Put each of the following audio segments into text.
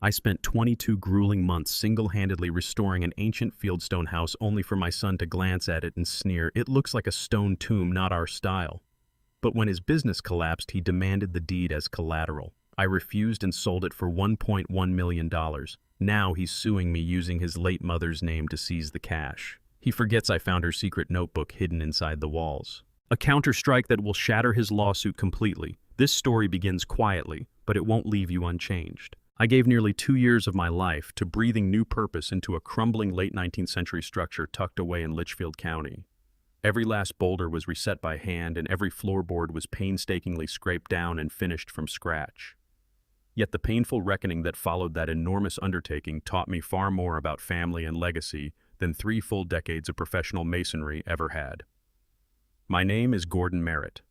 I spent 22 grueling months single-handedly restoring an ancient fieldstone house only for my son to glance at it and sneer, "It looks like a stone tomb, not our style." But when his business collapsed, he demanded the deed as collateral. I refused and sold it for $1.1 million. Now he's suing me using his late mother's name to seize the cash. He forgets I found her secret notebook hidden inside the walls. A counterstrike that will shatter his lawsuit completely. This story begins quietly, but it won't leave you unchanged. I gave nearly 2 years of my life to breathing new purpose into a crumbling late 19th century structure tucked away in Litchfield County. Every last boulder was reset by hand, and every floorboard was painstakingly scraped down and finished from scratch. Yet the painful reckoning that followed that enormous undertaking taught me far more about family and legacy than 3 full decades of professional masonry ever had. My name is Gordon Merritt.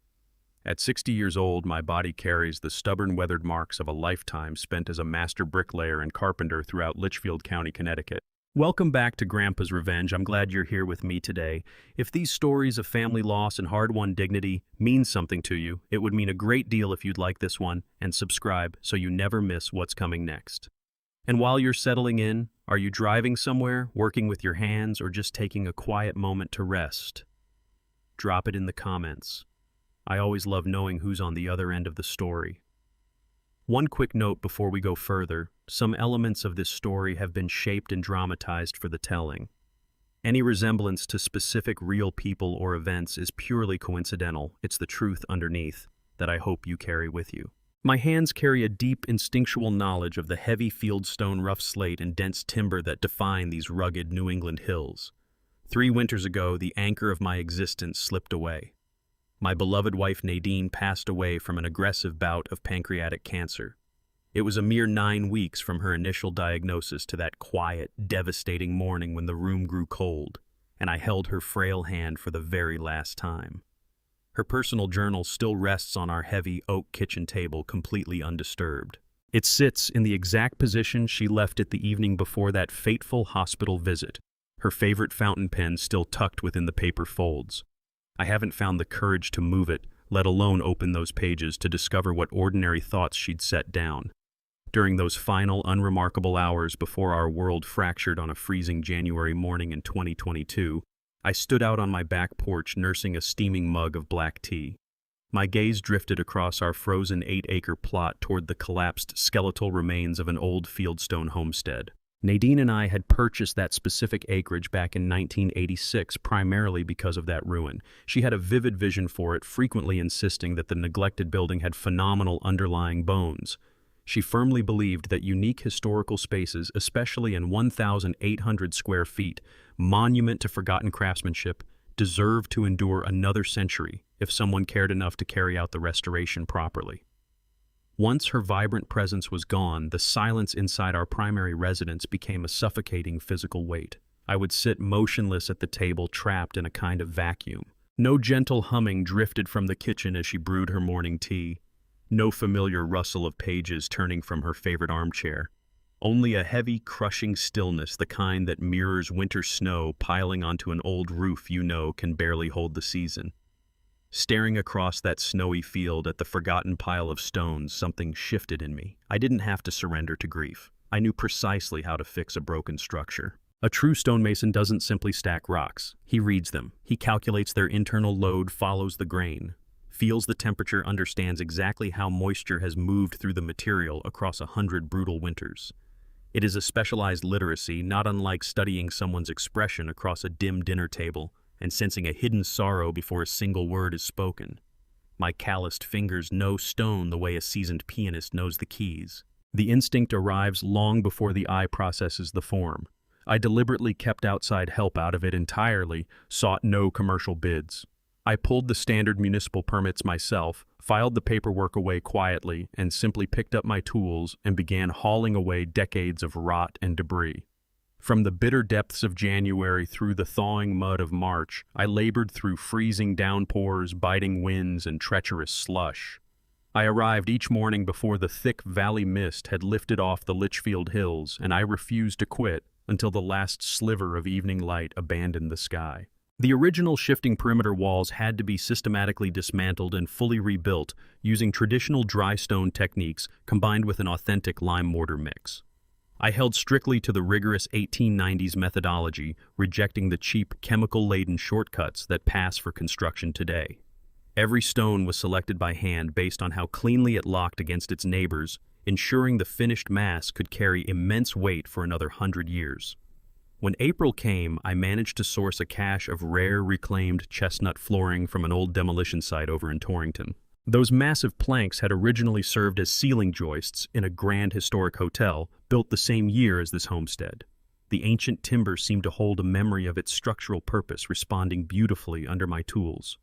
At 60 years old, my body carries the stubborn weathered marks of a lifetime spent as a master bricklayer and carpenter throughout Litchfield County, Connecticut. Welcome back to Grandpa's Revenge. I'm glad you're here with me today. If these stories of family loss and hard-won dignity mean something to you, it would mean a great deal if you'd like this one and subscribe so you never miss what's coming next. And while you're settling in, are you driving somewhere, working with your hands, or just taking a quiet moment to rest? Drop it in the comments. I always love knowing who's on the other end of the story. One quick note before we go further: some elements of this story have been shaped and dramatized for the telling. Any resemblance to specific real people or events is purely coincidental. It's the truth underneath that I hope you carry with you. My hands carry a deep instinctual knowledge of the heavy fieldstone, rough slate, and dense timber that define these rugged New England hills. 3 winters ago, the anchor of my existence slipped away. My beloved wife Nadine passed away from an aggressive bout of pancreatic cancer. It was a mere 9 weeks from her initial diagnosis to that quiet, devastating morning when the room grew cold, and I held her frail hand for the very last time. Her personal journal still rests on our heavy oak kitchen table, completely undisturbed. It sits in the exact position she left it the evening before that fateful hospital visit, her favorite fountain pen still tucked within the paper folds. I haven't found the courage to move it, let alone open those pages to discover what ordinary thoughts she'd set down. During those final, unremarkable hours before our world fractured on a freezing January morning in 2022, I stood out on my back porch nursing a steaming mug of black tea. My gaze drifted across our frozen 8-acre plot toward the collapsed skeletal remains of an old fieldstone homestead. Nadine and I had purchased that specific acreage back in 1986 primarily because of that ruin. She had a vivid vision for it, frequently insisting that the neglected building had phenomenal underlying bones. She firmly believed that unique historical spaces, especially in 1,800 square feet, monument to forgotten craftsmanship, deserved to endure another century if someone cared enough to carry out the restoration properly. Once her vibrant presence was gone, the silence inside our primary residence became a suffocating physical weight. I would sit motionless at the table, trapped in a kind of vacuum. No gentle humming drifted from the kitchen as she brewed her morning tea. No familiar rustle of pages turning from her favorite armchair. Only a heavy, crushing stillness, the kind that mirrors winter snow piling onto an old roof you know can barely hold the season. Staring across that snowy field at the forgotten pile of stones, something shifted in me. I didn't have to surrender to grief. I knew precisely how to fix a broken structure. A true stonemason doesn't simply stack rocks. He reads them. He calculates their internal load, follows the grain, feels the temperature, understands exactly how moisture has moved through the material across 100 brutal winters. It is a specialized literacy, not unlike studying someone's expression across a dim dinner table and sensing a hidden sorrow before a single word is spoken. My calloused fingers know stone the way a seasoned pianist knows the keys. The instinct arrives long before the eye processes the form. I deliberately kept outside help out of it entirely, sought no commercial bids. I pulled the standard municipal permits myself, filed the paperwork away quietly, and simply picked up my tools and began hauling away decades of rot and debris. From the bitter depths of January through the thawing mud of March, I labored through freezing downpours, biting winds, and treacherous slush. I arrived each morning before the thick valley mist had lifted off the Litchfield hills, and I refused to quit until the last sliver of evening light abandoned the sky. The original shifting perimeter walls had to be systematically dismantled and fully rebuilt using traditional dry stone techniques combined with an authentic lime mortar mix. I held strictly to the rigorous 1890s methodology, rejecting the cheap, chemical-laden shortcuts that pass for construction today. Every stone was selected by hand based on how cleanly it locked against its neighbors, ensuring the finished mass could carry immense weight for another 100 years. When April came, I managed to source a cache of rare, reclaimed chestnut flooring from an old demolition site over in Torrington. Those massive planks had originally served as ceiling joists in a grand historic hotel built the same year as this homestead. The ancient timber seemed to hold a memory of its structural purpose, responding beautifully under my tools.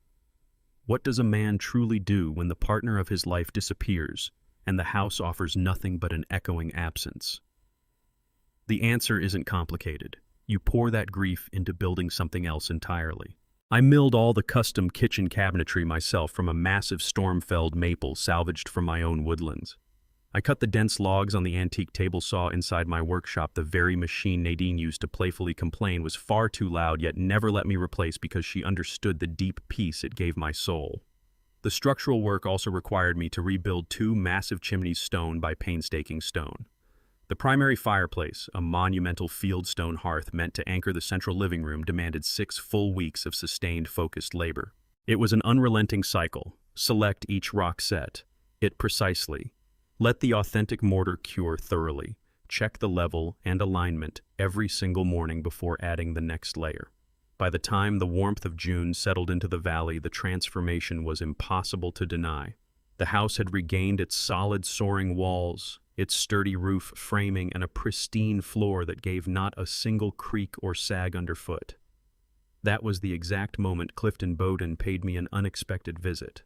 What does a man truly do when the partner of his life disappears and the house offers nothing but an echoing absence? The answer isn't complicated. You pour that grief into building something else entirely. I milled all the custom kitchen cabinetry myself from a massive storm-felled maple salvaged from my own woodlands. I cut the dense logs on the antique table saw inside my workshop, the very machine Nadine used to playfully complain was far too loud yet never let me replace because she understood the deep peace it gave my soul. The structural work also required me to rebuild 2 massive chimneys stone by painstaking stone. The primary fireplace, a monumental fieldstone hearth meant to anchor the central living room, demanded 6 full weeks of sustained, focused labor. It was an unrelenting cycle. Select each rock set. It precisely. Let the authentic mortar cure thoroughly. Check the level and alignment every single morning before adding the next layer. By the time the warmth of June settled into the valley, the transformation was impossible to deny. The house had regained its solid, soaring walls, its sturdy roof framing, and a pristine floor that gave not a single creak or sag underfoot. That was the exact moment Clifton Bowden paid me an unexpected visit.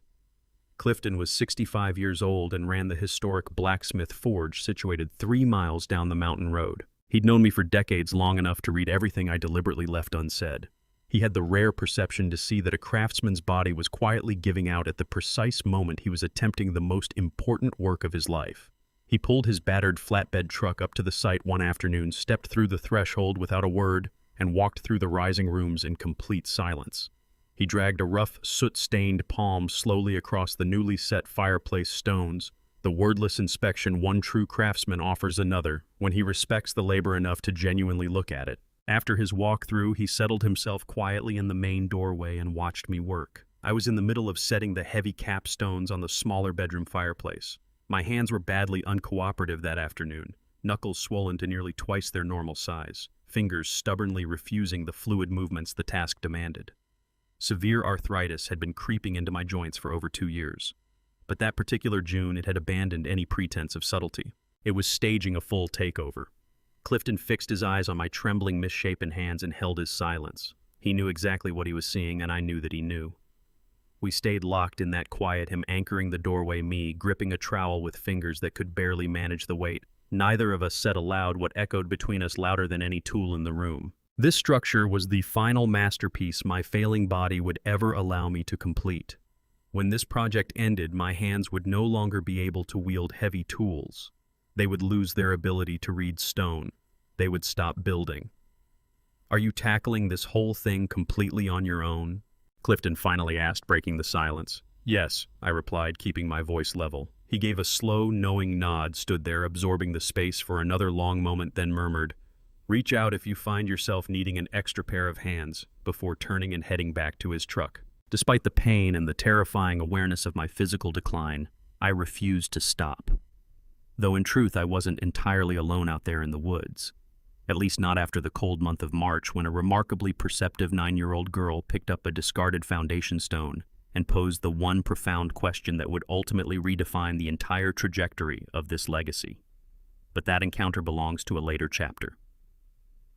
Clifton was 65 years old and ran the historic blacksmith forge situated 3 miles down the mountain road. He'd known me for decades, long enough to read everything I deliberately left unsaid. He had the rare perception to see that a craftsman's body was quietly giving out at the precise moment he was attempting the most important work of his life. He pulled his battered flatbed truck up to the site one afternoon, stepped through the threshold without a word, and walked through the rising rooms in complete silence. He dragged a rough, soot-stained palm slowly across the newly set fireplace stones, the wordless inspection one true craftsman offers another when he respects the labor enough to genuinely look at it. After his walk-through, he settled himself quietly in the main doorway and watched me work. I was in the middle of setting the heavy capstones on the smaller bedroom fireplace. My hands were badly uncooperative that afternoon, knuckles swollen to nearly twice their normal size, fingers stubbornly refusing the fluid movements the task demanded. Severe arthritis had been creeping into my joints for over 2 years. But that particular June, it had abandoned any pretense of subtlety. It was staging a full takeover. Clifton fixed his eyes on my trembling, misshapen hands and held his silence. He knew exactly what he was seeing, and I knew that he knew. We stayed locked in that quiet, him anchoring the doorway, me gripping a trowel with fingers that could barely manage the weight. Neither of us said aloud what echoed between us louder than any tool in the room. This structure was the final masterpiece my failing body would ever allow me to complete. When this project ended, my hands would no longer be able to wield heavy tools. They would lose their ability to read stone. They would stop building. "Are you tackling this whole thing completely on your own?" Clifton finally asked, breaking the silence. "Yes," I replied, keeping my voice level. He gave a slow, knowing nod, stood there absorbing the space for another long moment, then murmured, "Reach out if you find yourself needing an extra pair of hands," before turning and heading back to his truck. Despite the pain and the terrifying awareness of my physical decline, I refused to stop. Though in truth I wasn't entirely alone out there in the woods. At least not after the cold month of March, when a remarkably perceptive 9-year-old girl picked up a discarded foundation stone and posed the one profound question that would ultimately redefine the entire trajectory of this legacy. But that encounter belongs to a later chapter.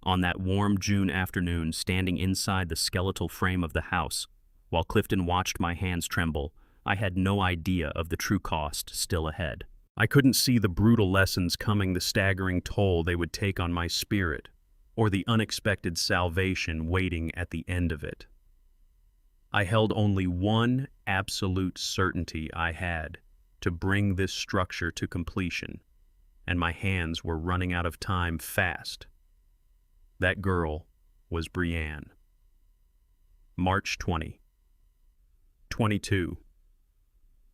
On that warm June afternoon, standing inside the skeletal frame of the house, while Clifton watched my hands tremble, I had no idea of the true cost still ahead. I couldn't see the brutal lessons coming, the staggering toll they would take on my spirit, or the unexpected salvation waiting at the end of it. I held only one absolute certainty I had: to bring this structure to completion, and my hands were running out of time fast. That girl was Brienne. March 20. 22.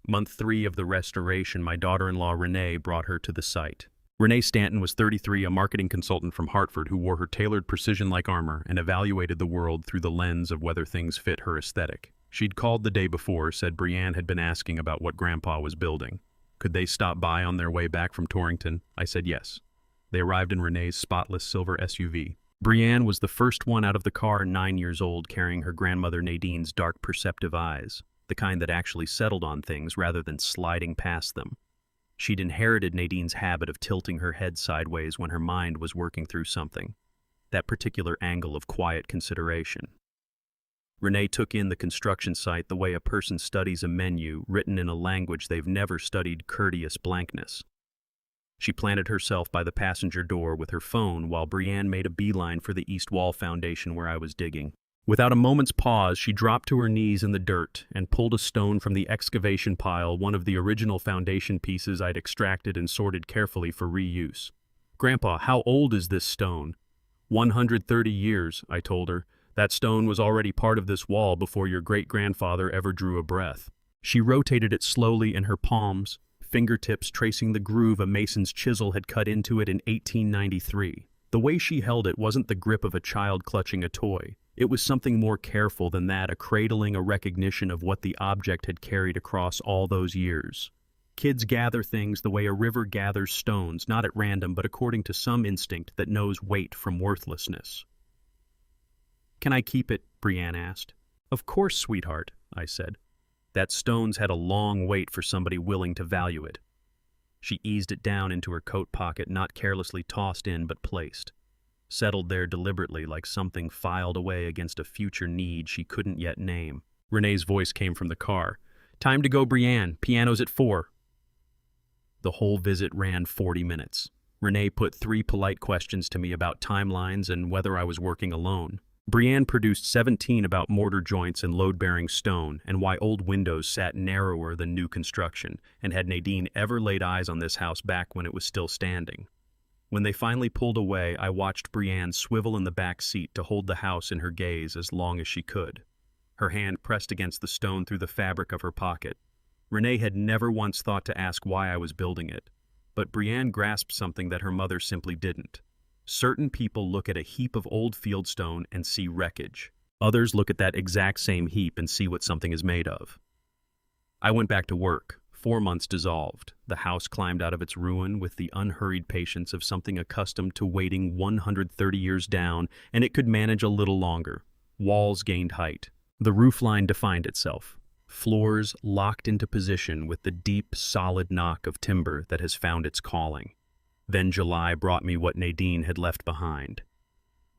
Month 3 of the restoration, my daughter-in-law Renee brought her to the site. Renee Stanton was 33, a marketing consultant from Hartford who wore her tailored precision-like armor and evaluated the world through the lens of whether things fit her aesthetic. She'd called the day before, said Brienne had been asking about what Grandpa was building. Could they stop by on their way back from Torrington? I said yes. They arrived in Renee's spotless silver SUV. Brienne was the first one out of the car, 9 years old, carrying her grandmother Nadine's dark, perceptive eyes, the kind that actually settled on things rather than sliding past them. She'd inherited Nadine's habit of tilting her head sideways when her mind was working through something, that particular angle of quiet consideration. Renee took in the construction site the way a person studies a menu written in a language they've never studied, courteous blankness. She planted herself by the passenger door with her phone while Brienne made a beeline for the east wall foundation where I was digging. Without a moment's pause, she dropped to her knees in the dirt and pulled a stone from the excavation pile, one of the original foundation pieces I'd extracted and sorted carefully for reuse. "Grandpa, how old is this stone?" 130 years, I told her. "That stone was already part of this wall before your great-grandfather ever drew a breath." She rotated it slowly in her palms, fingertips tracing the groove a mason's chisel had cut into it in 1893. The way she held it wasn't the grip of a child clutching a toy. It was something more careful than that, a cradling, a recognition of what the object had carried across all those years. Kids gather things the way a river gathers stones, not at random, but according to some instinct that knows weight from worthlessness. "Can I keep it?" Brienne asked. "Of course, sweetheart," I said. That stone's had a long wait for somebody willing to value it. She eased it down into her coat pocket, not carelessly tossed in but placed. Settled there deliberately like something filed away against a future need she couldn't yet name. Renee's voice came from the car. "Time to go, Brienne. Piano's at 4. The whole visit ran 40 minutes. Renee put 3 polite questions to me about timelines and whether I was working alone. Brienne produced 17 about mortar joints and load-bearing stone and why old windows sat narrower than new construction, and had Nadine ever laid eyes on this house back when it was still standing. When they finally pulled away, I watched Brienne swivel in the back seat to hold the house in her gaze as long as she could. Her hand pressed against the stone through the fabric of her pocket. Renee had never once thought to ask why I was building it, but Brienne grasped something that her mother simply didn't. Certain people look at a heap of old fieldstone and see wreckage. Others look at that exact same heap and see what something is made of. I went back to work. 4 months dissolved. The house climbed out of its ruin with the unhurried patience of something accustomed to waiting 130 years down, and it could manage a little longer. Walls gained height. The roofline defined itself. Floors locked into position with the deep, solid knock of timber that has found its calling. Then July brought me what Nadine had left behind.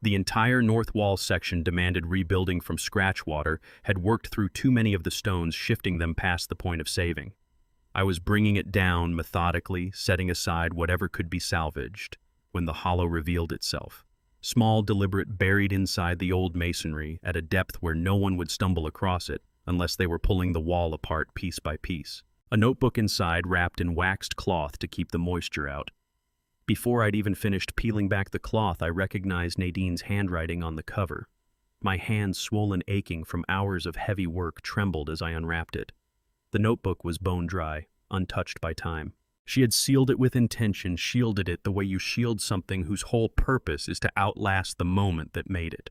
The entire north wall section demanded rebuilding from scratch. Water had worked through too many of the stones, shifting them past the point of saving. I was bringing it down methodically, setting aside whatever could be salvaged, when the hollow revealed itself. Small, deliberate, buried inside the old masonry at a depth where no one would stumble across it unless they were pulling the wall apart piece by piece. A notebook inside wrapped in waxed cloth to keep the moisture out. Before I'd even finished peeling back the cloth, I recognized Nadine's handwriting on the cover. My hands, swollen, aching from hours of heavy work, trembled as I unwrapped it. The notebook was bone dry, untouched by time. She had sealed it with intention, shielded it the way you shield something whose whole purpose is to outlast the moment that made it.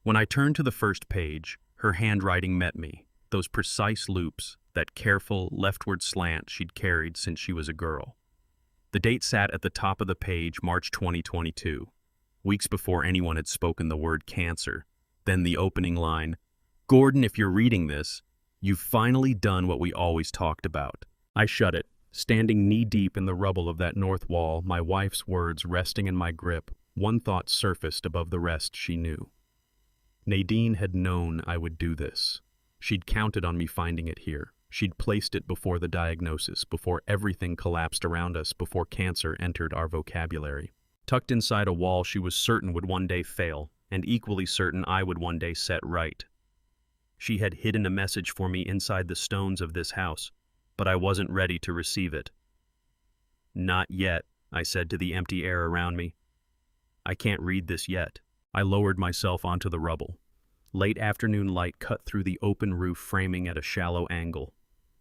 When I turned to the first page, her handwriting met me, those precise loops, that careful, leftward slant she'd carried since she was a girl. The date sat at the top of the page, March 2022, weeks before anyone had spoken the word cancer. Then the opening line, "Gordon, if you're reading this, you've finally done what we always talked about." I shut it, standing knee-deep in the rubble of that north wall, my wife's words resting in my grip. One thought surfaced above the rest she knew. Nadine had known I would do this. She'd counted on me finding it here. She'd placed it before the diagnosis, before everything collapsed around us, before cancer entered our vocabulary. Tucked inside a wall she was certain would one day fail, and equally certain I would one day set right. She had hidden a message for me inside the stones of this house, but I wasn't ready to receive it. "Not yet," I said to the empty air around me. "I can't read this yet." I lowered myself onto the rubble. Late afternoon light cut through the open roof framing at a shallow angle.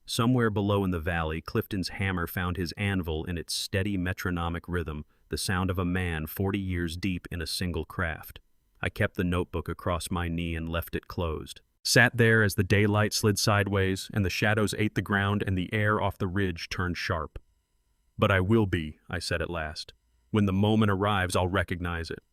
Somewhere below in the valley, Clifton's hammer found his anvil in its steady metronomic rhythm, the sound of a man 40 years deep in a single craft. I kept the notebook across my knee and left it closed. Sat there as the daylight slid sideways and the shadows ate the ground and the air off the ridge turned sharp. "But I will be," I said at last. "When the moment arrives, I'll recognize it."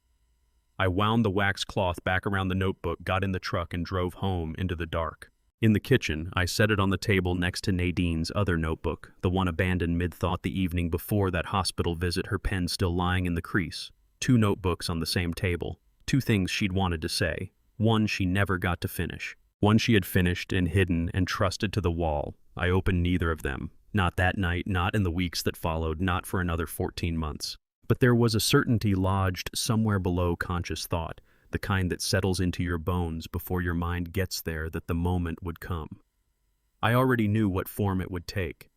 I wound the wax cloth back around the notebook, got in the truck, and drove home into the dark. In the kitchen, I set it on the table next to Nadine's other notebook, the one abandoned mid-thought the evening before that hospital visit, her pen still lying in the crease. 2 notebooks on the same table. 2 things she'd wanted to say. One she never got to finish. One she had finished and hidden and trusted to the wall. I opened neither of them. Not that night, not in the weeks that followed, not for another 14 months. But there was a certainty lodged somewhere below conscious thought, the kind that settles into your bones before your mind gets there, that the moment would come. I already knew what form it would take.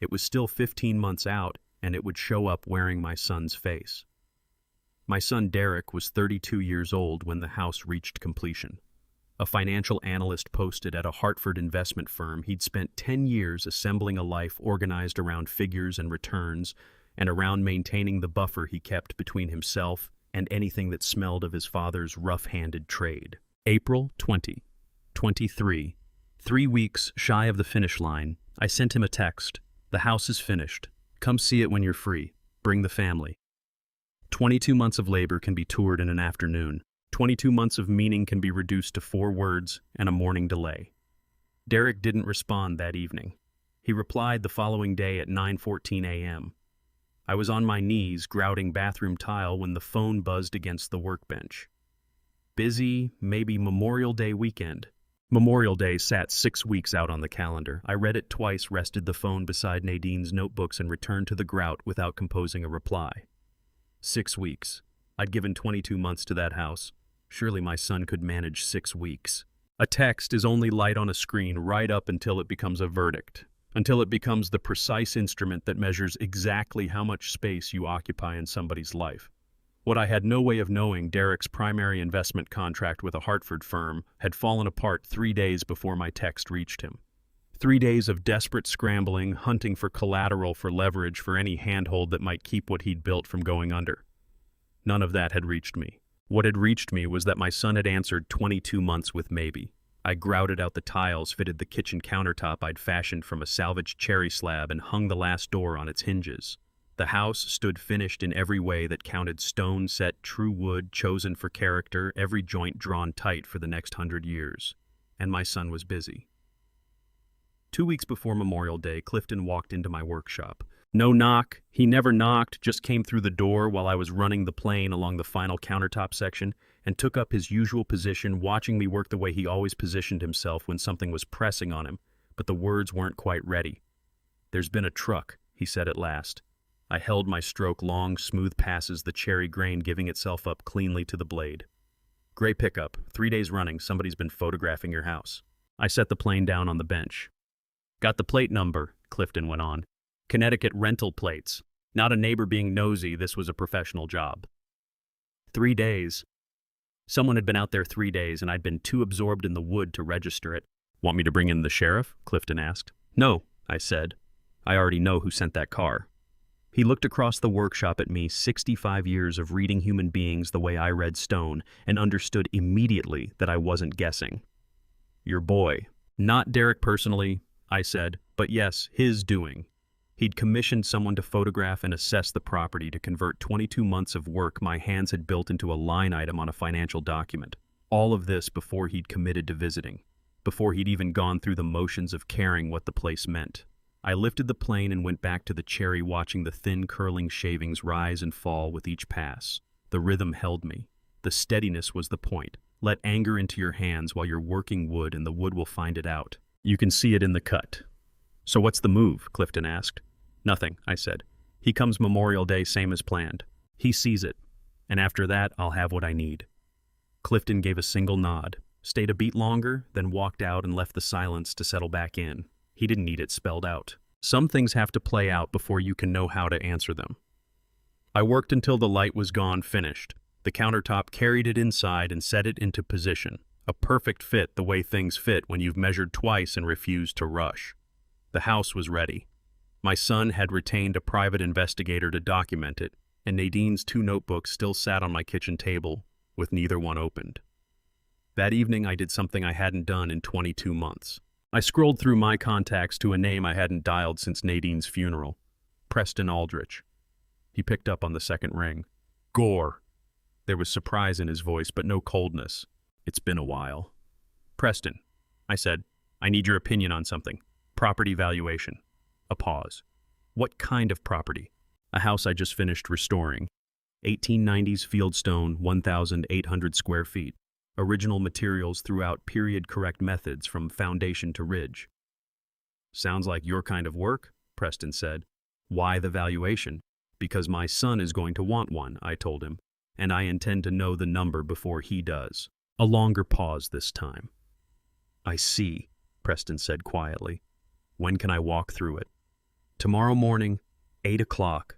It was still 15 months out, and it would show up wearing my son's face. My son Derek was 32 years old when the house reached completion. A financial analyst posted at a Hartford investment firm he'd spent 10 years assembling a life organized around figures and returns, and around maintaining the buffer he kept between himself and anything that smelled of his father's rough-handed trade. April 2023. 3 weeks shy of the finish line, I sent him a text. "The house is finished. Come see it when you're free. Bring the family." 22 months of labor can be toured in an afternoon. 22 months of meaning can be reduced to 4 words and a morning delay. Derek didn't respond that evening. He replied the following day at 9:14 a.m. I was on my knees grouting bathroom tile when the phone buzzed against the workbench. Busy, maybe Memorial Day weekend. Memorial Day sat 6 weeks out on the calendar. I read it twice, rested the phone beside Nadine's notebooks, and returned to the grout without composing a reply. 6 weeks. I'd given 22 months to that house. Surely my son could manage 6 weeks. A text is only light on a screen right up until it becomes a verdict, until it becomes the precise instrument that measures exactly how much space you occupy in somebody's life. What I had no way of knowing, Derek's primary investment contract with a Hartford firm had fallen apart 3 days before my text reached him. 3 days of desperate scrambling, hunting for collateral, for leverage, for any handhold that might keep what he'd built from going under. None of that had reached me. What had reached me was that my son had answered 22 months with maybe. I grouted out the tiles, fitted the kitchen countertop I'd fashioned from a salvaged cherry slab, and hung the last door on its hinges. The house stood finished in every way that counted: stone set, true wood, chosen for character, every joint drawn tight for the next 100 years. And my son was busy. 2 weeks before Memorial Day, Clifton walked into my workshop. No knock. He never knocked, just came through the door while I was running the plane along the final countertop section, and took up his usual position, watching me work the way he always positioned himself when something was pressing on him, but the words weren't quite ready. "There's been a truck," he said at last. I held my stroke, long, smooth passes, the cherry grain giving itself up cleanly to the blade. "Gray pickup, 3 days running, somebody's been photographing your house." I set the plane down on the bench. "Got the plate number," Clifton went on. "Connecticut rental plates. Not a neighbor being nosy, this was a professional job." 3 days. Someone had been out there 3 days, and I'd been too absorbed in the wood to register it. "Want me to bring in the sheriff?" Clifton asked. "No," I said. "I already know who sent that car." He looked across the workshop at me, 65 years of reading human beings the way I read stone, and understood immediately that I wasn't guessing. "Your boy." "Not Derek personally," I said, "but yes, his doing." He'd commissioned someone to photograph and assess the property, to convert 22 months of work my hands had built into a line item on a financial document. All of this before he'd committed to visiting, before he'd even gone through the motions of caring what the place meant. I lifted the plane and went back to the cherry, watching the thin curling shavings rise and fall with each pass. The rhythm held me. The steadiness was the point. Let anger into your hands while you're working wood, and the wood will find it out. You can see it in the cut. "So what's the move?" Clifton asked. "Nothing," I said. "He comes Memorial Day, same as planned. He sees it, and after that, I'll have what I need." Clifton gave a single nod, stayed a beat longer, then walked out and left the silence to settle back in. He didn't need it spelled out. Some things have to play out before you can know how to answer them. I worked until the light was gone, finished. The countertop carried it inside and set it into position. A perfect fit, the way things fit when you've measured twice and refused to rush. The house was ready. My son had retained a private investigator to document it, and Nadine's 2 notebooks still sat on my kitchen table, with neither one opened. That evening, I did something I hadn't done in 22 months. I scrolled through my contacts to a name I hadn't dialed since Nadine's funeral. Preston Aldrich. He picked up on the second ring. Gore. There was surprise in his voice, but no coldness. It's been a while. Preston, I said, I need your opinion on something. Property valuation. A pause. What kind of property? A house I just finished restoring. 1890s fieldstone, 1,800 square feet. Original materials throughout period-correct methods from foundation to ridge. Sounds like your kind of work, Preston said. Why the valuation? Because my son is going to want one, I told him, and I intend to know the number before he does. A longer pause this time. I see, Preston said quietly. When can I walk through it? Tomorrow morning, 8 o'clock.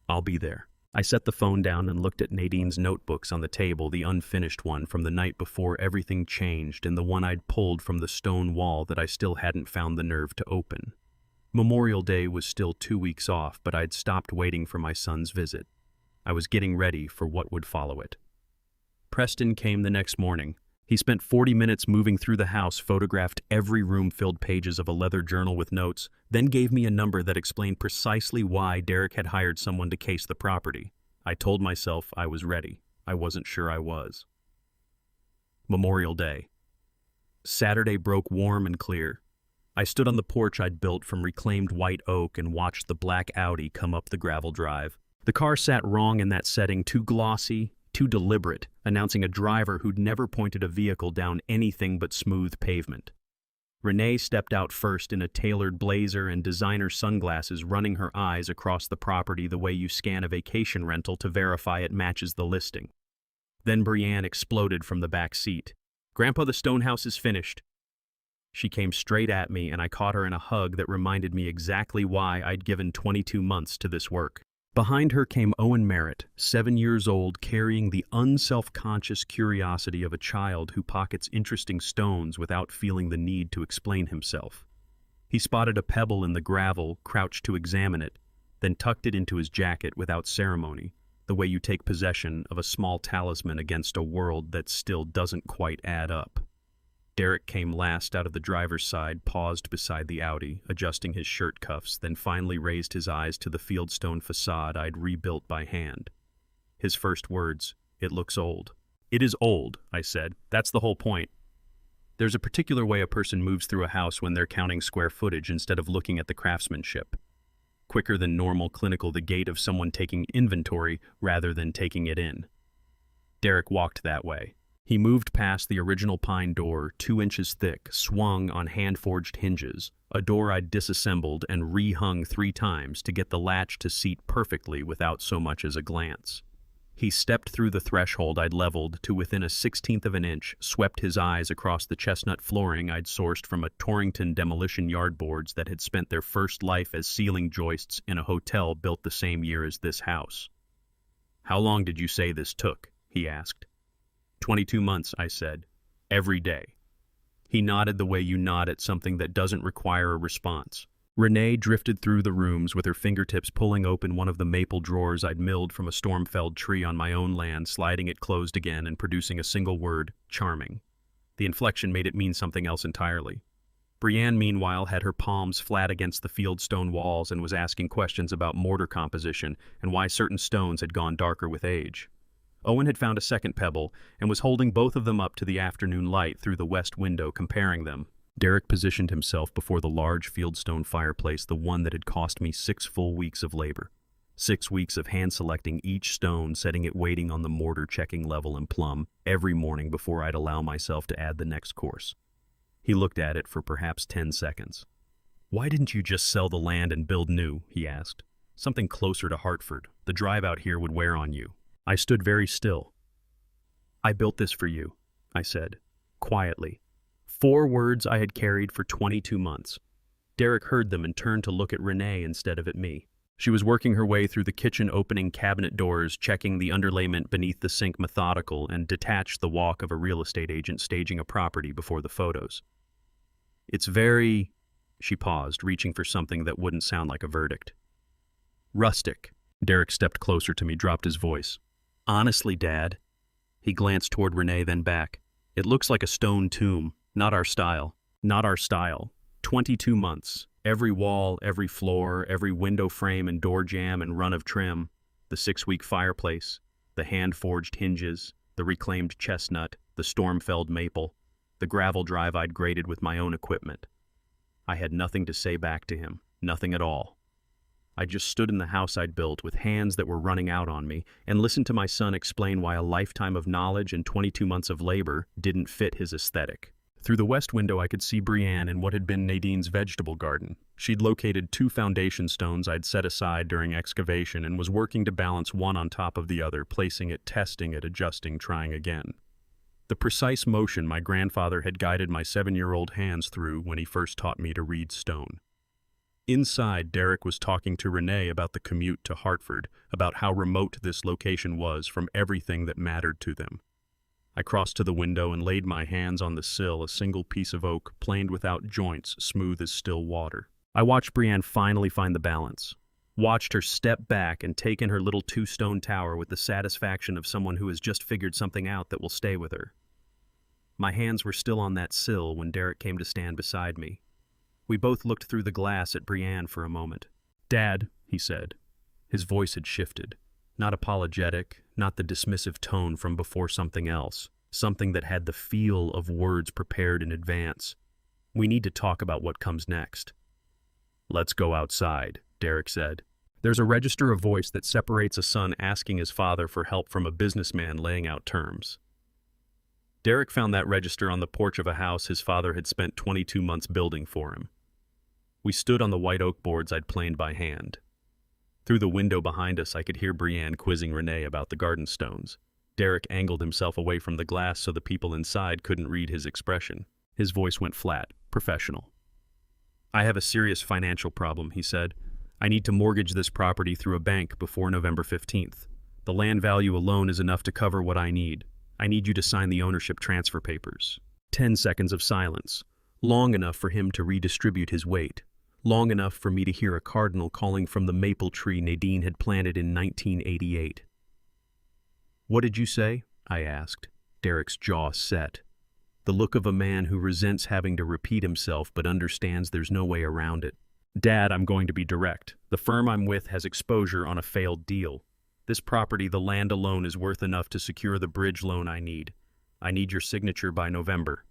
I'll be there. I set the phone down and looked at Nadine's notebooks on the table, the unfinished one from the night before everything changed and the one I'd pulled from the stone wall that I still hadn't found the nerve to open. Memorial Day was still 2 weeks off, but I'd stopped waiting for my son's visit. I was getting ready for what would follow it. Preston came the next morning. He spent 40 minutes moving through the house, photographed every room, filled pages of a leather journal with notes, then gave me a number that explained precisely why Derek had hired someone to case the property. I told myself I was ready. I wasn't sure I was. Memorial Day. Saturday broke warm and clear. I stood on the porch I'd built from reclaimed white oak and watched the black Audi come up the gravel drive. The car sat wrong in that setting, too glossy, too deliberate, announcing a driver who'd never pointed a vehicle down anything but smooth pavement. Renee stepped out first in a tailored blazer and designer sunglasses, running her eyes across the property the way you scan a vacation rental to verify it matches the listing. Then Brianne exploded from the back seat. "Grandpa, the stone house is finished." She came straight at me, and I caught her in a hug that reminded me exactly why I'd given 22 months to this work. Behind her came Owen Merritt, 7 years old, carrying the unself-conscious curiosity of a child who pockets interesting stones without feeling the need to explain himself. He spotted a pebble in the gravel, crouched to examine it, then tucked it into his jacket without ceremony, the way you take possession of a small talisman against a world that still doesn't quite add up. Derek came last out of the driver's side, paused beside the Audi, adjusting his shirt cuffs, then finally raised his eyes to the fieldstone facade I'd rebuilt by hand. His first words, "It looks old." "It is old," I said. "That's the whole point. There's a particular way a person moves through a house when they're counting square footage instead of looking at the craftsmanship. Quicker than normal, clinical, the gait of someone taking inventory rather than taking it in." Derek walked that way. He moved past the original pine door, 2 inches thick, swung on hand-forged hinges, a door I'd disassembled and rehung 3 times to get the latch to seat perfectly without so much as a glance. He stepped through the threshold I'd leveled to within a 1/16 of an inch, swept his eyes across the chestnut flooring I'd sourced from a Torrington demolition yard boards that had spent their first life as ceiling joists in a hotel built the same year as this house. "How long did you say this took?" he asked. 22 months, I said. Every day. He nodded the way you nod at something that doesn't require a response. Renee drifted through the rooms with her fingertips pulling open one of the maple drawers I'd milled from a storm-felled tree on my own land, sliding it closed again and producing a single word, "charming." The inflection made it mean something else entirely. Brianne, meanwhile, had her palms flat against the fieldstone walls and was asking questions about mortar composition and why certain stones had gone darker with age. Owen had found a second pebble and was holding both of them up to the afternoon light through the west window, comparing them. Derek positioned himself before the large fieldstone fireplace, the one that had cost me 6 full weeks of labor. 6 weeks of hand-selecting each stone, setting it waiting on the mortar, checking level and plumb, every morning before I'd allow myself to add the next course. He looked at it for perhaps 10 seconds. "Why didn't you just sell the land and build new?" he asked. "Something closer to Hartford. The drive out here would wear on you." I stood very still. "I built this for you," I said, quietly. 4 words I had carried for 22 months. Derek heard them and turned to look at Renee instead of at me. She was working her way through the kitchen, opening cabinet doors, checking the underlayment beneath the sink, methodical and detached, the walk of a real estate agent staging a property before the photos. "It's very She paused, reaching for something that wouldn't sound like a verdict. Rustic. Derek stepped closer to me, dropped his voice. Honestly, Dad. He glanced toward Renee, then back. It looks like a stone tomb. Not our style. Not our style. 22 months. Every wall, every floor, every window frame and door jamb and run of trim. The 6-week fireplace. The hand-forged hinges. The reclaimed chestnut. The storm-felled maple. The gravel drive I'd graded with my own equipment. I had nothing to say back to him. Nothing at all. I just stood in the house I'd built with hands that were running out on me and listened to my son explain why a lifetime of knowledge and 22 months of labor didn't fit his aesthetic. Through the west window I could see Brienne in what had been Nadine's vegetable garden. She'd located 2 foundation stones I'd set aside during excavation and was working to balance one on top of the other, placing it, testing it, adjusting, trying again. The precise motion my grandfather had guided my 7-year-old hands through when he first taught me to read stone. Inside, Derek was talking to Renee about the commute to Hartford, about how remote this location was from everything that mattered to them. I crossed to the window and laid my hands on the sill, a single piece of oak, planed without joints, smooth as still water. I watched Brienne finally find the balance. Watched her step back and take in her little 2-stone tower with the satisfaction of someone who has just figured something out that will stay with her. My hands were still on that sill when Derek came to stand beside me. We both looked through the glass at Brienne for a moment. Dad, he said. His voice had shifted. Not apologetic, not the dismissive tone from before something else. Something that had the feel of words prepared in advance. We need to talk about what comes next. Let's go outside, Derek said. There's a register of voice that separates a son asking his father for help from a businessman laying out terms. Derek found that register on the porch of a house his father had spent 22 months building for him. We stood on the white oak boards I'd planed by hand. Through the window behind us, I could hear Brienne quizzing Renee about the garden stones. Derek angled himself away from the glass so the people inside couldn't read his expression. His voice went flat, professional. I have a serious financial problem, he said. I need to mortgage this property through a bank before November 15th. The land value alone is enough to cover what I need. I need you to sign the ownership transfer papers. 10 seconds of silence, long enough for him to redistribute his weight, long enough for me to hear a cardinal calling from the maple tree Nadine had planted in 1988. What did you say? I asked. Derek's jaw set. The look of a man who resents having to repeat himself but understands there's no way around it. Dad, I'm going to be direct. The firm I'm with has exposure on a failed deal. This property, the land alone, is worth enough to secure the bridge loan I need. I need your signature by November.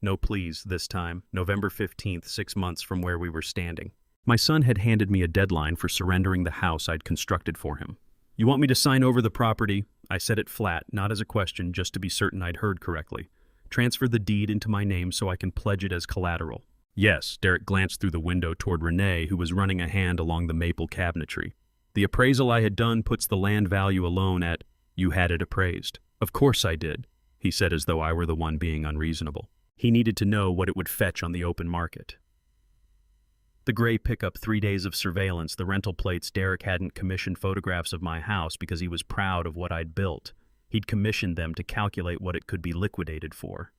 No please, this time. November 15th, 6 months from where we were standing. My son had handed me a deadline for surrendering the house I'd constructed for him. You want me to sign over the property? I said it flat, not as a question, just to be certain I'd heard correctly. Transfer the deed into my name so I can pledge it as collateral. Yes, Derek glanced through the window toward Renee, who was running a hand along the maple cabinetry. The appraisal I had done puts the land value alone at, you had it appraised. Of course I did, he said as though I were the one being unreasonable. He needed to know what it would fetch on the open market. The gray pickup, 3 days of surveillance, the rental plates. Derek hadn't commissioned photographs of my house because he was proud of what I'd built. He'd commissioned them to calculate what it could be liquidated for.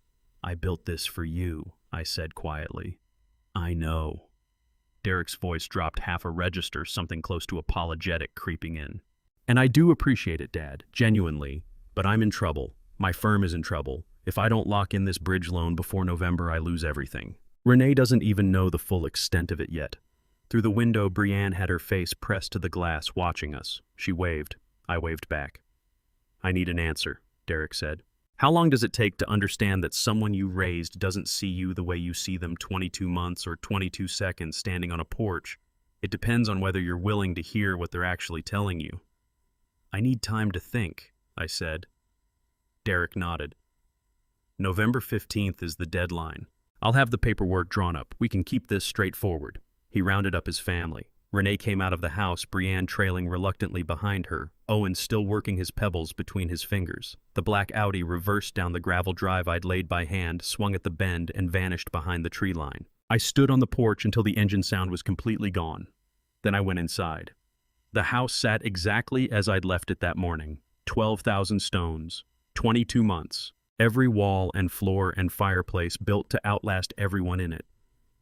I built this for you, I said quietly. I know. Derek's voice dropped half a register, something close to apologetic creeping in. And I do appreciate it, Dad, genuinely, but I'm in trouble. My firm is in trouble. If I don't lock in this bridge loan before November, I lose everything. Renee doesn't even know the full extent of it yet. Through the window, Brienne had her face pressed to the glass, watching us. She waved. I waved back. I need an answer, Derek said. How long does it take to understand that someone you raised doesn't see you the way you see them 22 months or 22 seconds standing on a porch? It depends on whether you're willing to hear what they're actually telling you. I need time to think, I said. Derek nodded. November 15th is the deadline. I'll have the paperwork drawn up. We can keep this straightforward. He rounded up his family. Renee came out of the house, Brienne trailing reluctantly behind her, Owen still working his pebbles between his fingers. The black Audi reversed down the gravel drive I'd laid by hand, swung at the bend, and vanished behind the tree line. I stood on the porch until the engine sound was completely gone. Then I went inside. The house sat exactly as I'd left it that morning. 12,000 stones, 22 months, every wall and floor and fireplace built to outlast everyone in it.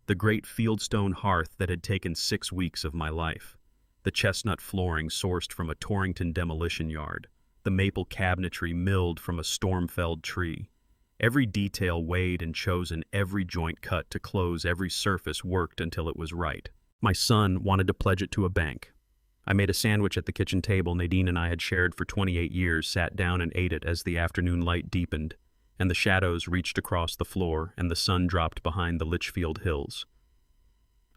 The great fieldstone hearth that had taken 6 weeks of my life. The chestnut flooring sourced from a Torrington demolition yard. The maple cabinetry milled from a storm-felled tree. Every detail weighed and chosen, every joint cut to close, every surface worked until it was right. My son wanted to pledge it to a bank. I made a sandwich at the kitchen table Nadine and I had shared for 28 years, sat down and ate it as the afternoon light deepened, and the shadows reached across the floor and the sun dropped behind the Litchfield hills.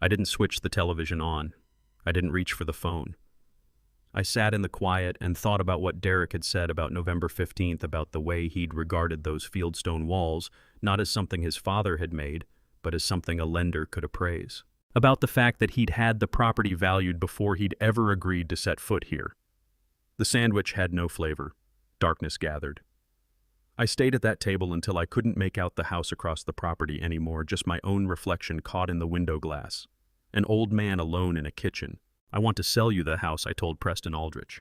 I didn't switch the television on. I didn't reach for the phone. I sat in the quiet and thought about what Derek had said about November 15th, about the way he'd regarded those fieldstone walls, not as something his father had made, but as something a lender could appraise. About the fact that he'd had the property valued before he'd ever agreed to set foot here. The sandwich had no flavor. Darkness gathered. I stayed at that table until I couldn't make out the house across the property anymore, just my own reflection caught in the window glass. An old man alone in a kitchen. "I want to sell you the house," I told Preston Aldrich.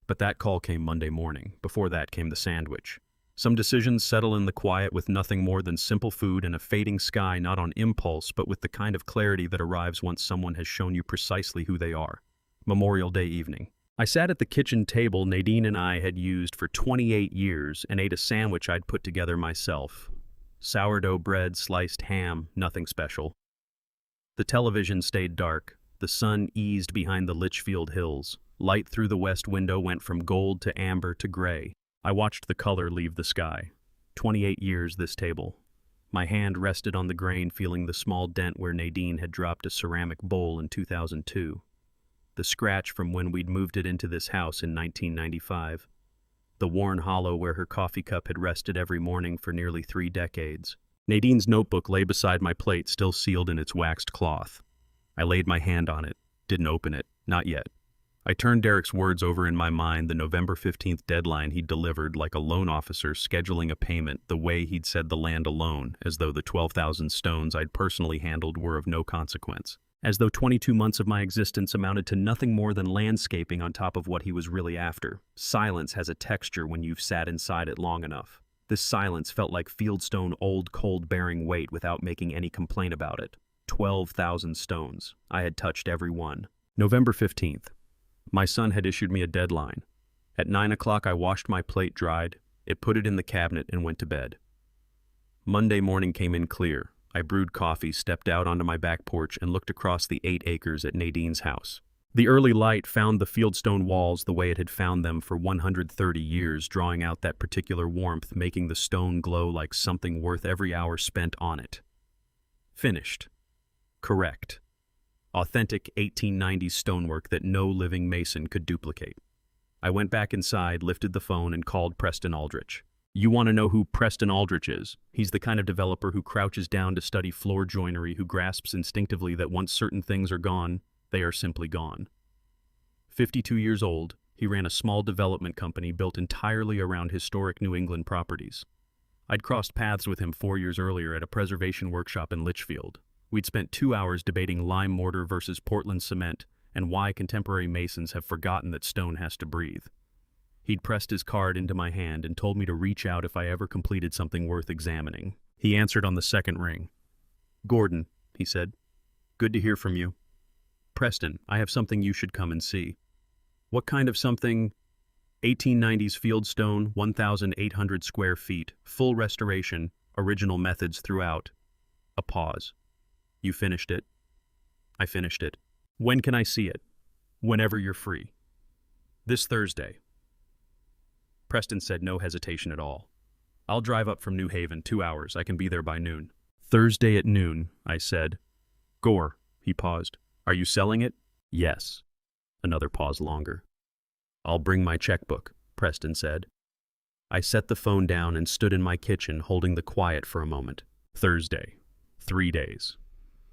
But that call came Monday morning. Before that came the sandwich. Some decisions settle in the quiet with nothing more than simple food and a fading sky, not on impulse, but with the kind of clarity that arrives once someone has shown you precisely who they are. Memorial Day evening. I sat at the kitchen table Nadine and I had used for 28 years and ate a sandwich I'd put together myself. Sourdough bread, sliced ham, nothing special. The television stayed dark. The sun eased behind the Litchfield hills. Light through the west window went from gold to amber to gray. I watched the color leave the sky. 28 years this table. My hand rested on the grain, feeling the small dent where Nadine had dropped a ceramic bowl in 2002. The scratch from when we'd moved it into this house in 1995. The worn hollow where her coffee cup had rested every morning for nearly 3 decades. Nadine's notebook lay beside my plate, still sealed in its waxed cloth. I laid my hand on it, didn't open it, not yet. I turned Derek's words over in my mind, the November 15th deadline he'd delivered, like a loan officer scheduling a payment, the way he'd said the land alone, as though the 12,000 stones I'd personally handled were of no consequence. As though 22 months of my existence amounted to nothing more than landscaping on top of what he was really after. Silence has a texture when you've sat inside it long enough. This silence felt like fieldstone, old, cold, bearing weight without making any complaint about it. 12,000 stones. I had touched every one. November 15th. My son had issued me a deadline. At 9 o'clock, I washed my plate, dried it, put it in the cabinet, and went to bed. Monday morning came in clear. I brewed coffee, stepped out onto my back porch, and looked across the 8 acres at Nadine's house. The early light found the fieldstone walls the way it had found them for 130 years, drawing out that particular warmth, making the stone glow like something worth every hour spent on it. Finished. Correct. Authentic 1890s stonework that no living mason could duplicate. I went back inside, lifted the phone, and called Preston Aldrich. You want to know who Preston Aldrich is? He's the kind of developer who crouches down to study floor joinery, who grasps instinctively that once certain things are gone, they are simply gone. 52 years old, he ran a small development company built entirely around historic New England properties. I'd crossed paths with him 4 years earlier at a preservation workshop in Litchfield. We'd spent 2 hours debating lime mortar versus Portland cement and why contemporary masons have forgotten that stone has to breathe. He'd pressed his card into my hand and told me to reach out if I ever completed something worth examining. He answered on the second ring. "Gordon," he said. "Good to hear from you." "Preston, I have something you should come and see." "What kind of something?" 1890s fieldstone, 1,800 square feet, full restoration, original methods throughout. A pause. "You finished it?" "I finished it." "When can I see it?" "Whenever you're free." "This Thursday." Preston said, no hesitation at all. "I'll drive up from New Haven, 2 hours. I can be there by noon." "Thursday at noon," I said. "Gore," he paused. "Are you selling it?" "Yes." Another pause longer. "I'll bring my checkbook," Preston said. I set the phone down and stood in my kitchen, holding the quiet for a moment. Thursday. 3 days.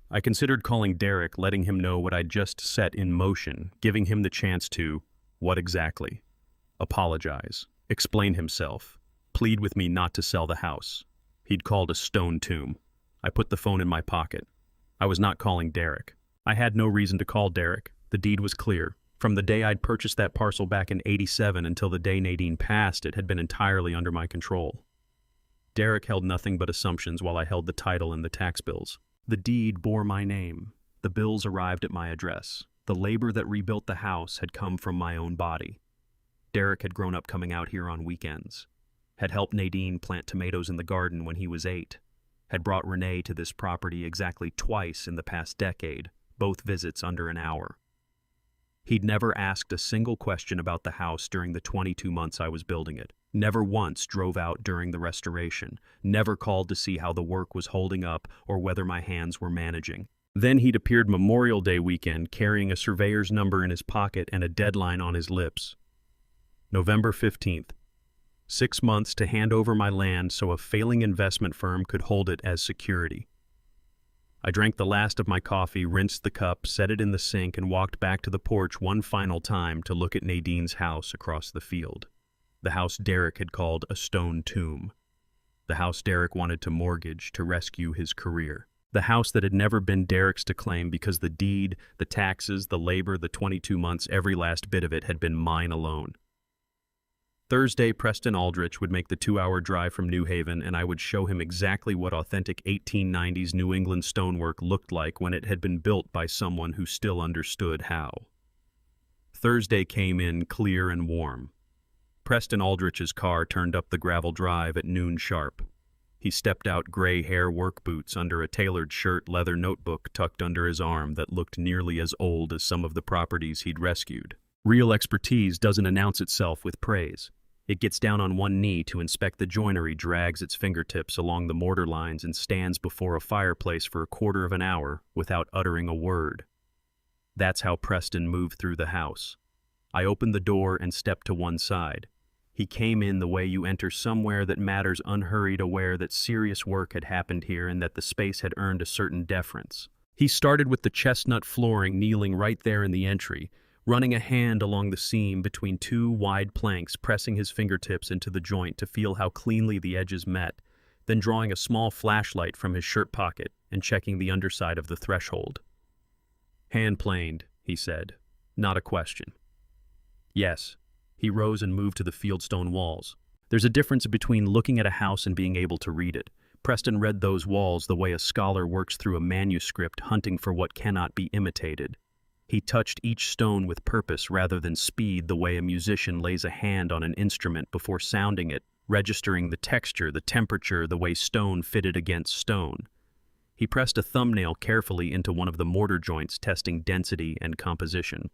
I considered calling Derek, letting him know what I'd just set in motion, giving him the chance to, what exactly? Apologize, explain himself, plead with me not to sell the house. He'd called a stone tomb. I put the phone in my pocket. I was not calling Derek. I had no reason to call Derek. The deed was clear. From the day I'd purchased that parcel back in '87 until the day Nadine passed, it had been entirely under my control. Derek held nothing but assumptions while I held the title and the tax bills. The deed bore my name. The bills arrived at my address. The labor that rebuilt the house had come from my own body. Derek had grown up coming out here on weekends, had helped Nadine plant tomatoes in the garden when he was 8, had brought Renee to this property exactly twice in the past decade, both visits under an hour. He'd never asked a single question about the house during the 22 months I was building it, never once drove out during the restoration, never called to see how the work was holding up or whether my hands were managing. Then he'd appeared Memorial Day weekend carrying a surveyor's number in his pocket and a deadline on his lips. November 15th. 6 months to hand over my land so a failing investment firm could hold it as security. I drank the last of my coffee, rinsed the cup, set it in the sink, and walked back to the porch one final time to look at Nadine's house across the field. The house Derek had called a stone tomb. The house Derek wanted to mortgage to rescue his career. The house that had never been Derek's to claim because the deed, the taxes, the labor, the 22 months, every last bit of it had been mine alone. Thursday, Preston Aldrich would make the 2-hour drive from New Haven, and I would show him exactly what authentic 1890s New England stonework looked like when it had been built by someone who still understood how. Thursday came in clear and warm. Preston Aldrich's car turned up the gravel drive at noon sharp. He stepped out gray hair work boots under a tailored shirt, leather notebook tucked under his arm that looked nearly as old as some of the properties he'd rescued. Real expertise doesn't announce itself with praise. It gets down on one knee to inspect the joinery, drags its fingertips along the mortar lines, and stands before a fireplace for a quarter of an hour without uttering a word. That's how Preston moved through the house. I opened the door and stepped to one side. He came in the way you enter somewhere that matters, unhurried, aware that serious work had happened here and that the space had earned a certain deference. He started with the chestnut flooring, kneeling right there in the entry, running a hand along the seam between 2 wide planks, pressing his fingertips into the joint to feel how cleanly the edges met, then drawing a small flashlight from his shirt pocket and checking the underside of the threshold. "Hand-planed," he said. "Not a question." "Yes." He rose and moved to the fieldstone walls. There's a difference between looking at a house and being able to read it. Preston read those walls the way a scholar works through a manuscript, hunting for what cannot be imitated. He touched each stone with purpose rather than speed, the way a musician lays a hand on an instrument before sounding it, registering the texture, the temperature, the way stone fitted against stone. He pressed a thumbnail carefully into one of the mortar joints, testing density and composition.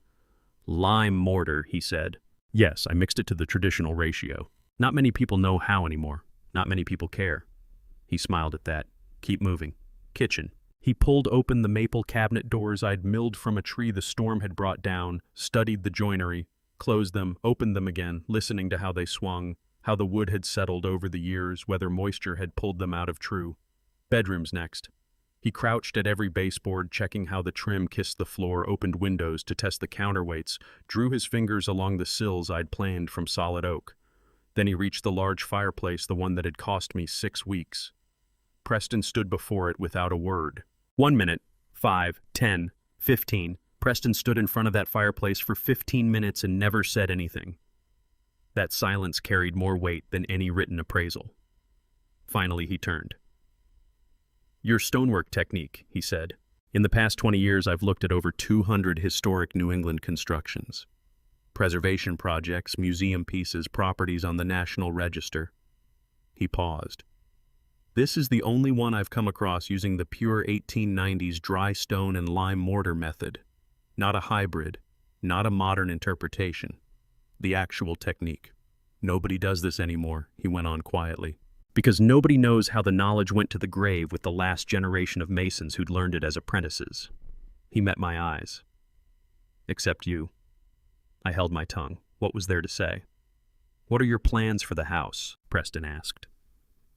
"Lime mortar," he said. "Yes, I mixed it to the traditional ratio. Not many people know how anymore. Not many people care." He smiled at that. "Keep moving." "Kitchen." He pulled open the maple cabinet doors I'd milled from a tree the storm had brought down, studied the joinery, closed them, opened them again, listening to how they swung, how the wood had settled over the years, whether moisture had pulled them out of true. Bedrooms next. He crouched at every baseboard, checking how the trim kissed the floor, opened windows to test the counterweights, drew his fingers along the sills I'd planned from solid oak. Then he reached the large fireplace, the one that had cost me 6 weeks. Preston stood before it without a word. 1 minute, 5, 10, 15. Preston stood in front of that fireplace for 15 minutes and never said anything. That silence carried more weight than any written appraisal. Finally, he turned. "Your stonework technique," he said. "In the past 20 years, I've looked at over 200 historic New England constructions. Preservation projects, museum pieces, properties on the National Register." He paused. "This is the only one I've come across using the pure 1890s dry stone and lime mortar method. Not a hybrid, not a modern interpretation. The actual technique. Nobody does this anymore," he went on quietly, "because nobody knows how the knowledge went to the grave with the last generation of masons who'd learned it as apprentices." He met my eyes. "Except you." I held my tongue. What was there to say? "What are your plans for the house?" Preston asked.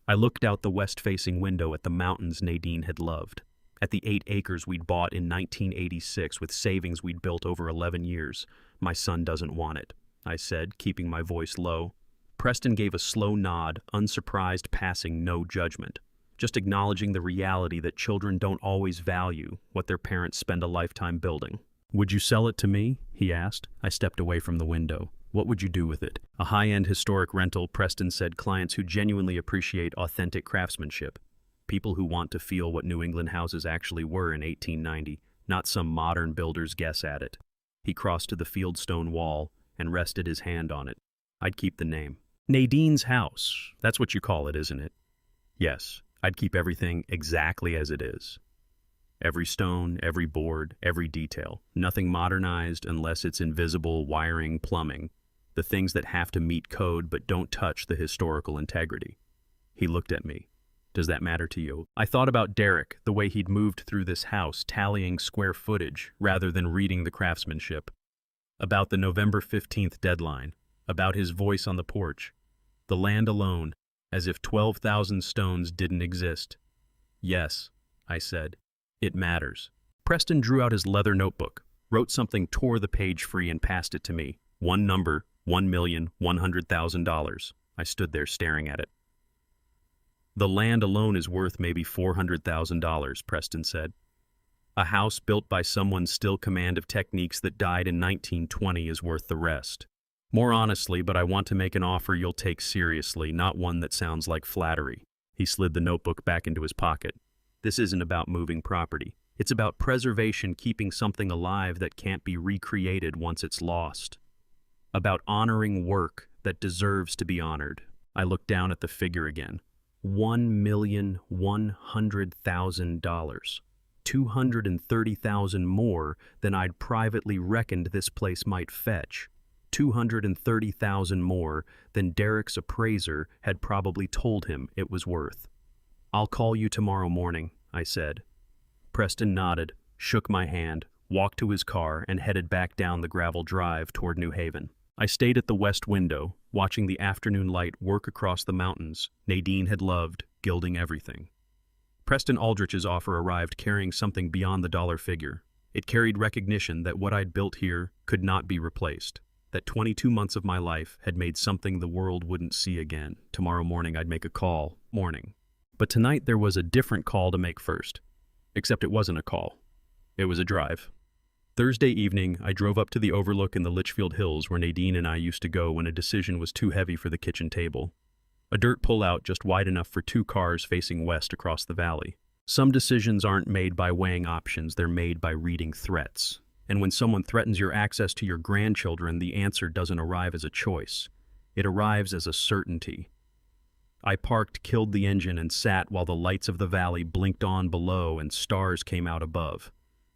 I looked out the west-facing window at the mountains Nadine had loved, at the 8 acres we'd bought in 1986 with savings we'd built over 11 years. "My son doesn't want it," I said, keeping my voice low. Preston gave a slow nod, unsurprised, passing no judgment, just acknowledging the reality that children don't always value what their parents spend a lifetime building. "Would you sell it to me?" he asked. I stepped away from the window. "What would you do with it?" "A high-end historic rental," Preston said. "Clients who genuinely appreciate authentic craftsmanship." People who want to feel what New England houses actually were in 1890, not some modern builder's guess at it. He crossed to the fieldstone wall and rested his hand on it. I'd keep the name. Nadine's house. That's what you call it, isn't it? Yes, I'd keep everything exactly as it is. Every stone, every board, every detail. Nothing modernized unless it's invisible wiring, plumbing. The things that have to meet code but don't touch the historical integrity. He looked at me. Does that matter to you? I thought about Derek, the way he'd moved through this house, tallying square footage rather than reading the craftsmanship. About the November 15th deadline. About his voice on the porch. The land alone, as if 12,000 stones didn't exist. Yes, I said. It matters. Preston drew out his leather notebook, wrote something, tore the page free, and passed it to me. One number, $1,100,000. I stood there staring at it. The land alone is worth maybe $400,000, Preston said. A house built by someone's still command of techniques that died in 1920 is worth the rest. More honestly, but I want to make an offer you'll take seriously, not one that sounds like flattery. He slid the notebook back into his pocket. This isn't about moving property. It's about preservation, keeping something alive that can't be recreated once it's lost. About honoring work that deserves to be honored. I looked down at the figure again. $1,100,000. $230,000 more than I'd privately reckoned this place might fetch. $230,000 more than Derek's appraiser had probably told him it was worth. I'll call you tomorrow morning, I said. Preston nodded, shook my hand, walked to his car, and headed back down the gravel drive toward New Haven. I stayed at the west window, watching the afternoon light work across the mountains Nadine had loved, gilding everything. Preston Aldrich's offer arrived carrying something beyond the dollar figure. It carried recognition that what I'd built here could not be replaced, that 22 months of my life had made something the world wouldn't see again. Tomorrow morning I'd make a call. Morning. But tonight there was a different call to make first. Except it wasn't a call. It was a drive. Thursday evening, I drove up to the overlook in the Litchfield Hills where Nadine and I used to go when a decision was too heavy for the kitchen table. A dirt pullout just wide enough for 2 cars facing west across the valley. Some decisions aren't made by weighing options, they're made by reading threats. And when someone threatens your access to your grandchildren, the answer doesn't arrive as a choice. It arrives as a certainty. I parked, killed the engine, and sat while the lights of the valley blinked on below and stars came out above.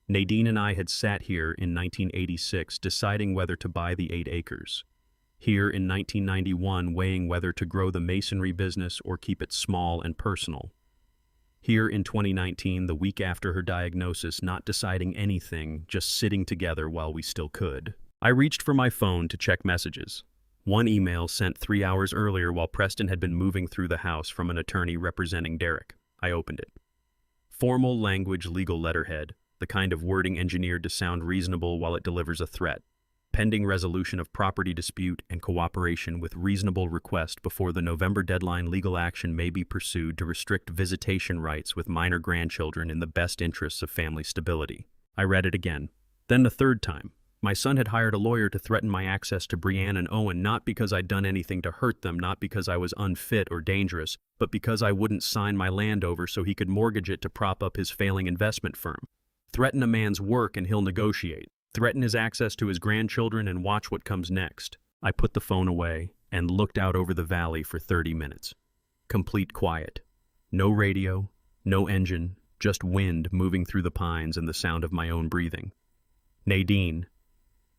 Nadine and I had sat here in 1986 deciding whether to buy the 8 acres. Here in 1991 weighing whether to grow the masonry business or keep it small and personal. Here in 2019, the week after her diagnosis, not deciding anything, just sitting together while we still could. I reached for my phone to check messages. One email sent 3 hours earlier while Preston had been moving through the house from an attorney representing Derek. I opened it. Formal language, legal letterhead, the kind of wording engineered to sound reasonable while it delivers a threat. Pending resolution of property dispute and cooperation with reasonable request before the November deadline, legal action may be pursued to restrict visitation rights with minor grandchildren in the best interests of family stability. I read it again. Then the third time. My son had hired a lawyer to threaten my access to Brianne and Owen, not because I'd done anything to hurt them, not because I was unfit or dangerous, but because I wouldn't sign my land over so he could mortgage it to prop up his failing investment firm. Threaten a man's work and he'll negotiate. Threaten his access to his grandchildren and watch what comes next. I put the phone away and looked out over the valley for 30 minutes. Complete quiet. No radio, no engine, just wind moving through the pines and the sound of my own breathing. Nadine,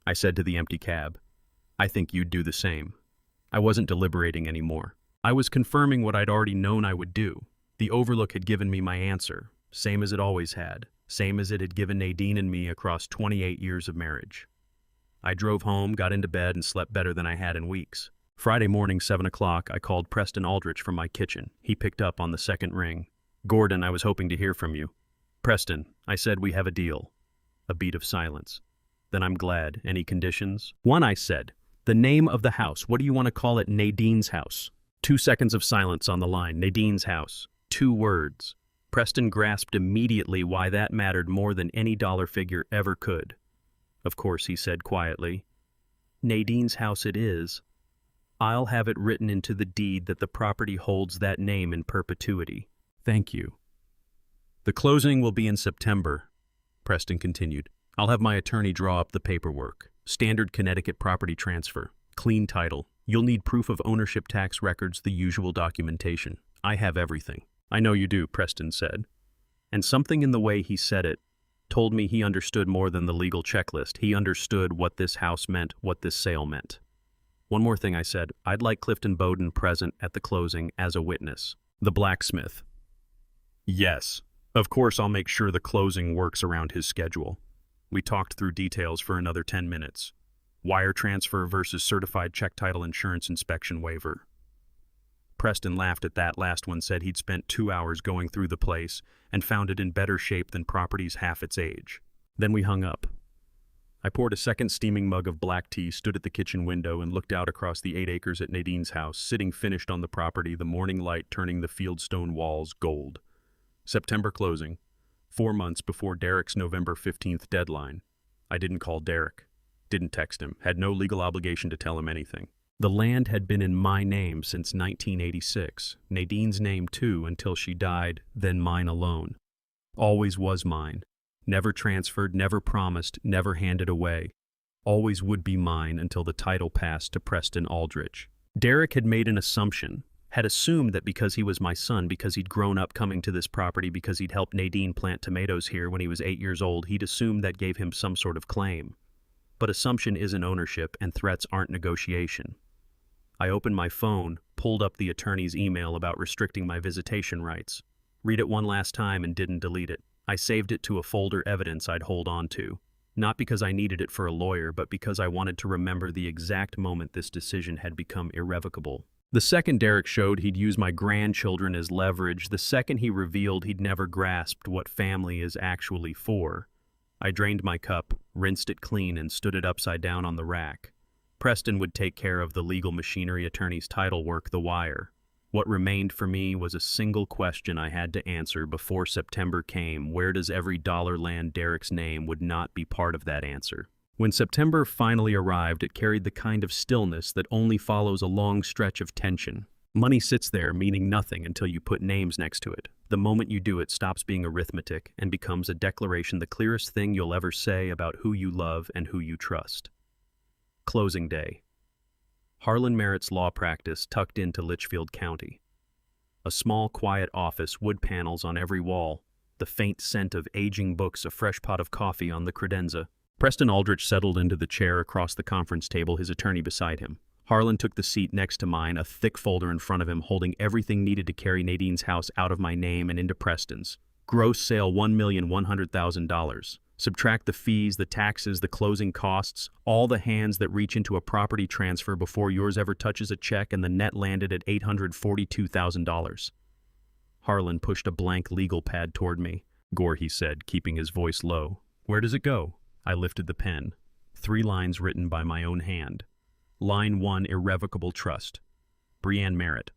I said to the empty cab, I think you'd do the same. I wasn't deliberating anymore. I was confirming what I'd already known I would do. The Overlook had given me my answer, same as it always had. Same as it had given Nadine and me across 28 years of marriage. I drove home, got into bed, and slept better than I had in weeks. Friday morning, 7 o'clock, I called Preston Aldrich from my kitchen. He picked up on the second ring. Gordon, I was hoping to hear from you. Preston, I said, we have a deal. A beat of silence. Then I'm glad. Any conditions? One, I said. The name of the house. What do you want to call it? Nadine's house. 2 seconds of silence on the line. Nadine's house. 2 words. Preston grasped immediately why that mattered more than any dollar figure ever could. Of course, he said quietly, Nadine's house it is. I'll have it written into the deed that the property holds that name in perpetuity. Thank you. The closing will be in September, Preston continued. I'll have my attorney draw up the paperwork. Standard Connecticut property transfer. Clean title. You'll need proof of ownership, tax records, the usual documentation. I have everything. I know you do, Preston said. And something in the way he said it told me he understood more than the legal checklist. He understood what this house meant, what this sale meant. One more thing, I said. I'd like Clifton Bowden present at the closing as a witness. The blacksmith. Yes. Of course, I'll make sure the closing works around his schedule. We talked through details for another 10 minutes. Wire transfer versus certified check title insurance inspection waiver. Preston laughed at that last one, said he'd spent 2 hours going through the place and found it in better shape than properties half its age. Then we hung up. I poured a second steaming mug of black tea, stood at the kitchen window, and looked out across the 8 acres at Nadine's house, sitting finished on the property, the morning light turning the fieldstone walls gold. September closing, 4 months before Derek's November 15th deadline. I didn't call Derek, didn't text him, had no legal obligation to tell him anything. The land had been in my name since 1986, Nadine's name too until she died, then mine alone. Always was mine. Never transferred, never promised, never handed away. Always would be mine until the title passed to Preston Aldrich. Derek had made an assumption, had assumed that because he was my son, because he'd grown up coming to this property, because he'd helped Nadine plant tomatoes here when he was 8 years old, he'd assumed that gave him some sort of claim. But assumption isn't ownership, and threats aren't negotiation. I opened my phone, pulled up the attorney's email about restricting my visitation rights. Read it one last time and didn't delete it. I saved it to a folder evidence I'd hold on to. Not because I needed it for a lawyer, but because I wanted to remember the exact moment this decision had become irrevocable. The second Derek showed he'd use my grandchildren as leverage, the second he revealed he'd never grasped what family is actually for. I drained my cup, rinsed it clean, and stood it upside down on the rack. Preston would take care of the legal machinery, attorney's title work, the wire. What remained for me was a single question I had to answer before September came. Where does every dollar land Derek's name would not be part of that answer? When September finally arrived, it carried the kind of stillness that only follows a long stretch of tension. Money sits there, meaning nothing until you put names next to it. The moment you do, it stops being arithmetic and becomes a declaration, the clearest thing you'll ever say about who you love and who you trust. Closing day. Harlan Merritt's law practice tucked into Litchfield County. A small, quiet office, wood panels on every wall, the faint scent of aging books, a fresh pot of coffee on the credenza. Preston Aldrich settled into the chair across the conference table, his attorney beside him. Harlan took the seat next to mine, a thick folder in front of him, holding everything needed to carry Nadine's house out of my name and into Preston's. Gross sale $1,100,000. Subtract the fees, the taxes, the closing costs, all the hands that reach into a property transfer before yours ever touches a check, and the net landed at $842,000. Harlan pushed a blank legal pad toward me. Gore, he said, keeping his voice low. Where does it go? I lifted the pen. 3 lines written by my own hand. Line 1, irrevocable trust. Brianne Merritt.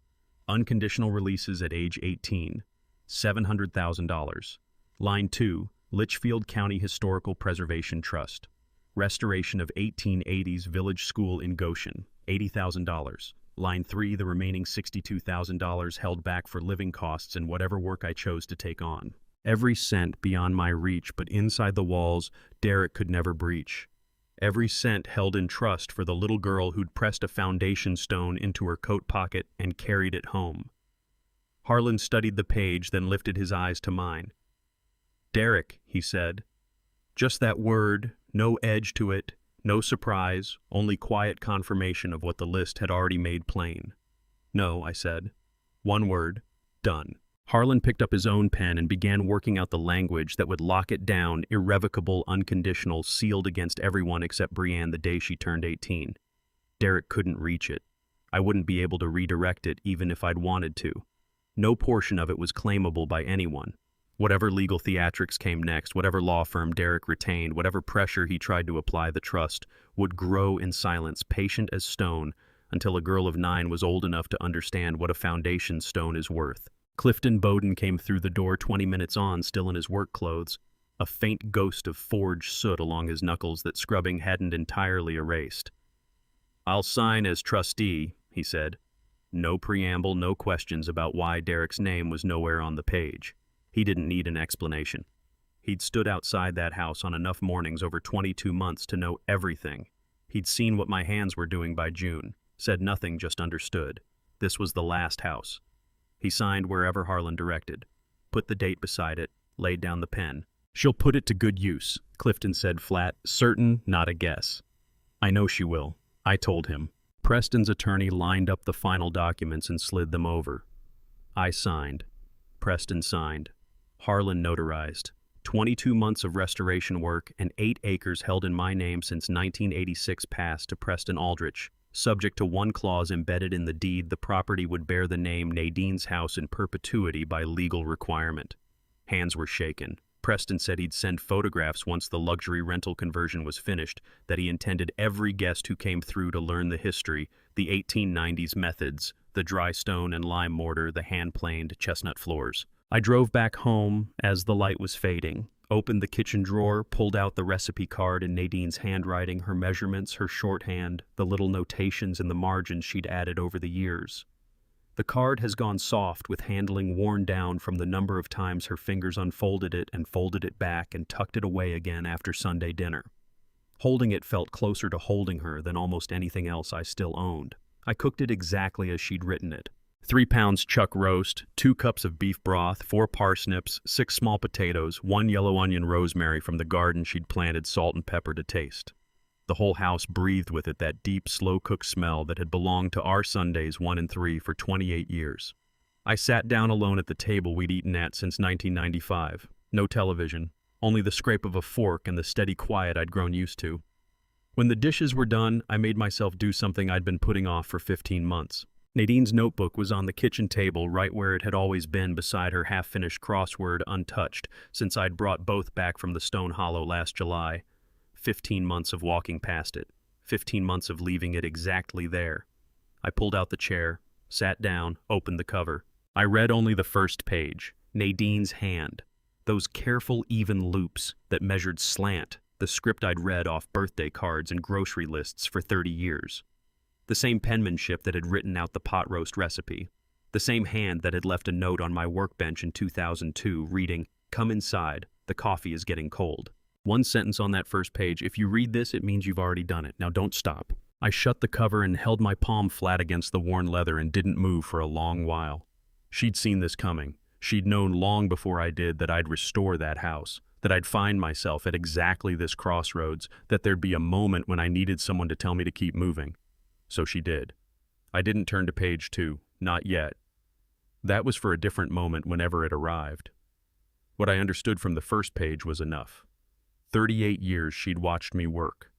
Unconditional releases at age 18. $700,000. Line 2, Litchfield County Historical Preservation Trust. Restoration of 1880s Village School in Goshen. $80,000. Line 3, the remaining $62,000 held back for living costs and whatever work I chose to take on. Every cent beyond my reach, but inside the walls Derek could never breach. Every cent held in trust for the little girl who'd pressed a foundation stone into her coat pocket and carried it home. Harlan studied the page, then lifted his eyes to mine. Derek, he said. Just that word, no edge to it, no surprise, only quiet confirmation of what the list had already made plain. No, I said. One word, done. Harlan picked up his own pen and began working out the language that would lock it down, irrevocable, unconditional, sealed against everyone except Brianne the day she turned 18. Derek couldn't reach it. I wouldn't be able to redirect it even if I'd wanted to. No portion of it was claimable by anyone. Whatever legal theatrics came next, whatever law firm Derek retained, whatever pressure he tried to apply, the trust would grow in silence, patient as stone, until a girl of 9 was old enough to understand what a foundation stone is worth. Clifton Bowden came through the door 20 minutes on, still in his work clothes, a faint ghost of forged soot along his knuckles that scrubbing hadn't entirely erased. I'll sign as trustee, he said. No preamble, no questions about why Derek's name was nowhere on the page. He didn't need an explanation. He'd stood outside that house on enough mornings over 22 months to know everything. He'd seen what my hands were doing by June, said nothing, just understood. This was the last house. He signed wherever Harlan directed, put the date beside it, laid down the pen. "She'll put it to good use," Clifton said flat, certain, not a guess. "I know she will," I told him. Preston's attorney lined up the final documents and slid them over. I signed. Preston signed. Harlan notarized. 22 months of restoration work and 8 acres held in my name since 1986 passed to Preston Aldrich. Subject to one clause embedded in the deed, the property would bear the name Nadine's House in perpetuity by legal requirement. Hands were shaken. Preston said he'd send photographs once the luxury rental conversion was finished, that he intended every guest who came through to learn the history, the 1890s methods, the dry stone and lime mortar, the hand-planed chestnut floors. I drove back home as the light was fading, opened the kitchen drawer, pulled out the recipe card in Nadine's handwriting, her measurements, her shorthand, the little notations in the margins she'd added over the years. The card has gone soft, with handling worn down from the number of times her fingers unfolded it and folded it back and tucked it away again after Sunday dinner. Holding it felt closer to holding her than almost anything else I still owned. I cooked it exactly as she'd written it. 3 pounds chuck roast, 2 cups of beef broth, 4 parsnips, 6 small potatoes, 1 yellow onion rosemary from the garden she'd planted, salt and pepper to taste. The whole house breathed with it, that deep, slow-cooked smell that had belonged to our Sundays 1 and 3 for 28 years. I sat down alone at the table we'd eaten at since 1995. No television, only the scrape of a fork and the steady quiet I'd grown used to. When the dishes were done, I made myself do something I'd been putting off for 15 months. Nadine's notebook was on the kitchen table, right where it had always been, beside her half-finished crossword, untouched, since I'd brought both back from the Stone Hollow last July. 15 months of walking past it. 15 months of leaving it exactly there. I pulled out the chair, sat down, opened the cover. I read only the first page. Nadine's hand. Those careful, even loops that measured slant, the script I'd read off birthday cards and grocery lists for 30 years. The same penmanship that had written out the pot roast recipe. The same hand that had left a note on my workbench in 2002 reading, "Come inside, the coffee is getting cold." One sentence on that first page: "If you read this, it means you've already done it. Now don't stop." I shut the cover and held my palm flat against the worn leather and didn't move for a long while. She'd seen this coming. She'd known long before I did that I'd restore that house, that I'd find myself at exactly this crossroads, that there'd be a moment when I needed someone to tell me to keep moving. So she did. I didn't turn to page 2, not yet. That was for a different moment whenever it arrived. What I understood from the first page was enough. 38 years she'd watched me work,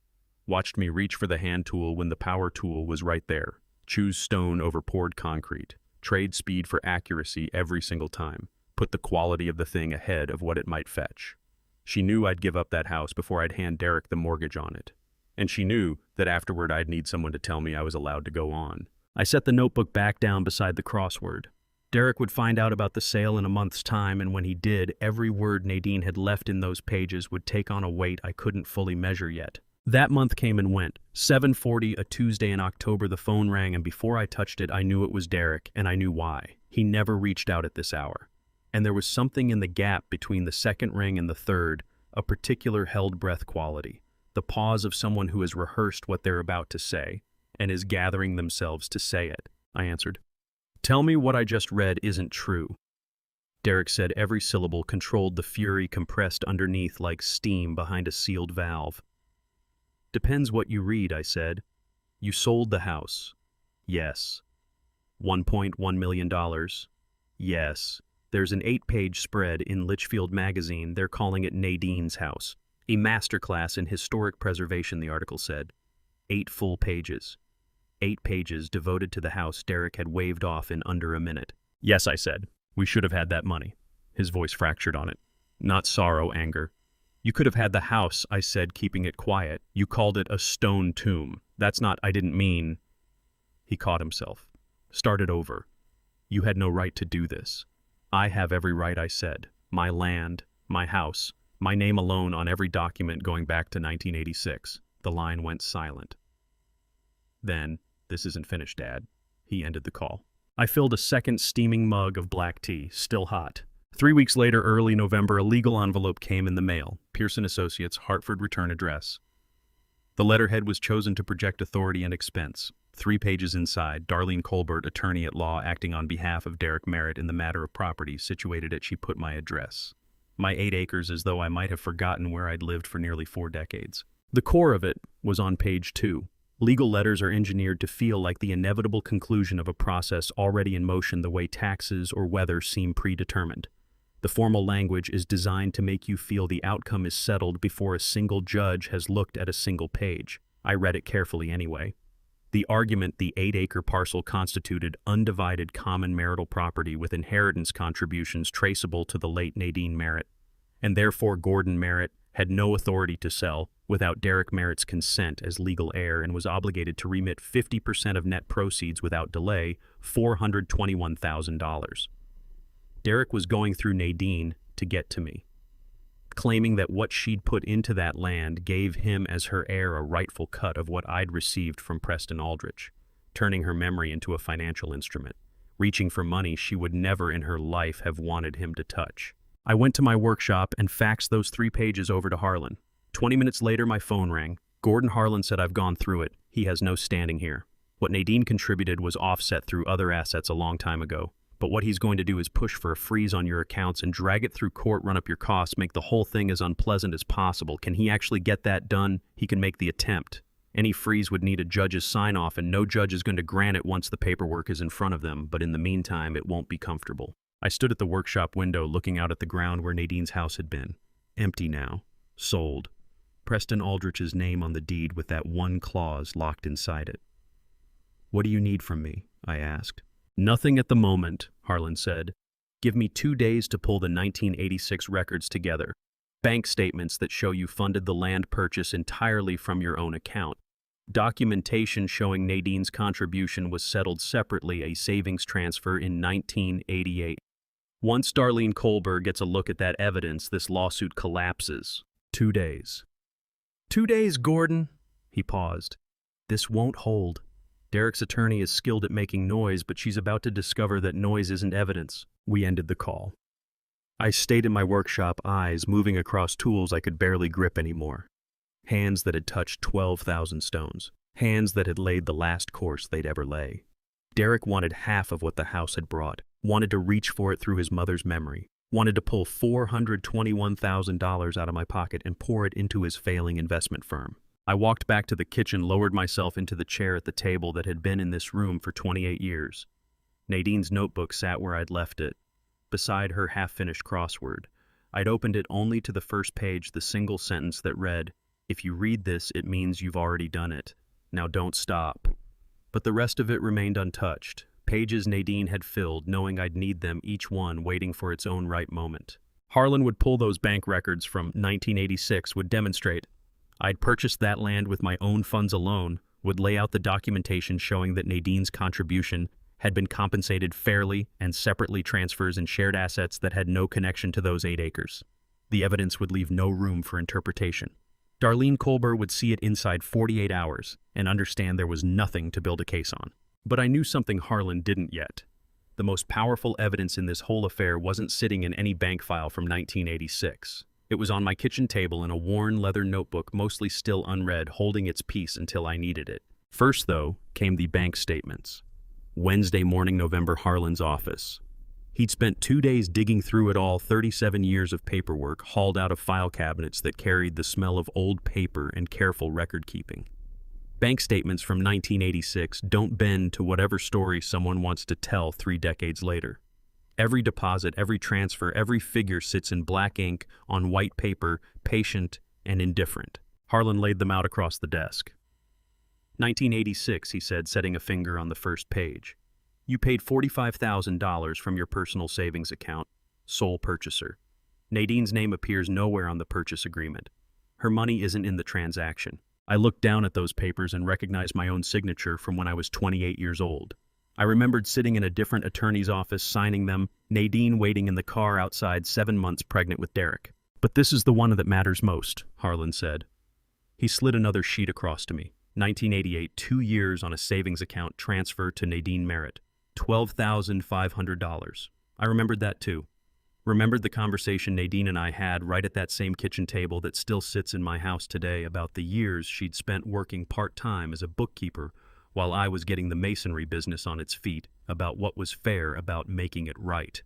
watched me reach for the hand tool when the power tool was right there, choose stone over poured concrete, trade speed for accuracy every single time, put the quality of the thing ahead of what it might fetch. She knew I'd give up that house before I'd hand Derek the mortgage on it. And she knew that afterward I'd need someone to tell me I was allowed to go on. I set the notebook back down beside the crossword. Derek would find out about the sale in a month's time, and when he did, every word Nadine had left in those pages would take on a weight I couldn't fully measure yet. That month came and went. 7:40, a Tuesday in October, the phone rang, and before I touched it, I knew it was Derek, and I knew why. He never reached out at this hour. And there was something in the gap between the second ring and the third, a particular held breath quality. The pause of someone who has rehearsed what they're about to say and is gathering themselves to say it. I answered. "Tell me what I just read isn't true." Derek said every syllable controlled the fury compressed underneath like steam behind a sealed valve. "Depends what you read," I said. "You sold the house." "Yes." $1.1 million. "Yes." There's an 8-page spread in Litchfield magazine. They're calling it Nadine's House. A masterclass in historic preservation, the article said. 8 full pages. 8 pages devoted to the house Derek had waved off in under a minute. "Yes," I said. "We should have had that money." His voice fractured on it. Not sorrow, anger. "You could have had the house," I said, keeping it quiet. "You called it a stone tomb. That's not, I didn't mean." He caught himself. Started over. "You had no right to do this." "I have every right," I said. "My land, my house, my name alone on every document going back to 1986. The line went silent. Then, "This isn't finished, Dad." He ended the call. I filled a second steaming mug of black tea, still hot. 3 weeks later, early November, a legal envelope came in the mail. Pearson Associates, Hartford return address. The letterhead was chosen to project authority and expense. 3 pages inside, Darlene Colbert, attorney at law acting on behalf of Derek Merritt in the matter of property situated at she put my address. My 8 acres, as though I might have forgotten where I'd lived for nearly 4 decades. The core of it was on page 2. Legal letters are engineered to feel like the inevitable conclusion of a process already in motion, the way taxes or weather seem predetermined. The formal language is designed to make you feel the outcome is settled before a single judge has looked at a single page. I read it carefully anyway. The argument the 8-acre parcel constituted undivided common marital property with inheritance contributions traceable to the late Nadine Merritt, and therefore Gordon Merritt had no authority to sell without Derek Merritt's consent as legal heir and was obligated to remit 50% of net proceeds without delay, $421,000. Derek was going through Nadine to get to me, claiming that what she'd put into that land gave him as her heir a rightful cut of what I'd received from Preston Aldrich, turning her memory into a financial instrument, reaching for money she would never in her life have wanted him to touch. I went to my workshop and faxed those 3 pages over to Harlan. 20 minutes later, my phone rang. Gordon Harlan said, "I've gone through it. He has no standing here. What Nadine contributed was offset through other assets a long time ago. But what he's going to do is push for a freeze on your accounts and drag it through court, run up your costs, make the whole thing as unpleasant as possible. Can he actually get that done? He can make the attempt. Any freeze would need a judge's sign-off, and no judge is going to grant it once the paperwork is in front of them, but in the meantime, it won't be comfortable." I stood at the workshop window looking out at the ground where Nadine's house had been. Empty now. Sold. Preston Aldrich's name on the deed with that one clause locked inside it. "What do you need from me?" I asked. "Nothing at the moment," Harlan said. "Give me 2 days to pull the 1986 records together. Bank statements that show you funded the land purchase entirely from your own account. Documentation showing Nadine's contribution was settled separately, a savings transfer in 1988. Once Darlene Colbert gets a look at that evidence, this lawsuit collapses. 2 days. 2 days, Gordon." He paused. "This won't hold. Derek's attorney is skilled at making noise, but she's about to discover that noise isn't evidence." We ended the call. I stayed in my workshop, eyes moving across tools I could barely grip anymore. Hands that had touched 12,000 stones. Hands that had laid the last course they'd ever lay. Derek wanted half of what the house had brought, wanted to reach for it through his mother's memory, wanted to pull $421,000 out of my pocket and pour it into his failing investment firm. I walked back to the kitchen, lowered myself into the chair at the table that had been in this room for 28 years. Nadine's notebook sat where I'd left it, beside her half-finished crossword. I'd opened it only to the first page, the single sentence that read, "If you read this, it means you've already done it. Now don't stop." But the rest of it remained untouched. Pages Nadine had filled, knowing I'd need them, each one waiting for its own right moment. Harlan would pull those bank records from 1986, would demonstrate I'd purchased that land with my own funds alone, would lay out the documentation showing that Nadine's contribution had been compensated fairly and separately transfers and shared assets that had no connection to those 8 acres. The evidence would leave no room for interpretation. Darlene Colbert would see it inside 48 hours and understand there was nothing to build a case on. But I knew something Harlan didn't yet. The most powerful evidence in this whole affair wasn't sitting in any bank file from 1986. It was on my kitchen table in a worn leather notebook, mostly still unread, holding its peace until I needed it. First, though, came the bank statements. Wednesday morning, November, Harlan's office. He'd spent 2 days digging through it all, 37 years of paperwork hauled out of file cabinets that carried the smell of old paper and careful record-keeping. Bank statements from 1986 don't bend to whatever story someone wants to tell 3 decades later. Every deposit, every transfer, every figure sits in black ink on white paper, patient and indifferent. Harlan laid them out across the desk. 1986, he said, setting a finger on the first page. You paid $45,000 from your personal savings account, sole purchaser. Nadine's name appears nowhere on the purchase agreement. Her money isn't in the transaction. I looked down at those papers and recognized my own signature from when I was 28 years old. I remembered sitting in a different attorney's office signing them, Nadine waiting in the car outside, 7 months pregnant with Derek. "But this is the one that matters most," Harlan said. He slid another sheet across to me. 1988, 2 years on a savings account transfer to Nadine Merritt. $12,500. I remembered that too. Remembered the conversation Nadine and I had right at that same kitchen table that still sits in my house today about the years she'd spent working part-time as a bookkeeper while I was getting the masonry business on its feet, about what was fair about making it right.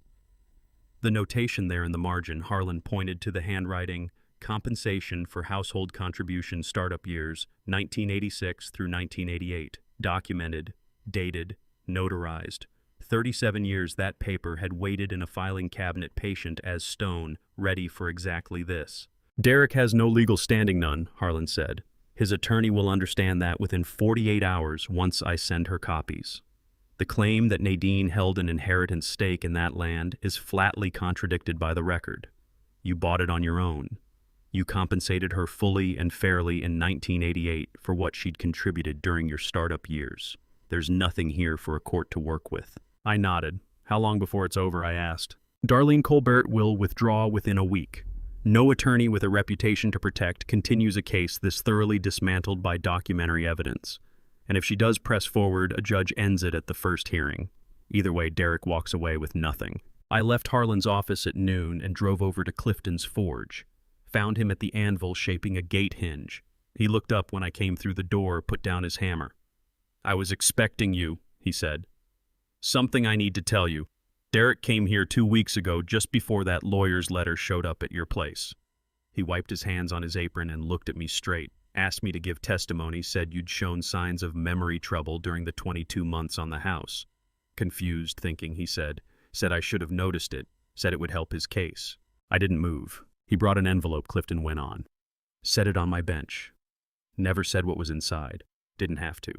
The notation there in the margin, Harlan pointed to the handwriting, compensation for household contribution startup years 1986 through 1988, documented, dated, notarized. 37 years that paper had waited in a filing cabinet patient as stone, ready for exactly this. Derek has no legal standing, none, Harlan said. His attorney will understand that within 48 hours once I send her copies. The claim that Nadine held an inheritance stake in that land is flatly contradicted by the record. You bought it on your own. You compensated her fully and fairly in 1988 for what she'd contributed during your startup years. There's nothing here for a court to work with. I nodded. How long before it's over, I asked. Darlene Colbert will withdraw within a week. No attorney with a reputation to protect continues a case this thoroughly dismantled by documentary evidence. And if she does press forward, a judge ends it at the first hearing. Either way, Derek walks away with nothing. I left Harlan's office at noon and drove over to Clifton's forge. Found him at the anvil shaping a gate hinge. He looked up when I came through the door, put down his hammer. I was expecting you, he said. Something I need to tell you. Derek came here 2 weeks ago, just before that lawyer's letter showed up at your place. He wiped his hands on his apron and looked at me straight, asked me to give testimony, said you'd shown signs of memory trouble during the 22 months on the house. Confused thinking, he said I should have noticed it, said it would help his case. I didn't move. He brought an envelope, Clifton went on. Set it on my bench. Never said what was inside. Didn't have to.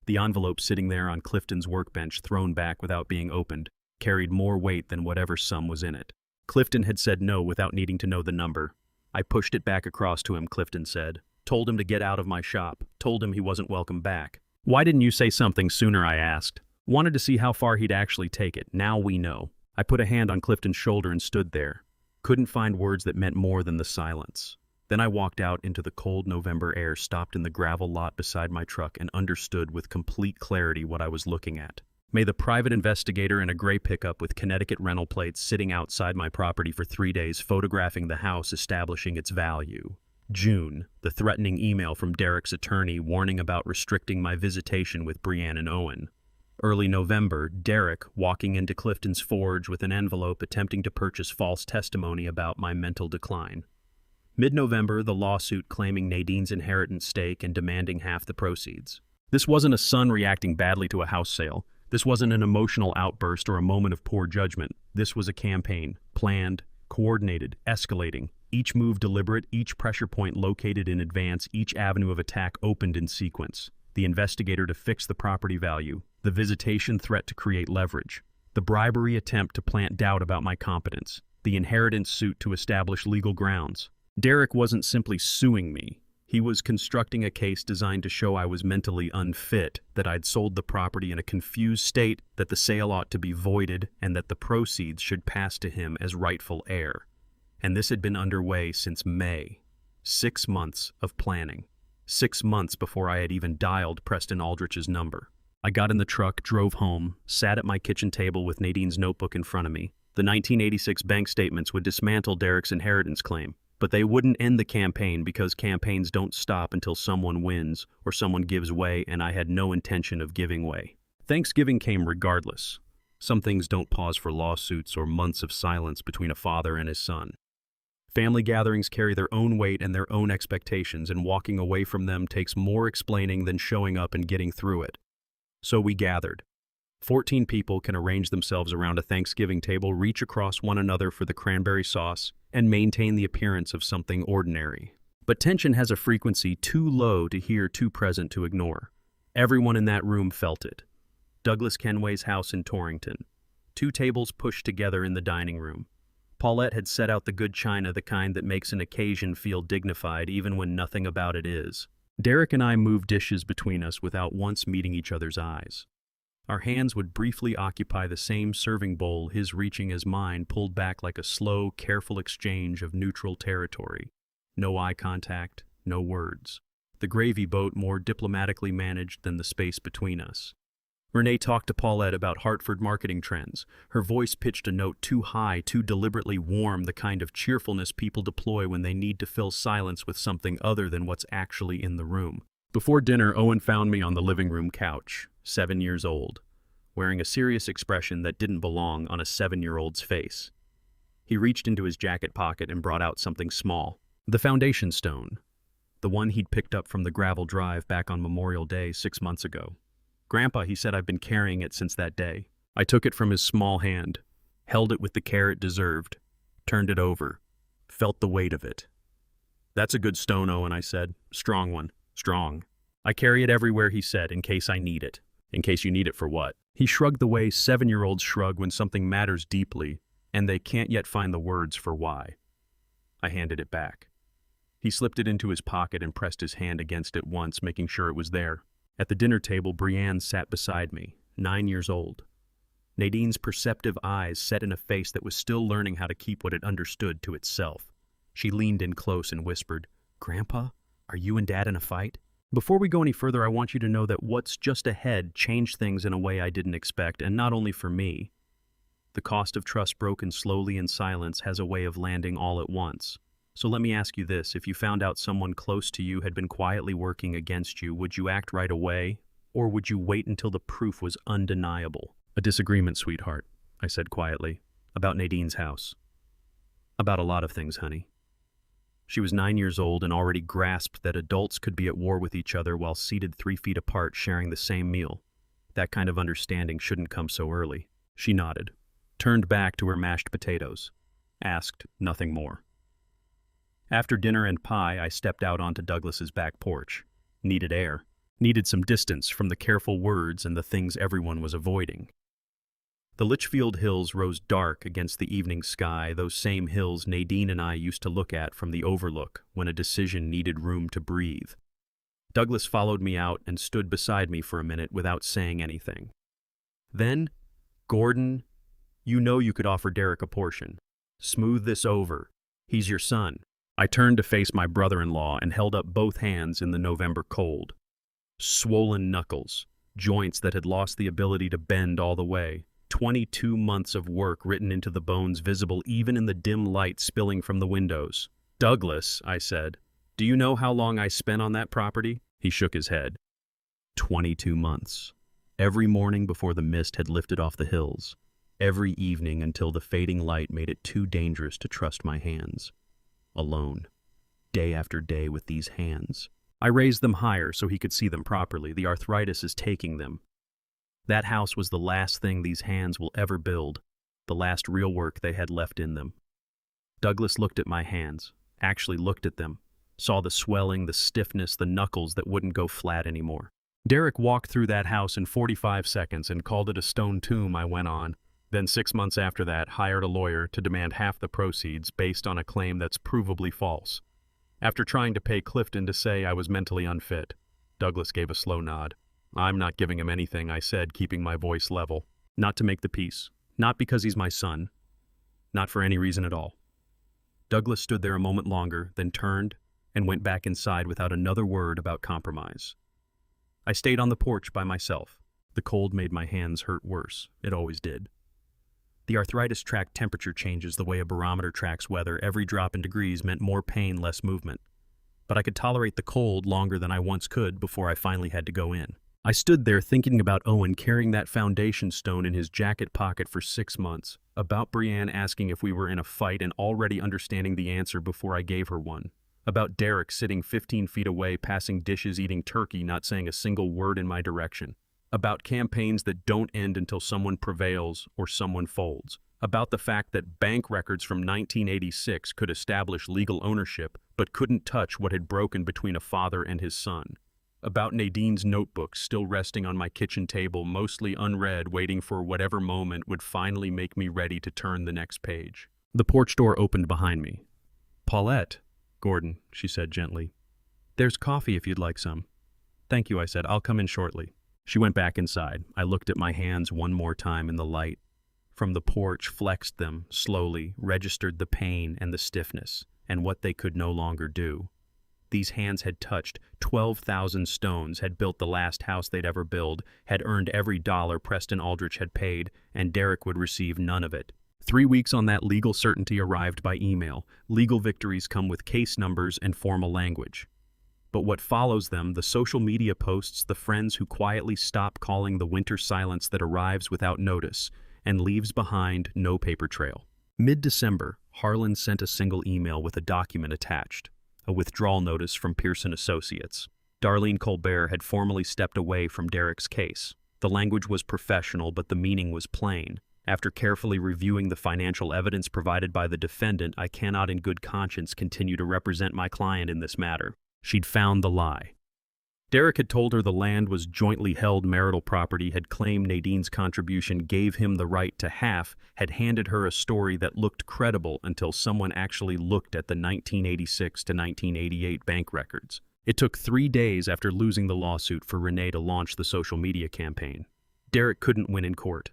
The envelope sitting there on Clifton's workbench, thrown back without being opened, carried more weight than whatever sum was in it. Clifton had said no without needing to know the number. I pushed it back across to him, Clifton said. Told him to get out of my shop. Told him he wasn't welcome back. Why didn't you say something sooner, I asked. Wanted to see how far he'd actually take it. Now we know. I put a hand on Clifton's shoulder and stood there. Couldn't find words that meant more than the silence. Then I walked out into the cold November air, stopped in the gravel lot beside my truck, and understood with complete clarity what I was looking at. May the private investigator in a gray pickup with Connecticut rental plates sitting outside my property for 3 days, photographing the house, establishing its value. June, the threatening email from Derek's attorney warning about restricting my visitation with Brianne and Owen. Early November, Derek walking into Clifton's forge with an envelope attempting to purchase false testimony about my mental decline. Mid-November, the lawsuit claiming Nadine's inheritance stake and demanding half the proceeds. This wasn't a son reacting badly to a house sale. This wasn't an emotional outburst or a moment of poor judgment. This was a campaign, planned, coordinated, escalating, each move deliberate, each pressure point located in advance, each avenue of attack opened in sequence. The investigator to fix the property value, the visitation threat to create leverage, the bribery attempt to plant doubt about my competence, the inheritance suit to establish legal grounds. Derek wasn't simply suing me. He was constructing a case designed to show I was mentally unfit, that I'd sold the property in a confused state, that the sale ought to be voided, and that the proceeds should pass to him as rightful heir. And this had been underway since May. 6 months of planning. 6 months before I had even dialed Preston Aldrich's number. I got in the truck, drove home, sat at my kitchen table with Nadine's notebook in front of me. The 1986 bank statements would dismantle Derek's inheritance claim. But they wouldn't end the campaign because campaigns don't stop until someone wins or someone gives way, and I had no intention of giving way. Thanksgiving came regardless. Some things don't pause for lawsuits or months of silence between a father and his son. Family gatherings carry their own weight and their own expectations, and walking away from them takes more explaining than showing up and getting through it. So we gathered. 14 people can arrange themselves around a Thanksgiving table, reach across one another for the cranberry sauce, and maintain the appearance of something ordinary. But tension has a frequency too low to hear, too present to ignore. Everyone in that room felt it. Douglas Kenway's house in Torrington. 2 tables pushed together in the dining room. Paulette had set out the good china, the kind that makes an occasion feel dignified even when nothing about it is. Derek and I moved dishes between us without once meeting each other's eyes. Our hands would briefly occupy the same serving bowl, his reaching as mine, pulled back like a slow, careful exchange of neutral territory. No eye contact, no words. The gravy boat more diplomatically managed than the space between us. Renee talked to Paulette about Hartford marketing trends. Her voice pitched a note too high, too deliberately warm, the kind of cheerfulness people deploy when they need to fill silence with something other than what's actually in the room. Before dinner, Owen found me on the living room couch, 7 years old, wearing a serious expression that didn't belong on a 7-year-old's face. He reached into his jacket pocket and brought out something small. The foundation stone. The one he'd picked up from the gravel drive back on Memorial Day 6 months ago. "Grandpa," he said, "I've been carrying it since that day." I took it from his small hand, held it with the care it deserved, turned it over, felt the weight of it. "That's a good stone, Owen," I said. "Strong one. Strong." "I carry it everywhere," he said, "in case I need it." "In case you need it for what?" He shrugged the way 7-year-olds shrug when something matters deeply, and they can't yet find the words for why. I handed it back. He slipped it into his pocket and pressed his hand against it once, making sure it was there. At the dinner table, Brienne sat beside me, 9 years old. Nadine's perceptive eyes set in a face that was still learning how to keep what it understood to itself. She leaned in close and whispered, "Grandpa, are you and Dad in a fight?" "Before we go any further, I want you to know that what's just ahead changed things in a way I didn't expect, and not only for me. The cost of trust broken slowly in silence has a way of landing all at once. So let me ask you this, if you found out someone close to you had been quietly working against you, would you act right away, or would you wait until the proof was undeniable?" "A disagreement, sweetheart," I said quietly, "about Nadine's house." "About a lot of things, honey." She was 9 years old and already grasped that adults could be at war with each other while seated 3 feet apart sharing the same meal. That kind of understanding shouldn't come so early. She nodded, turned back to her mashed potatoes, asked nothing more. After dinner and pie, I stepped out onto Douglas's back porch. Needed air. Needed some distance from the careful words and the things everyone was avoiding. The Litchfield Hills rose dark against the evening sky, those same hills Nadine and I used to look at from the overlook when a decision needed room to breathe. Douglas followed me out and stood beside me for a minute without saying anything. Then, "Gordon, you know you could offer Derek a portion. Smooth this over. He's your son." I turned to face my brother-in-law and held up both hands in the November cold. Swollen knuckles, joints that had lost the ability to bend all the way, 22 months of work written into the bones visible even in the dim light spilling from the windows. "Douglas," I said, "do you know how long I spent on that property?" He shook his head. 22 months. Every morning before the mist had lifted off the hills. Every evening until the fading light made it too dangerous to trust my hands. Alone. Day after day with these hands. I raised them higher so he could see them properly. The arthritis is taking them. That house was the last thing these hands will ever build, the last real work they had left in them. Douglas looked at my hands, actually looked at them, saw the swelling, the stiffness, the knuckles that wouldn't go flat anymore. "Derek walked through that house in 45 seconds and called it a stone tomb," I went on. "Then 6 months after that, hired a lawyer to demand half the proceeds based on a claim that's provably false. After trying to pay Clifton to say I was mentally unfit." Douglas gave a slow nod. "I'm not giving him anything," I said, keeping my voice level. "Not to make the peace. Not because he's my son. Not for any reason at all." Douglas stood there a moment longer, then turned and went back inside without another word about compromise. I stayed on the porch by myself. The cold made my hands hurt worse. It always did. The arthritis tracked temperature changes the way a barometer tracks weather. Every drop in degrees meant more pain, less movement. But I could tolerate the cold longer than I once could before I finally had to go in. I stood there thinking about Owen carrying that foundation stone in his jacket pocket for 6 months, about Brienne asking if we were in a fight and already understanding the answer before I gave her one, about Derek sitting 15 feet away passing dishes eating turkey not saying a single word in my direction, about campaigns that don't end until someone prevails or someone folds, about the fact that bank records from 1986 could establish legal ownership but couldn't touch what had broken between a father and his son, about Nadine's notebook still resting on my kitchen table, mostly unread, waiting for whatever moment would finally make me ready to turn the next page. The porch door opened behind me. "Paulette," "Gordon," she said gently. "There's coffee if you'd like some." "Thank you," I said. "I'll come in shortly." She went back inside. I looked at my hands one more time in the light. From the porch, flexed them, slowly, registered the pain and the stiffness, and what they could no longer do. These hands had touched 12,000 stones, had built the last house they'd ever build, had earned every dollar Preston Aldrich had paid, and Derek would receive none of it. 3 weeks on that legal certainty arrived by email. Legal victories come with case numbers and formal language. But what follows them, the social media posts, the friends who quietly stop calling, the winter silence that arrives without notice and leaves behind no paper trail. Mid-December, Harlan sent a single email with a document attached, a withdrawal notice from Pearson Associates. Darlene Colbert had formally stepped away from Derek's case. The language was professional, but the meaning was plain. After carefully reviewing the financial evidence provided by the defendant, I cannot in good conscience continue to represent my client in this matter. She'd found the lie. Derek had told her the land was jointly held marital property, had claimed Nadine's contribution gave him the right to half, had handed her a story that looked credible until someone actually looked at the 1986 to 1988 bank records. It took 3 days after losing the lawsuit for Renee to launch the social media campaign. Derek couldn't win in court.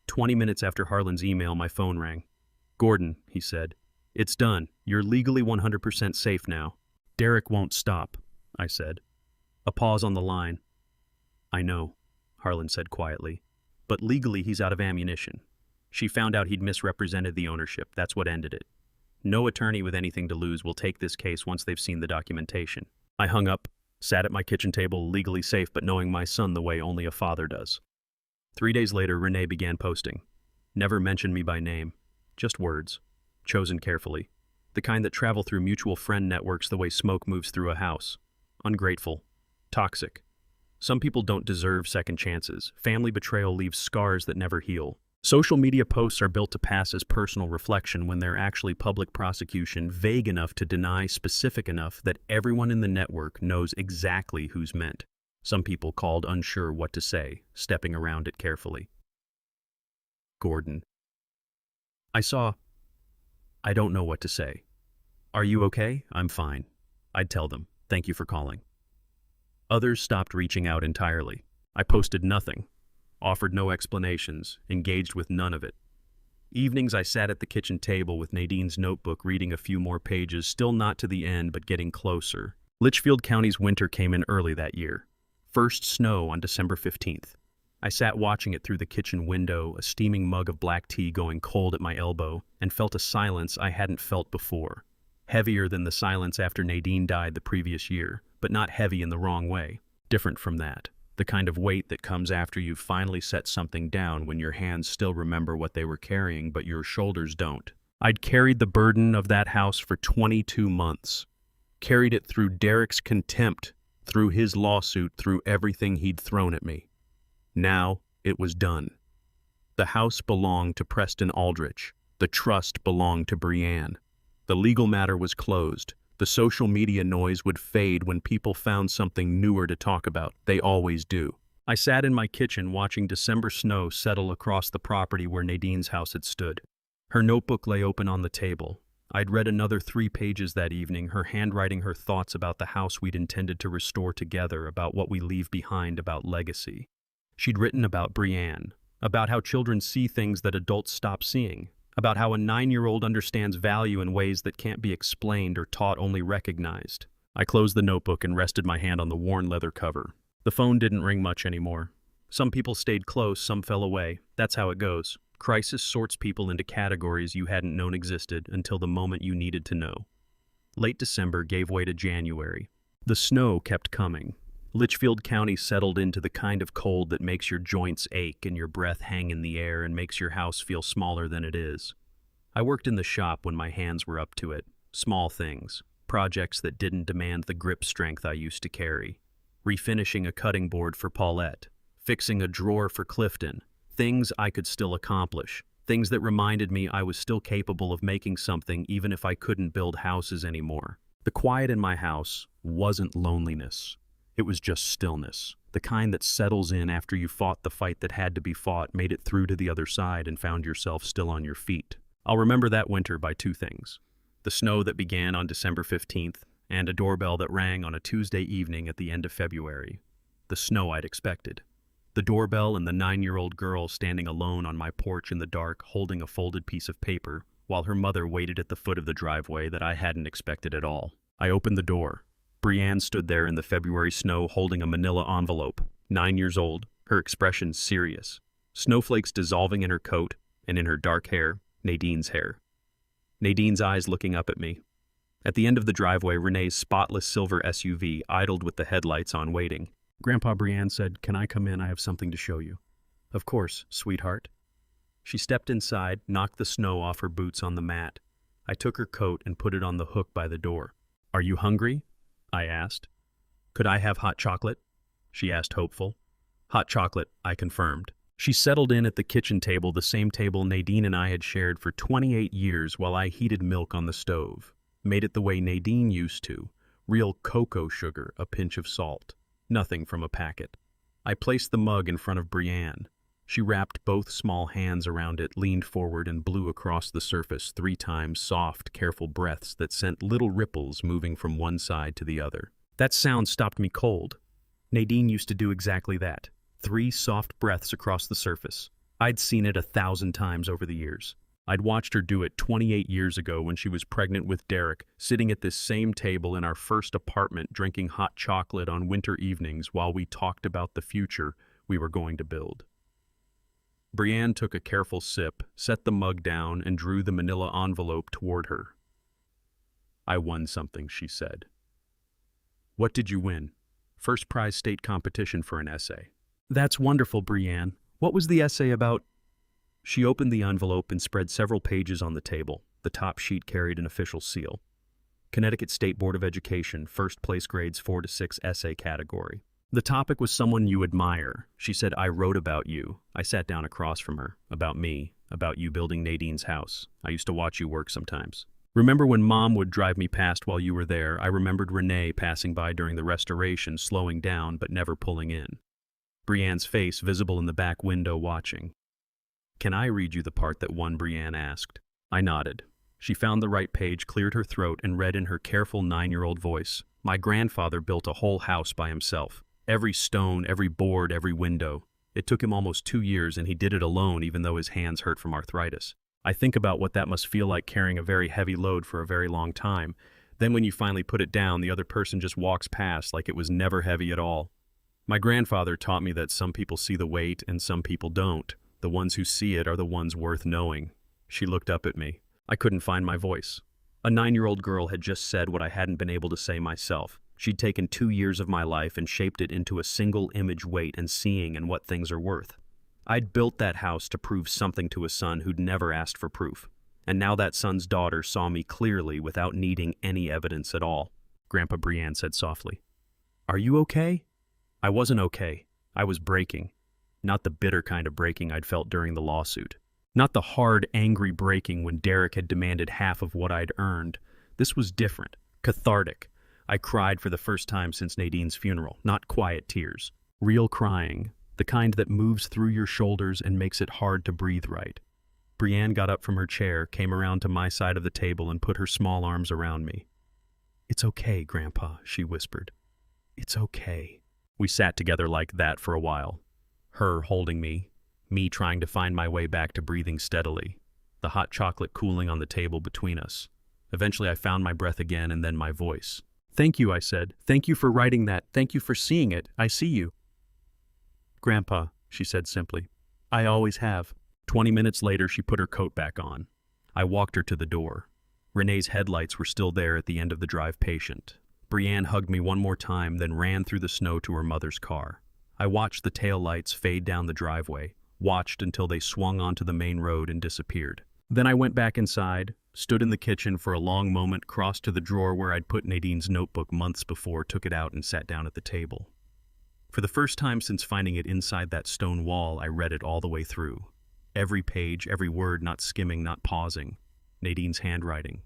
20 minutes after Harlan's email, my phone rang. "Gordon," he said, "it's done. You're legally 100% safe now." "Derek won't stop," I said. A pause on the line. "I know," Harlan said quietly, "but legally he's out of ammunition. She found out he'd misrepresented the ownership. That's what ended it. No attorney with anything to lose will take this case once they've seen the documentation." I hung up, sat at my kitchen table, legally safe but knowing my son the way only a father does. 3 days later, Renee began posting. Never mentioned me by name, just words, chosen carefully. The kind that travel through mutual friend networks the way smoke moves through a house. Ungrateful. Toxic. Some people don't deserve second chances. Family betrayal leaves scars that never heal. Social media posts are built to pass as personal reflection when they're actually public prosecution, vague enough to deny, specific enough that everyone in the network knows exactly who's meant. Some people called unsure what to say, stepping around it carefully. Gordon. I don't know what to say. "Are you okay?" "I'm fine." I'd tell them, "Thank you for calling." Others stopped reaching out entirely. I posted nothing, offered no explanations, engaged with none of it. Evenings I sat at the kitchen table with Nadine's notebook, reading a few more pages, still not to the end but getting closer. Litchfield County's winter came in early that year. First snow on December 15th. I sat watching it through the kitchen window, a steaming mug of black tea going cold at my elbow, and felt a silence I hadn't felt before. Heavier than the silence after Nadine died the previous year, but not heavy in the wrong way. Different from that. The kind of weight that comes after you've finally set something down when your hands still remember what they were carrying but your shoulders don't. I'd carried the burden of that house for 22 months. Carried it through Derek's contempt, through his lawsuit, through everything he'd thrown at me. Now it was done. The house belonged to Preston Aldrich. The trust belonged to Brianne. The legal matter was closed. The social media noise would fade when people found something newer to talk about. They always do. I sat in my kitchen watching December snow settle across the property where Nadine's house had stood. Her notebook lay open on the table. I'd read another 3 pages that evening, her handwriting her thoughts about the house we'd intended to restore together, about what we leave behind, about legacy. She'd written about Brianne, about how children see things that adults stop seeing, about how a 9-year-old understands value in ways that can't be explained or taught, only recognized. I closed the notebook and rested my hand on the worn leather cover. The phone didn't ring much anymore. Some people stayed close, some fell away. That's how it goes. Crisis sorts people into categories you hadn't known existed until the moment you needed to know. Late December gave way to January. The snow kept coming. Litchfield County settled into the kind of cold that makes your joints ache and your breath hang in the air and makes your house feel smaller than it is. I worked in the shop when my hands were up to it. Small things. Projects that didn't demand the grip strength I used to carry. Refinishing a cutting board for Paulette. Fixing a drawer for Clifton. Things I could still accomplish. Things that reminded me I was still capable of making something even if I couldn't build houses anymore. The quiet in my house wasn't loneliness. It was just stillness, the kind that settles in after you fought the fight that had to be fought, made it through to the other side, and found yourself still on your feet. I'll remember that winter by 2 things. The snow that began on December 15th, and a doorbell that rang on a Tuesday evening at the end of February. The snow I'd expected. The doorbell and the 9-year-old girl standing alone on my porch in the dark, holding a folded piece of paper, while her mother waited at the foot of the driveway that I hadn't expected at all. I opened the door. Brienne stood there in the February snow holding a manila envelope, 9 years old, her expression serious. Snowflakes dissolving in her coat, and in her dark hair, Nadine's hair. Nadine's eyes looking up at me. At the end of the driveway, Renee's spotless silver SUV idled with the headlights on waiting. Grandpa, Brienne said, "Can I come in? I have something to show you." "Of course, sweetheart." She stepped inside, knocked the snow off her boots on the mat. I took her coat and put it on the hook by the door. "Are you hungry?" I asked. "Could I have hot chocolate?" she asked, hopeful. "Hot chocolate," I confirmed. She settled in at the kitchen table, the same table Nadine and I had shared for 28 years while I heated milk on the stove. Made it the way Nadine used to. Real cocoa sugar, a pinch of salt. Nothing from a packet. I placed the mug in front of Brienne. She wrapped both small hands around it, leaned forward, and blew across the surface 3 times, soft, careful breaths that sent little ripples moving from one side to the other. That sound stopped me cold. Nadine used to do exactly that. 3 soft breaths across the surface. I'd seen it 1,000 times over the years. I'd watched her do it 28 years ago when she was pregnant with Derek, sitting at this same table in our first apartment drinking hot chocolate on winter evenings while we talked about the future we were going to build. Brienne took a careful sip, set the mug down, and drew the manila envelope toward her. "I won something," she said. "What did you win?" "First prize state competition for an essay." "That's wonderful, Brienne. What was the essay about?" She opened the envelope and spread several pages on the table. The top sheet carried an official seal. Connecticut State Board of Education, first place grades 4 to 6 essay category. The topic was someone you admire. She said, "I wrote about you." I sat down across from her. "About me. About you building Nadine's house. I used to watch you work sometimes. Remember when Mom would drive me past while you were there? I remembered Renee passing by during the restoration, slowing down but never pulling in." Brienne's face visible in the back window watching. "Can I read you the part that won?" Brienne asked. I nodded. She found the right page, cleared her throat, and read in her careful 9-year-old voice. "My grandfather built a whole house by himself. Every stone, every board, every window. It took him almost 2 years, and he did it alone even though his hands hurt from arthritis. I think about what that must feel like, carrying a very heavy load for a very long time. Then when you finally put it down, the other person just walks past like it was never heavy at all. My grandfather taught me that some people see the weight and some people don't. The ones who see it are the ones worth knowing." She looked up at me. I couldn't find my voice. A 9-year-old girl had just said what I hadn't been able to say myself. She'd taken 2 years of my life and shaped it into a single image, weight and seeing and what things are worth. I'd built that house to prove something to a son who'd never asked for proof. And now that son's daughter saw me clearly without needing any evidence at all. Grandpa, Brienne said softly. "Are you okay?" I wasn't okay. I was breaking. Not the bitter kind of breaking I'd felt during the lawsuit. Not the hard, angry breaking when Derek had demanded half of what I'd earned. This was different, cathartic. I cried for the first time since Nadine's funeral, not quiet tears. Real crying, the kind that moves through your shoulders and makes it hard to breathe right. Brienne got up from her chair, came around to my side of the table, and put her small arms around me. "It's okay, Grandpa," she whispered. "It's okay." We sat together like that for a while. Her holding me trying to find my way back to breathing steadily, the hot chocolate cooling on the table between us. Eventually I found my breath again and then my voice. "Thank you," I said. "Thank you for writing that. Thank you for seeing it. I see you." "Grandpa," she said simply. "I always have." 20 minutes later, she put her coat back on. I walked her to the door. Renee's headlights were still there at the end of the drive, patient. Brienne hugged me one more time, then ran through the snow to her mother's car. I watched the taillights fade down the driveway, watched until they swung onto the main road and disappeared. Then I went back inside, stood in the kitchen for a long moment, crossed to the drawer where I'd put Nadine's notebook months before, took it out and sat down at the table. For the first time since finding it inside that stone wall, I read it all the way through. Every page, every word, not skimming, not pausing. Nadine's handwriting.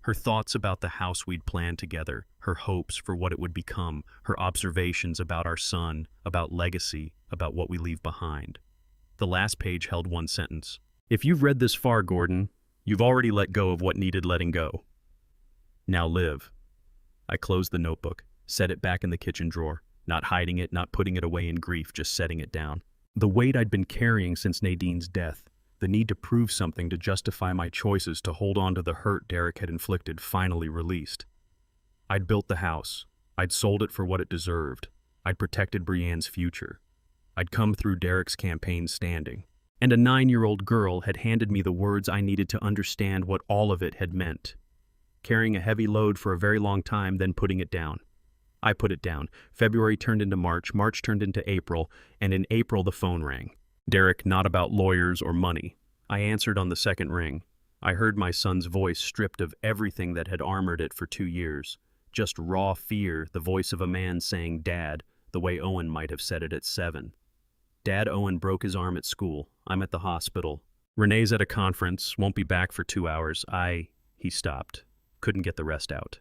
Her thoughts about the house we'd planned together, her hopes for what it would become, her observations about our son, about legacy, about what we leave behind. The last page held one sentence. "If you've read this far, Gordon, you've already let go of what needed letting go. Now live." I closed the notebook, set it back in the kitchen drawer, not hiding it, not putting it away in grief, just setting it down. The weight I'd been carrying since Nadine's death, the need to prove something to justify my choices to hold on to the hurt Derek had inflicted, finally released. I'd built the house. I'd sold it for what it deserved. I'd protected Brienne's future. I'd come through Derek's campaign standing. And a 9-year-old girl had handed me the words I needed to understand what all of it had meant. Carrying a heavy load for a very long time, then putting it down. I put it down. February turned into March, March turned into April, and in April the phone rang. Derek, not about lawyers or money. I answered on the second ring. I heard my son's voice stripped of everything that had armored it for 2 years. Just raw fear, the voice of a man saying, "Dad," the way Owen might have said it at 7. Dad, Owen broke his arm at school. I'm at the hospital. Renee's at a conference, won't be back for 2 hours. He stopped. Couldn't get the rest out.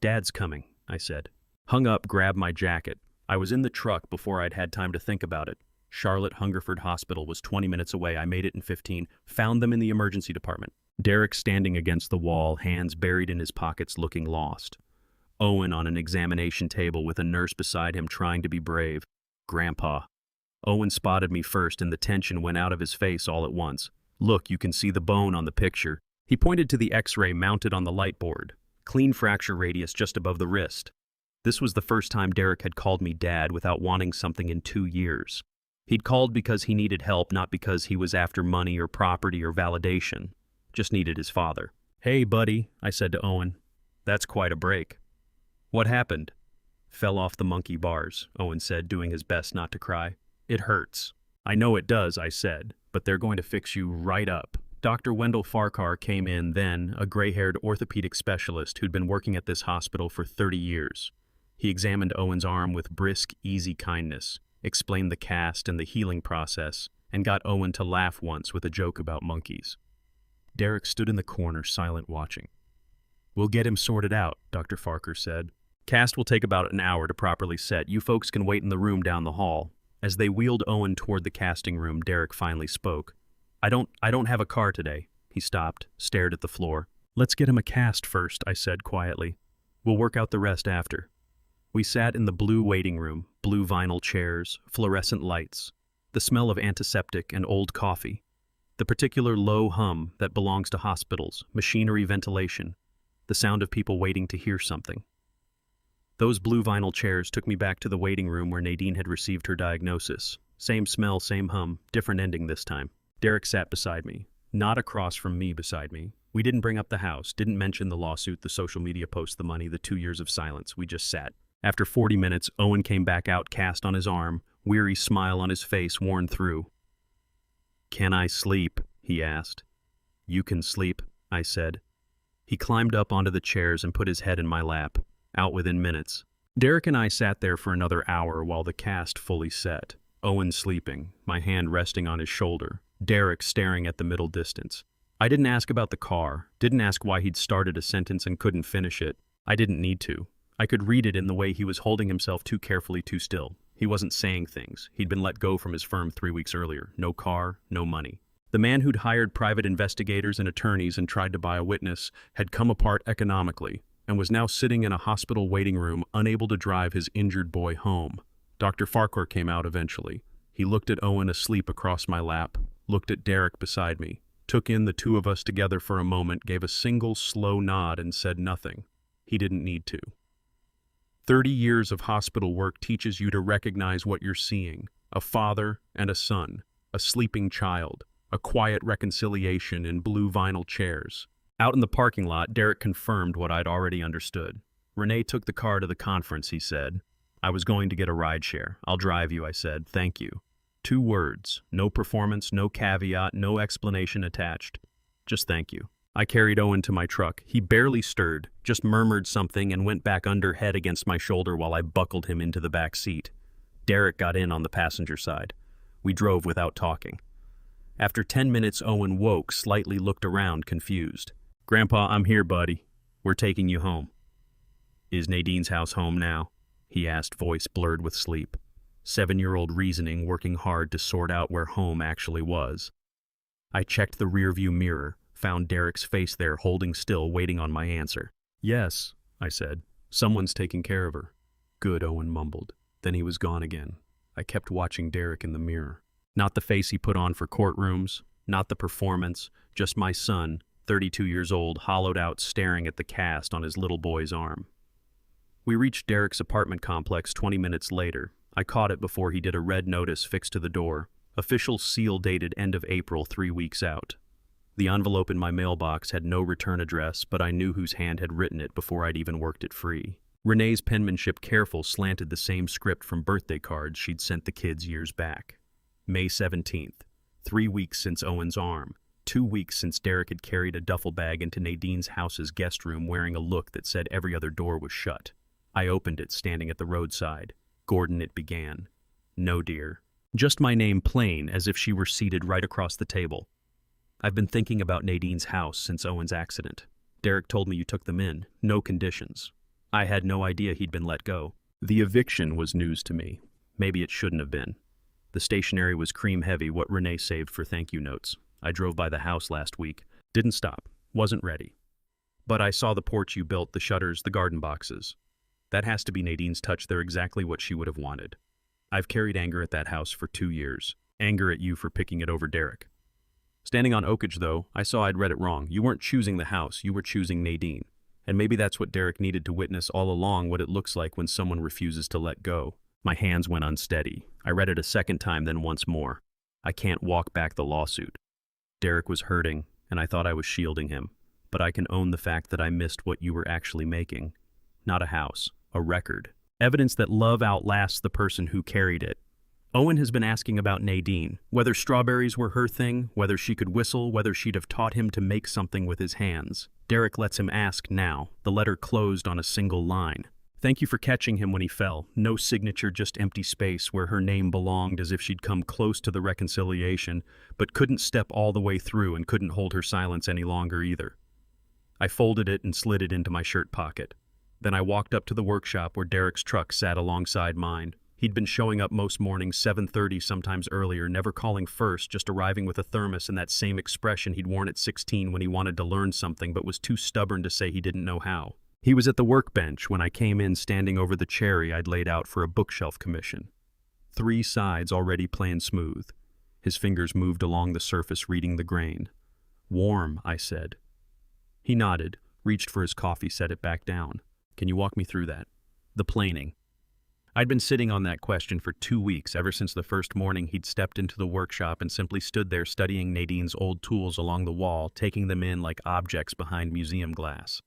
Dad's coming, I said. Hung up, grabbed my jacket. I was in the truck before I'd had time to think about it. Charlotte Hungerford Hospital was 20 minutes away. I made it in 15. Found them in the emergency department. Derek standing against the wall, hands buried in his pockets, looking lost. Owen on an examination table with a nurse beside him trying to be brave. Grandpa. Owen spotted me first and the tension went out of his face all at once. Look, you can see the bone on the picture. He pointed to the x-ray mounted on the light board. Clean fracture radius just above the wrist. This was the first time Derek had called me Dad without wanting something in 2 years. He'd called because he needed help, not because he was after money or property or validation. Just needed his father. Hey, buddy, I said to Owen. That's quite a break. What happened? Fell off the monkey bars, Owen said, doing his best not to cry. It hurts. I know it does, I said, but they're going to fix you right up. Dr. Wendell Farquhar came in then, a gray-haired orthopedic specialist who'd been working at this hospital for 30 years. He examined Owen's arm with brisk, easy kindness, explained the cast and the healing process, and got Owen to laugh once with a joke about monkeys. Derek stood in the corner, silent, watching. We'll get him sorted out, Dr. Farquhar said. Cast will take about an hour to properly set. You folks can wait in the room down the hall. As they wheeled Owen toward the casting room, Derek finally spoke. I don't have a car today. He stopped, stared at the floor. Let's get him a cast first, I said quietly. We'll work out the rest after. We sat in the blue waiting room, blue vinyl chairs, fluorescent lights, the smell of antiseptic and old coffee, the particular low hum that belongs to hospitals, machinery, ventilation, the sound of people waiting to hear something. Those blue vinyl chairs took me back to the waiting room where Nadine had received her diagnosis. Same smell, same hum, different ending this time. Derek sat beside me, not across from me beside me. We didn't bring up the house, didn't mention the lawsuit, the social media posts, the money, the 2 years of silence. We just sat. After 40 minutes, Owen came back out, cast on his arm, weary smile on his face, worn through. Can I sleep? He asked. You can sleep, I said. He climbed up onto the chairs and put his head in my lap. Out within minutes. Derek and I sat there for another hour while the cast fully set. Owen sleeping, my hand resting on his shoulder. Derek staring at the middle distance. I didn't ask about the car, didn't ask why he'd started a sentence and couldn't finish it. I didn't need to. I could read it in the way he was holding himself too carefully, too still. He wasn't saying things. He'd been let go from his firm 3 weeks earlier. No car, no money. The man who'd hired private investigators and attorneys and tried to buy a witness had come apart economically and was now sitting in a hospital waiting room, unable to drive his injured boy home. Dr. Farquhar came out eventually. He looked at Owen asleep across my lap, looked at Derek beside me, took in the two of us together for a moment, gave a single slow nod and said nothing. He didn't need to. 30 years of hospital work teaches you to recognize what you're seeing. A father and a son, a sleeping child, a quiet reconciliation in blue vinyl chairs. Out in the parking lot, Derek confirmed what I'd already understood. Renee took the car to the conference, he said. I was going to get a rideshare. I'll drive you, I said. Thank you. 2 words. No performance, no caveat, no explanation attached. Just thank you. I carried Owen to my truck. He barely stirred, just murmured something and went back under head against my shoulder while I buckled him into the back seat. Derek got in on the passenger side. We drove without talking. After 10 minutes, Owen woke, slightly looked around, confused. Grandpa, I'm here, buddy. We're taking you home. Is Nadine's house home now? He asked, voice blurred with sleep. 7-year-old reasoning working hard to sort out where home actually was. I checked the rearview mirror, found Derek's face there, holding still, waiting on my answer. Yes, I said. Someone's taking care of her. Good, Owen mumbled. Then he was gone again. I kept watching Derek in the mirror. Not the face he put on for courtrooms, not the performance, just my son, 32 years old, hollowed out, staring at the cast on his little boy's arm. We reached Derek's apartment complex 20 minutes later. I caught it before he did a red notice fixed to the door. Official seal dated end of April, 3 weeks out. The envelope in my mailbox had no return address, but I knew whose hand had written it before I'd even worked it free. Renee's penmanship, careful, slanted the same script from birthday cards she'd sent the kids years back. May 17th, 3 weeks since Owen's arm. 2 weeks since Derek had carried a duffel bag into Nadine's house's guest room wearing a look that said every other door was shut. I opened it, standing at the roadside. Gordon, it began. No, dear. Just my name, plain, as if she were seated right across the table. I've been thinking about Nadine's house since Owen's accident. Derek told me you took them in, no conditions. I had no idea he'd been let go. The eviction was news to me. Maybe it shouldn't have been. The stationery was cream-heavy, what Renee saved for thank-you notes. I drove by the house last week. Didn't stop. Wasn't ready. But I saw the porch you built, the shutters, the garden boxes. That has to be Nadine's touch. They're exactly what she would have wanted. I've carried anger at that house for 2 years. Anger at you for picking it over Derek. Standing on Oakage, though, I saw I'd read it wrong. You weren't choosing the house, you were choosing Nadine. And maybe that's what Derek needed to witness all along, what it looks like when someone refuses to let go. My hands went unsteady. I read it a second time, then once more. I can't walk back the lawsuit. Derek was hurting, and I thought I was shielding him. But I can own the fact that I missed what you were actually making. Not a house, a record. Evidence that love outlasts the person who carried it. Owen has been asking about Nadine, whether strawberries were her thing, whether she could whistle, whether she'd have taught him to make something with his hands. Derek lets him ask now, the letter closed on a single line. Thank you for catching him when he fell. No signature, just empty space where her name belonged, as if she'd come close to the reconciliation, but couldn't step all the way through and couldn't hold her silence any longer either. I folded it and slid it into my shirt pocket. Then I walked up to the workshop where Derek's truck sat alongside mine. He'd been showing up most mornings, 7:30, sometimes earlier, never calling first, just arriving with a thermos and that same expression he'd worn at 16 when he wanted to learn something but was too stubborn to say he didn't know how. He was at the workbench when I came in, standing over the cherry I'd laid out for a bookshelf commission. 3 sides already planned smooth. His fingers moved along the surface, reading the grain. Warm, I said. He nodded, reached for his coffee, set it back down. Can you walk me through that? The planing. I'd been sitting on that question for 2 weeks, ever since the first morning he'd stepped into the workshop and simply stood there studying Nadine's old tools along the wall, taking them in like objects behind museum glass.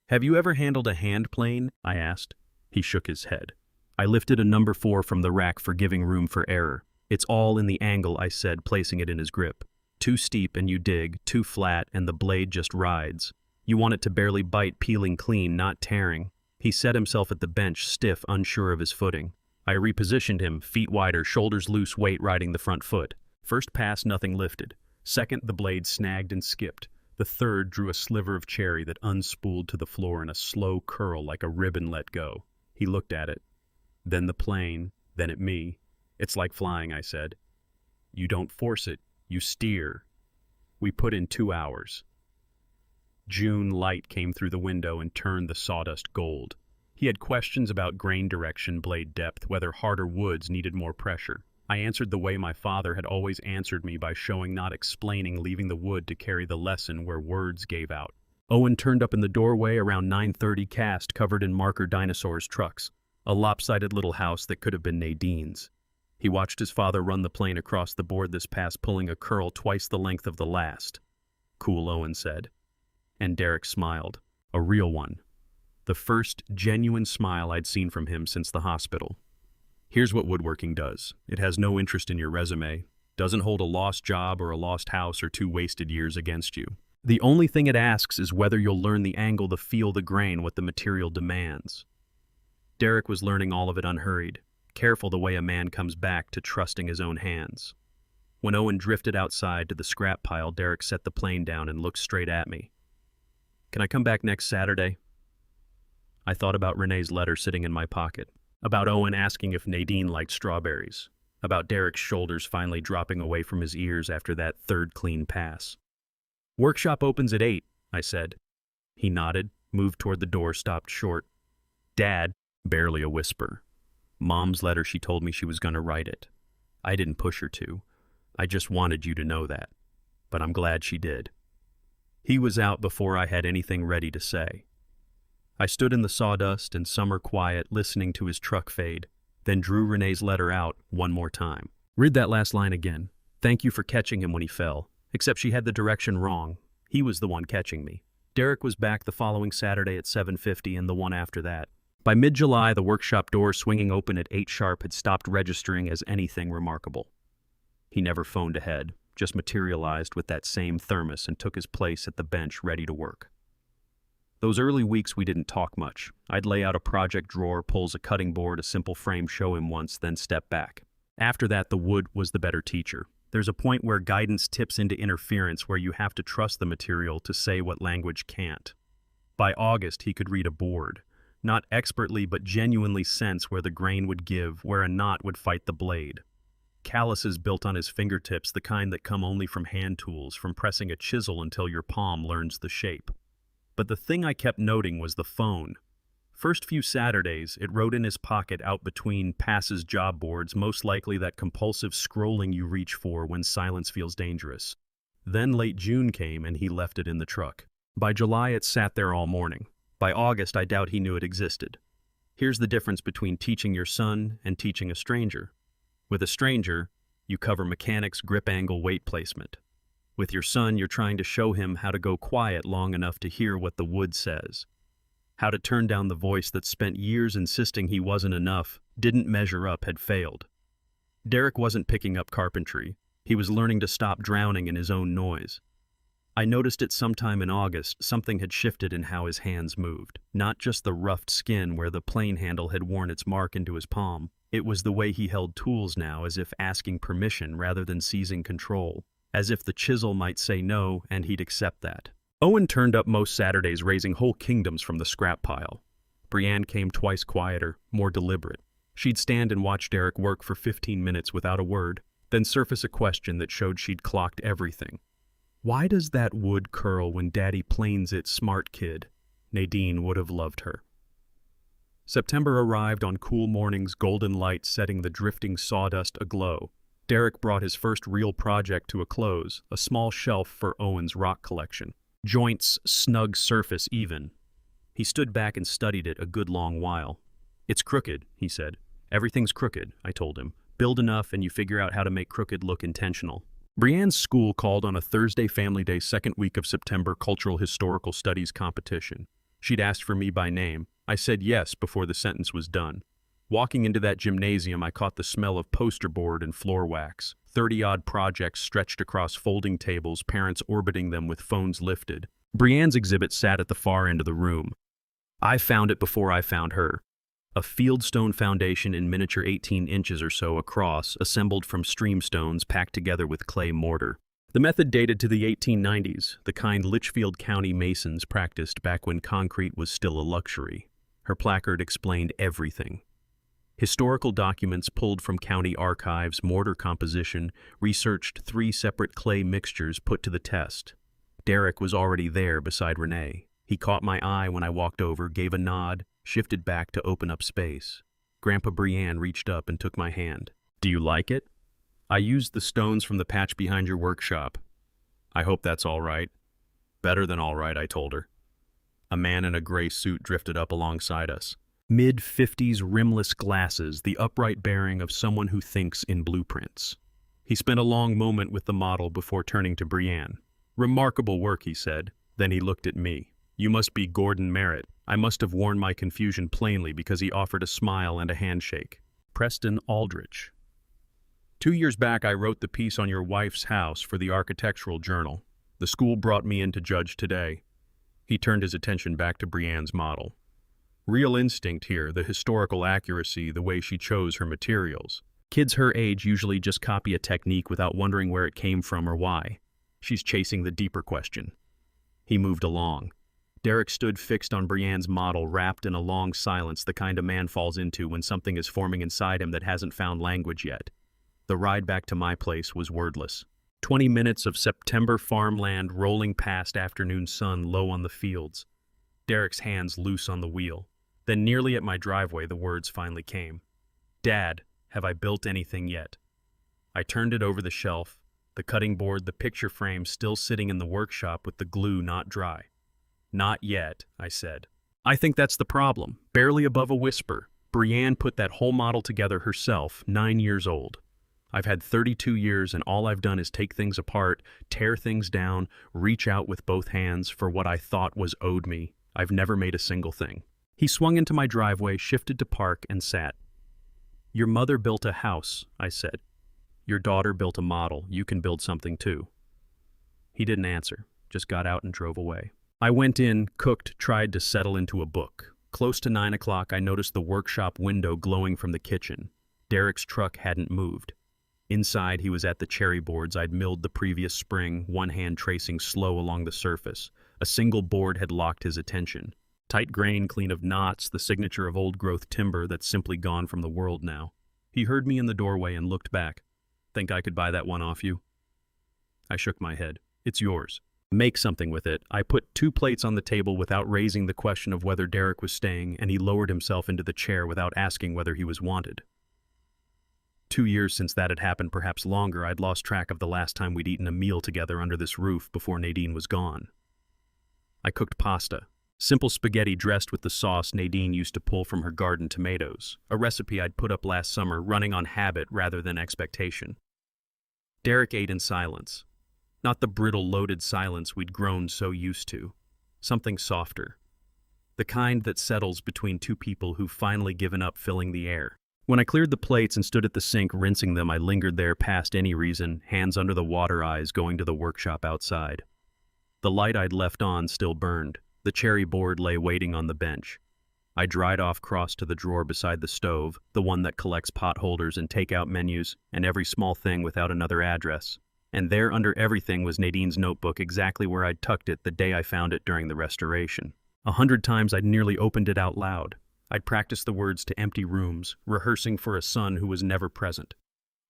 Have you ever handled a hand plane? I asked. He shook his head. I lifted a number 4 from the rack, forgiving room for error. It's all in the angle, I said, placing it in his grip. Too steep and you dig, too flat and the blade just rides. You want it to barely bite, peeling clean, not tearing. He set himself at the bench, stiff, unsure of his footing. I repositioned him, feet wider, shoulders loose, weight riding the front foot. First pass, nothing lifted. Second, the blade snagged and skipped. The third drew a sliver of cherry that unspooled to the floor in a slow curl like a ribbon let go. He looked at it. Then the plane, then at me. It's like flying, I said. You don't force it, you steer. We put in 2 hours. June light came through the window and turned the sawdust gold. He had questions about grain direction, blade depth, whether harder woods needed more pressure. I answered the way my father had always answered me, by showing, not explaining, leaving the wood to carry the lesson where words gave out. Owen turned up in the doorway around 9:30, cast covered in marker dinosaurs' trucks, a lopsided little house that could have been Nadine's. He watched his father run the plane across the board this pass, pulling a curl twice the length of the last. Cool, Owen said. And Derek smiled, a real one. The first genuine smile I'd seen from him since the hospital. Here's what woodworking does. It has no interest in your resume, doesn't hold a lost job or a lost house or 2 wasted years against you. The only thing it asks is whether you'll learn the angle, the feel, the grain, what the material demands. Derek was learning all of it unhurried, careful the way a man comes back to trusting his own hands. When Owen drifted outside to the scrap pile, Derek set the plane down and looked straight at me. Can I come back next Saturday? I thought about Renee's letter sitting in my pocket, about Owen asking if Nadine liked strawberries, about Derek's shoulders finally dropping away from his ears after that third clean pass. Workshop opens at 8, I said. He nodded, moved toward the door, stopped short. Dad, barely a whisper. Mom's letter, she told me she was going to write it. I didn't push her to. I just wanted you to know that. But I'm glad she did. He was out before I had anything ready to say. I stood in the sawdust and summer quiet listening to his truck fade, then drew Renee's letter out one more time. Read that last line again. Thank you for catching him when he fell. Except she had the direction wrong. He was the one catching me. Derek was back the following Saturday at 7:50 and the one after that. By mid-July, the workshop door swinging open at 8 sharp had stopped registering as anything remarkable. He never phoned ahead, just materialized with that same thermos and took his place at the bench ready to work. Those early weeks we didn't talk much. I'd lay out a project drawer, pulls a cutting board, a simple frame, show him once, then step back. After that, the wood was the better teacher. There's a point where guidance tips into interference where you have to trust the material to say what language can't. By August, he could read a board. Not expertly, but genuinely sense where the grain would give, where a knot would fight the blade. Calluses built on his fingertips, the kind that come only from hand tools, from pressing a chisel until your palm learns the shape. But the thing I kept noting was the phone. First few Saturdays, it wrote in his pocket out between passes job boards, most likely that compulsive scrolling you reach for when silence feels dangerous. Then late June came and he left it in the truck. By July, it sat there all morning. By August, I doubt he knew it existed. Here's the difference between teaching your son and teaching a stranger. With a stranger, you cover mechanics, grip angle, weight placement. With your son, you're trying to show him how to go quiet long enough to hear what the wood says. How to turn down the voice that spent years insisting he wasn't enough, didn't measure up, had failed. Derek wasn't picking up carpentry. He was learning to stop drowning in his own noise. I noticed it sometime in August. Something had shifted in how his hands moved. Not just the roughed skin where the plane handle had worn its mark into his palm. It was the way he held tools now, as if asking permission rather than seizing control. As if the chisel might say no and he'd accept that. Owen turned up most Saturdays, raising whole kingdoms from the scrap pile. Brienne came twice quieter, more deliberate. She'd stand and watch Derek work for 15 minutes without a word, then surface a question that showed she'd clocked everything. Why does that wood curl when Daddy planes it, smart kid? Nadine would have loved her. September arrived on cool mornings, golden light setting the drifting sawdust aglow. Derek brought his first real project to a close, a small shelf for Owen's rock collection. Joints, snug surface even. He stood back and studied it a good long while. It's crooked, he said. Everything's crooked, I told him. Build enough and you figure out how to make crooked look intentional. Brienne's school called on a Thursday Family Day second week of September cultural historical studies competition. She'd asked for me by name. I said yes before the sentence was done. Walking into that gymnasium, I caught the smell of poster board and floor wax. 30-odd projects stretched across folding tables, parents orbiting them with phones lifted. Brienne's exhibit sat at the far end of the room. I found it before I found her. A fieldstone foundation in miniature 18 inches or so across, assembled from streamstones packed together with clay mortar. The method dated to the 1890s, the kind Litchfield County masons practiced back when concrete was still a luxury. Her placard explained everything. Historical documents pulled from county archives, mortar composition, researched 3 separate clay mixtures put to the test. Derek was already there beside Renee. He caught my eye when I walked over, gave a nod, shifted back to open up space. Grandpa Brienne reached up and took my hand. Do you like it? I used the stones from the patch behind your workshop. I hope that's all right. Better than all right, I told her. A man in a gray suit drifted up alongside us. Mid-50s rimless glasses, the upright bearing of someone who thinks in blueprints. He spent a long moment with the model before turning to Brienne. Remarkable work, he said. Then he looked at me. You must be Gordon Merritt. I must have worn my confusion plainly because he offered a smile and a handshake. Preston Aldrich. 2 years back, I wrote the piece on your wife's house for the Architectural Journal. The school brought me in to judge today. He turned his attention back to Brienne's model. Real instinct here, the historical accuracy, the way she chose her materials. Kids her age usually just copy a technique without wondering where it came from or why. She's chasing the deeper question. He moved along. Derek stood fixed on Brienne's model, wrapped in a long silence, the kind a man falls into when something is forming inside him that hasn't found language yet. The ride back to my place was wordless. 20 minutes of September farmland rolling past afternoon sun low on the fields. Derek's hands loose on the wheel. Then nearly at my driveway, the words finally came. Dad, have I built anything yet? I turned it over the shelf, the cutting board, the picture frame still sitting in the workshop with the glue not dry. "Not yet," I said. "I think that's the problem." Barely above a whisper, Brienne put that whole model together herself, 9 years old. I've had 32 years and all I've done is take things apart, tear things down, reach out with both hands for what I thought was owed me. I've never made a single thing. He swung into my driveway, shifted to park, and sat. "Your mother built a house," I said. "Your daughter built a model. You can build something too." He didn't answer, just got out and drove away. I went in, cooked, tried to settle into a book. Close to 9 o'clock, I noticed the workshop window glowing from the kitchen. Derek's truck hadn't moved. Inside, he was at the cherry boards I'd milled the previous spring, one hand tracing slow along the surface. A single board had locked his attention. Tight grain, clean of knots, the signature of old-growth timber that's simply gone from the world now. He heard me in the doorway and looked back. "Think I could buy that one off you?" I shook my head. "It's yours. Make something with it." I put 2 plates on the table without raising the question of whether Derek was staying, and he lowered himself into the chair without asking whether he was wanted. 2 years since that had happened, perhaps longer. I'd lost track of the last time we'd eaten a meal together under this roof before Nadine was gone. I cooked pasta. Simple spaghetti dressed with the sauce Nadine used to pull from her garden tomatoes, a recipe I'd put up last summer, running on habit rather than expectation. Derek ate in silence. Not the brittle, loaded silence we'd grown so used to. Something softer. The kind that settles between two people who've finally given up filling the air. When I cleared the plates and stood at the sink rinsing them, I lingered there past any reason, hands under the water, eyes going to the workshop outside. The light I'd left on still burned. The cherry board lay waiting on the bench. I dried off, crossed to the drawer beside the stove, the one that collects pot holders and takeout menus, and every small thing without another address. And there under everything was Nadine's notebook, exactly where I'd tucked it the day I found it during the restoration. 100 times I'd nearly opened it out loud. I'd practiced the words to empty rooms, rehearsing for a son who was never present.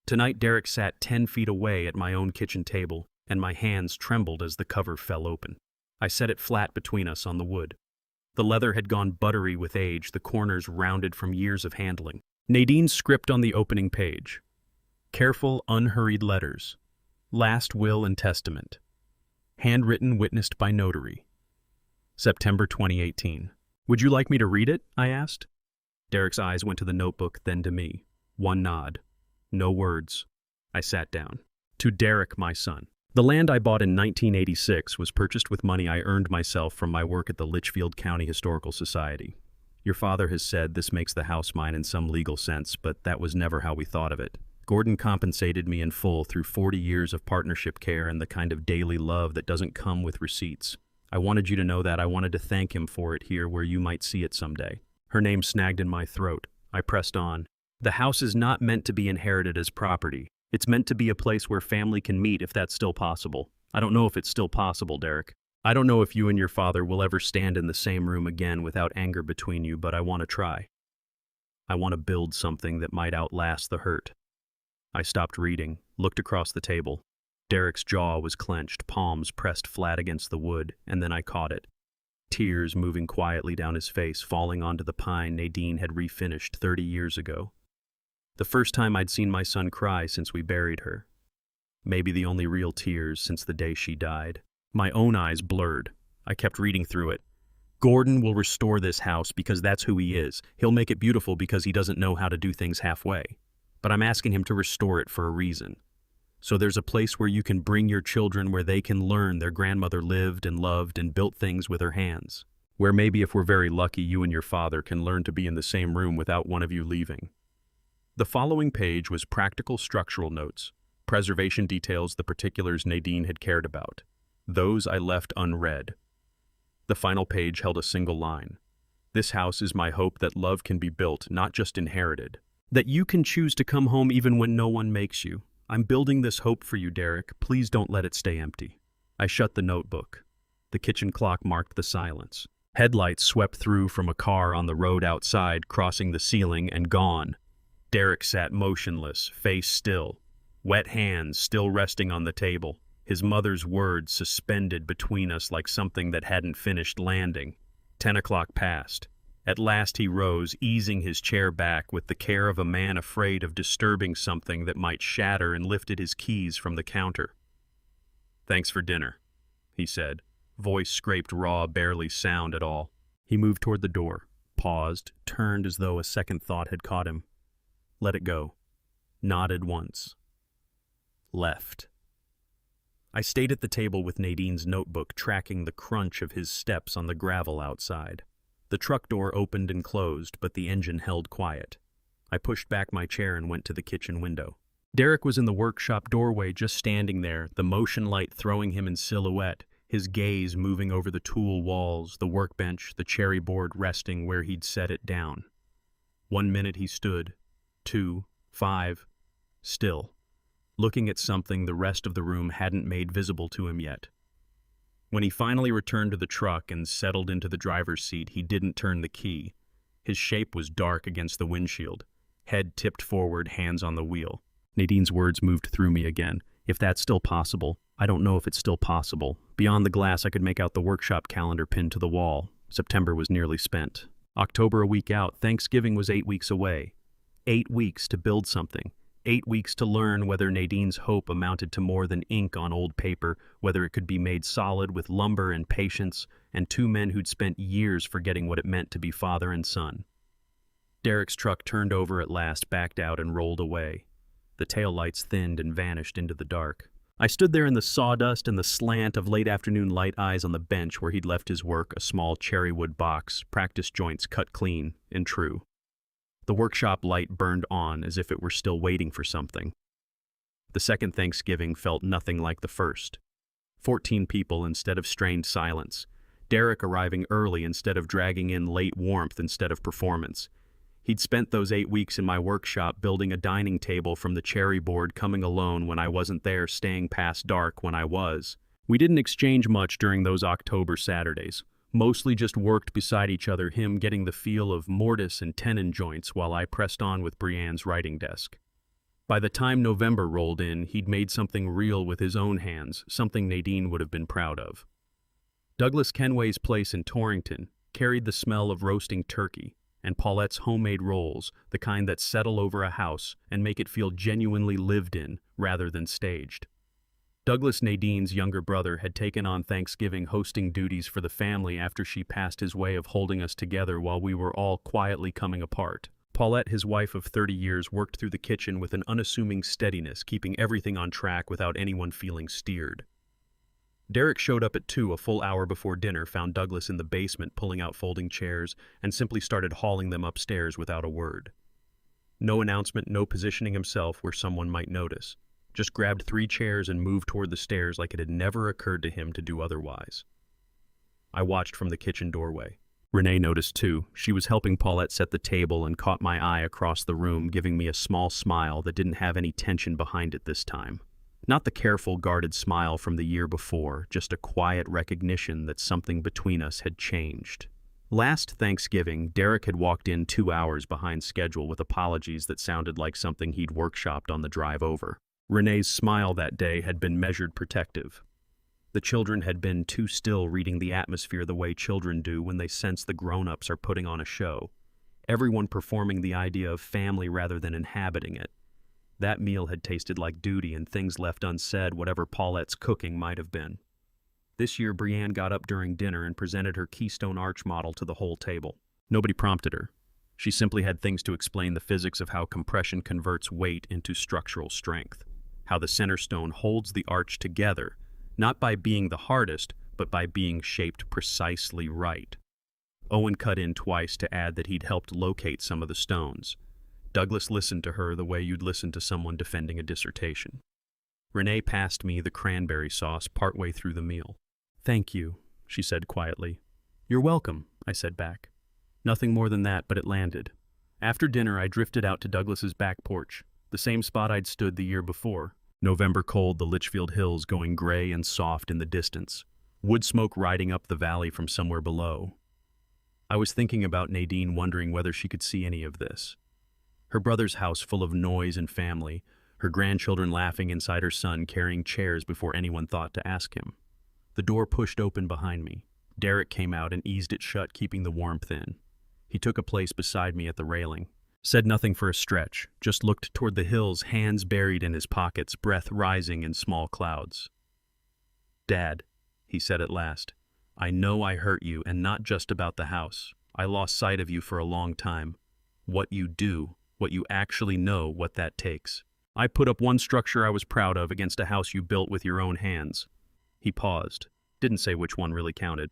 Tonight Derek sat 10 feet away at my own kitchen table, and my hands trembled as the cover fell open. I set it flat between us on the wood. The leather had gone buttery with age, the corners rounded from years of handling. Nadine's script on the opening page. Careful, unhurried letters. Last will and testament. Handwritten, witnessed by notary. September 2018. "Would you like me to read it?" I asked. Derek's eyes went to the notebook, then to me. One nod. No words. I sat down. "To Derek, my son. The land I bought in 1986 was purchased with money I earned myself from my work at the Litchfield County Historical Society. Your father has said this makes the house mine in some legal sense, but that was never how we thought of it. Gordon compensated me in full through 40 years of partnership care and the kind of daily love that doesn't come with receipts. I wanted you to know that. I wanted to thank him for it here where you might see it someday." Her name snagged in my throat. I pressed on. "The house is not meant to be inherited as property. It's meant to be a place where family can meet, if that's still possible. I don't know if it's still possible, Derek. I don't know if you and your father will ever stand in the same room again without anger between you, but I want to try. I want to build something that might outlast the hurt." I stopped reading, looked across the table. Derek's jaw was clenched, palms pressed flat against the wood, and then I caught it. Tears moving quietly down his face, falling onto the pine Nadine had refinished 30 years ago. The first time I'd seen my son cry since we buried her. Maybe the only real tears since the day she died. My own eyes blurred. I kept reading through it. "Gordon will restore this house because that's who he is. He'll make it beautiful because he doesn't know how to do things halfway. But I'm asking him to restore it for a reason. So there's a place where you can bring your children, where they can learn their grandmother lived and loved and built things with her hands. Where maybe, if we're very lucky, you and your father can learn to be in the same room without one of you leaving." The following page was practical structural notes, preservation details, the particulars Nadine had cared about. Those I left unread. The final page held a single line. "This house is my hope that love can be built, not just inherited. That you can choose to come home even when no one makes you. I'm building this hope for you, Derek. Please don't let it stay empty." I shut the notebook. The kitchen clock marked the silence. Headlights swept through from a car on the road outside, crossing the ceiling and gone. Derek sat motionless, face still, wet hands still resting on the table, his mother's words suspended between us like something that hadn't finished landing. 10 o'clock passed. At last he rose, easing his chair back with the care of a man afraid of disturbing something that might shatter, and lifted his keys from the counter. "Thanks for dinner," he said. Voice scraped raw, barely sound at all. He moved toward the door, paused, turned as though a second thought had caught him. Let it go. Nodded once. Left. I stayed at the table with Nadine's notebook, tracking the crunch of his steps on the gravel outside. The truck door opened and closed, but the engine held quiet. I pushed back my chair and went to the kitchen window. Derek was in the workshop doorway, just standing there, the motion light throwing him in silhouette, his gaze moving over the tool walls, the workbench, the cherry board resting where he'd set it down. 1 minute he stood, 2, 5, still, looking at something the rest of the room hadn't made visible to him yet. When he finally returned to the truck and settled into the driver's seat, he didn't turn the key. His shape was dark against the windshield, head tipped forward, hands on the wheel. Nadine's words moved through me again. If that's still possible, I don't know if it's still possible. Beyond the glass, I could make out the workshop calendar pinned to the wall. September was nearly spent. October a week out. Thanksgiving was 8 weeks away. 8 weeks to build something. 8 weeks to learn whether Nadine's hope amounted to more than ink on old paper, whether it could be made solid with lumber and patience, and 2 men who'd spent years forgetting what it meant to be father and son. Derek's truck turned over at last, backed out, and rolled away. The taillights thinned and vanished into the dark. I stood there in the sawdust and the slant of late afternoon light eyes on the bench where he'd left his work, a small cherrywood box, practice joints cut clean and true. The workshop light burned on as if it were still waiting for something. The second Thanksgiving felt nothing like the first. 14 people instead of strained silence. Derek arriving early instead of dragging in late warmth instead of performance. He'd spent those 8 weeks in my workshop building a dining table from the cherry board, coming alone when I wasn't there, staying past dark when I was. We didn't exchange much during those October Saturdays. Mostly just worked beside each other, him getting the feel of mortise and tenon joints while I pressed on with Brienne's writing desk. By the time November rolled in, he'd made something real with his own hands, something Nadine would have been proud of. Douglas Kenway's place in Torrington carried the smell of roasting turkey, and Paulette's homemade rolls, the kind that settle over a house and make it feel genuinely lived in rather than staged. Douglas, Nadine's younger brother, had taken on Thanksgiving hosting duties for the family after she passed his way of holding us together while we were all quietly coming apart. Paulette, his wife of 30 years, worked through the kitchen with an unassuming steadiness, keeping everything on track without anyone feeling steered. Derek showed up at 2, a full hour before dinner, found Douglas in the basement pulling out folding chairs, and simply started hauling them upstairs without a word. No announcement, no positioning himself where someone might notice. Just grabbed 3 chairs and moved toward the stairs like it had never occurred to him to do otherwise. I watched from the kitchen doorway. Renee noticed too. She was helping Paulette set the table and caught my eye across the room, giving me a small smile that didn't have any tension behind it this time. Not the careful, guarded smile from the year before, just a quiet recognition that something between us had changed. Last Thanksgiving, Derek had walked in 2 hours behind schedule with apologies that sounded like something he'd workshopped on the drive over. Renee's smile that day had been measured, protective. The children had been too still, reading the atmosphere the way children do when they sense the grown-ups are putting on a show. Everyone performing the idea of family rather than inhabiting it. That meal had tasted like duty and things left unsaid, whatever Paulette's cooking might have been. This year, Brienne got up during dinner and presented her Keystone Arch model to the whole table. Nobody prompted her. She simply had things to explain: the physics of how compression converts weight into structural strength, how the center stone holds the arch together, not by being the hardest, but by being shaped precisely right. Owen cut in twice to add that he'd helped locate some of the stones. Douglas listened to her the way you'd listen to someone defending a dissertation. Renee passed me the cranberry sauce partway through the meal. "Thank you," she said quietly. "You're welcome," I said back. Nothing more than that, but it landed. After dinner, I drifted out to Douglas's back porch, the same spot I'd stood the year before. November cold, the Litchfield Hills going gray and soft in the distance, wood smoke riding up the valley from somewhere below. I was thinking about Nadine, wondering whether she could see any of this. Her brother's house full of noise and family, her grandchildren laughing inside her son carrying chairs before anyone thought to ask him. The door pushed open behind me. Derek came out and eased it shut, keeping the warmth in. He took a place beside me at the railing. Said nothing for a stretch, just looked toward the hills, hands buried in his pockets, breath rising in small clouds. "Dad," he said at last, "I know I hurt you, and not just about the house. I lost sight of you for a long time. What you do, what you actually know, what that takes. I put up one structure I was proud of against a house you built with your own hands." He paused, didn't say which one really counted.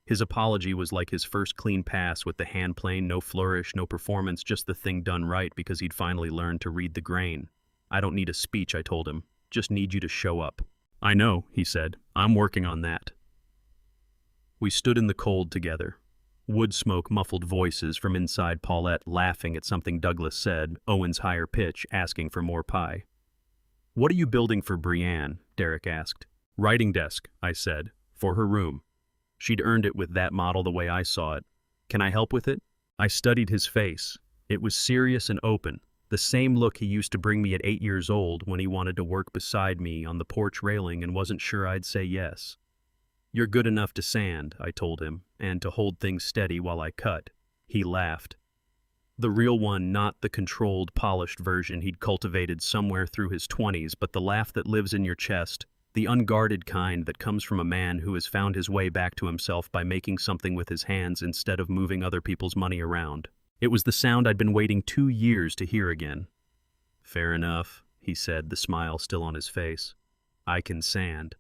His apology was like his first clean pass with the hand plane, no flourish, no performance, just the thing done right because he'd finally learned to read the grain. "I don't need a speech," I told him. "Just need you to show up." "I know," he said. "I'm working on that." We stood in the cold together. Wood smoke muffled voices from inside Paulette laughing at something Douglas said, Owen's higher pitch asking for more pie. "What are you building for Brienne?" Derek asked. "Writing desk," I said, "for her room. She'd earned it with that model the way I saw it. Can I help with it?" I studied his face. It was serious and open, the same look he used to bring me at 8 years old when he wanted to work beside me on the porch railing and wasn't sure I'd say yes. "You're good enough to sand," I told him, "and to hold things steady while I cut." He laughed. The real one, not the controlled, polished version he'd cultivated somewhere through his 20s, but the laugh that lives in your chest, the unguarded kind that comes from a man who has found his way back to himself by making something with his hands instead of moving other people's money around. It was the sound I'd been waiting 2 years to hear again. "Fair enough," he said, the smile still on his face. "I can sand."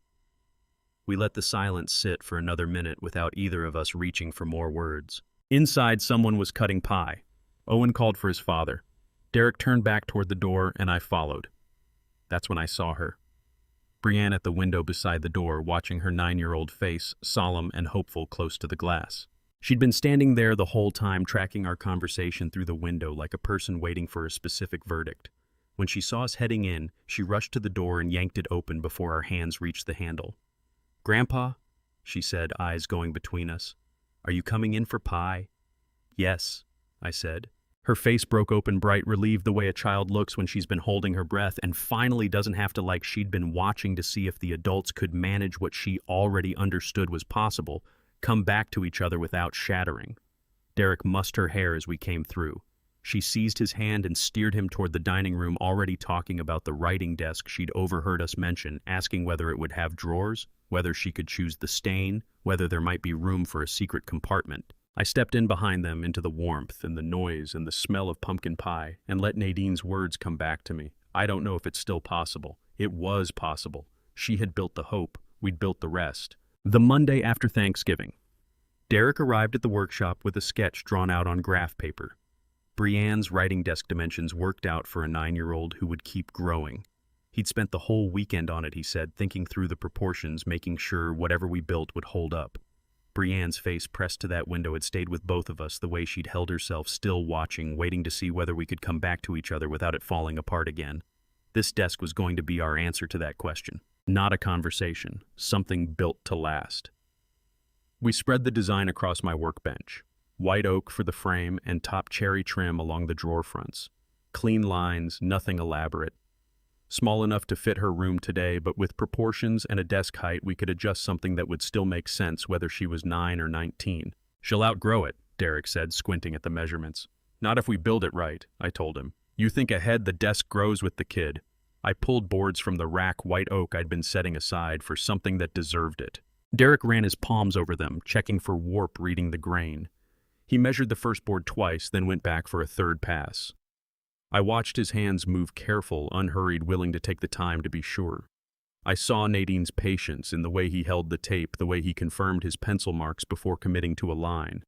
We let the silence sit for another minute without either of us reaching for more words. Inside, someone was cutting pie. Owen called for his father. Derek turned back toward the door, and I followed. That's when I saw her. Brienne at the window beside the door, watching her 9-year-old face, solemn and hopeful, close to the glass. She'd been standing there the whole time, tracking our conversation through the window like a person waiting for a specific verdict. When she saw us heading in, she rushed to the door and yanked it open before our hands reached the handle. "Grandpa," she said, eyes going between us, "are you coming in for pie?" "Yes," I said. Her face broke open bright, relieved the way a child looks when she's been holding her breath and finally doesn't have to like she'd been watching to see if the adults could manage what she already understood was possible, come back to each other without shattering. Derek mussed her hair as we came through. She seized his hand and steered him toward the dining room, already talking about the writing desk she'd overheard us mention, asking whether it would have drawers, whether she could choose the stain, whether there might be room for a secret compartment. I stepped in behind them into the warmth and the noise and the smell of pumpkin pie and let Nadine's words come back to me. I don't know if it's still possible. It was possible. She had built the hope. We'd built the rest. The Monday after Thanksgiving. Derek arrived at the workshop with a sketch drawn out on graph paper. Brienne's writing desk dimensions worked out for a 9-year-old who would keep growing. He'd spent the whole weekend on it, he said, thinking through the proportions, making sure whatever we built would hold up. Brienne's face pressed to that window had stayed with both of us, the way she'd held herself still watching, waiting to see whether we could come back to each other without it falling apart again. This desk was going to be our answer to that question. Not a conversation, something built to last. We spread the design across my workbench. White oak for the frame and top cherry trim along the drawer fronts. Clean lines, nothing elaborate. Small enough to fit her room today, but with proportions and a desk height we could adjust something that would still make sense whether she was 9 or 19. "She'll outgrow it," Derek said, squinting at the measurements. "Not if we build it right," I told him. "You think ahead, the desk grows with the kid." I pulled boards from the rack white oak I'd been setting aside for something that deserved it. Derek ran his palms over them, checking for warp, reading the grain. He measured the first board twice, then went back for a third pass. I watched his hands move, careful, unhurried, willing to take the time to be sure. I saw Nadine's patience in the way he held the tape, the way he confirmed his pencil marks before committing to a line.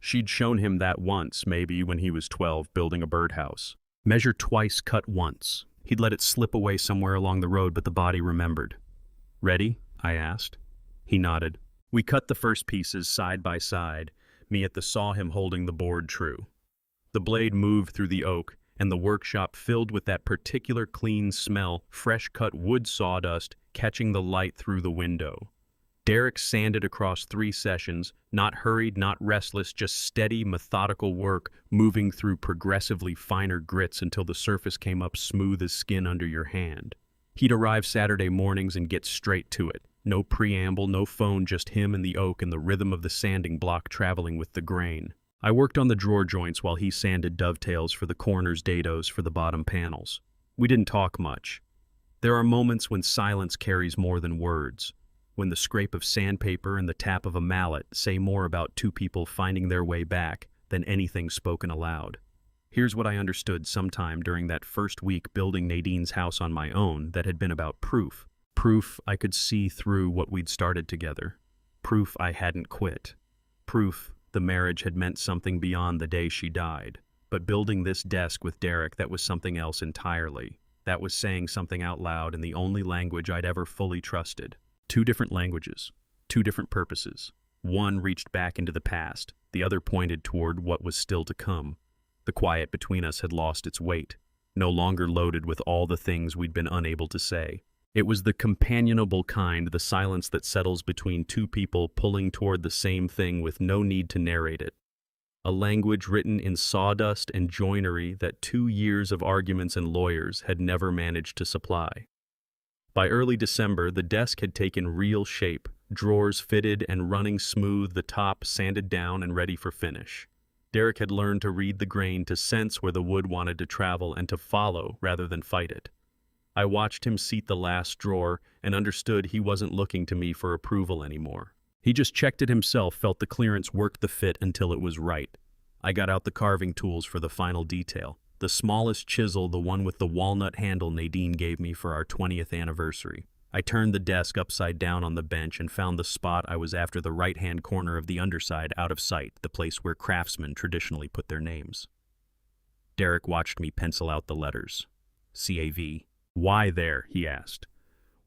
She'd shown him that once, maybe, when he was 12, building a birdhouse. Measure twice, cut once. He'd let it slip away somewhere along the road, but the body remembered. "Ready?" I asked. He nodded. We cut the first pieces side by side, me at the saw, him holding the board true. The blade moved through the oak, and the workshop filled with that particular clean smell, fresh-cut wood sawdust catching the light through the window. Derek sanded across 3 sessions, not hurried, not restless, just steady, methodical work, moving through progressively finer grits until the surface came up smooth as skin under your hand. He'd arrive Saturday mornings and get straight to it. No preamble, no phone, just him and the oak and the rhythm of the sanding block traveling with the grain. I worked on the drawer joints while he sanded dovetails for the corners, dados for the bottom panels. We didn't talk much. There are moments when silence carries more than words, when the scrape of sandpaper and the tap of a mallet say more about two people finding their way back than anything spoken aloud. Here's what I understood sometime during that first week building Nadine's house on my own that had been about proof. Proof I could see through what we'd started together. Proof I hadn't quit. Proof the marriage had meant something beyond the day she died. But building this desk with Derek, that was something else entirely. That was saying something out loud in the only language I'd ever fully trusted. Two different languages, two different purposes. One reached back into the past, the other pointed toward what was still to come. The quiet between us had lost its weight, no longer loaded with all the things we'd been unable to say. It was the companionable kind, the silence that settles between two people pulling toward the same thing with no need to narrate it. A language written in sawdust and joinery that 2 years of arguments and lawyers had never managed to supply. By early December, the desk had taken real shape, drawers fitted and running smooth, the top sanded down and ready for finish. Derek had learned to read the grain, to sense where the wood wanted to travel, and to follow rather than fight it. I watched him seat the last drawer and understood he wasn't looking to me for approval anymore. He just checked it himself, felt the clearance, worked the fit until it was right. I got out the carving tools for the final detail. The smallest chisel, the one with the walnut handle Nadine gave me for our 20th anniversary. I turned the desk upside down on the bench and found the spot I was after, the right-hand corner of the underside, out of sight, the place where craftsmen traditionally put their names. Derek watched me pencil out the letters. CAV. Why there? He asked.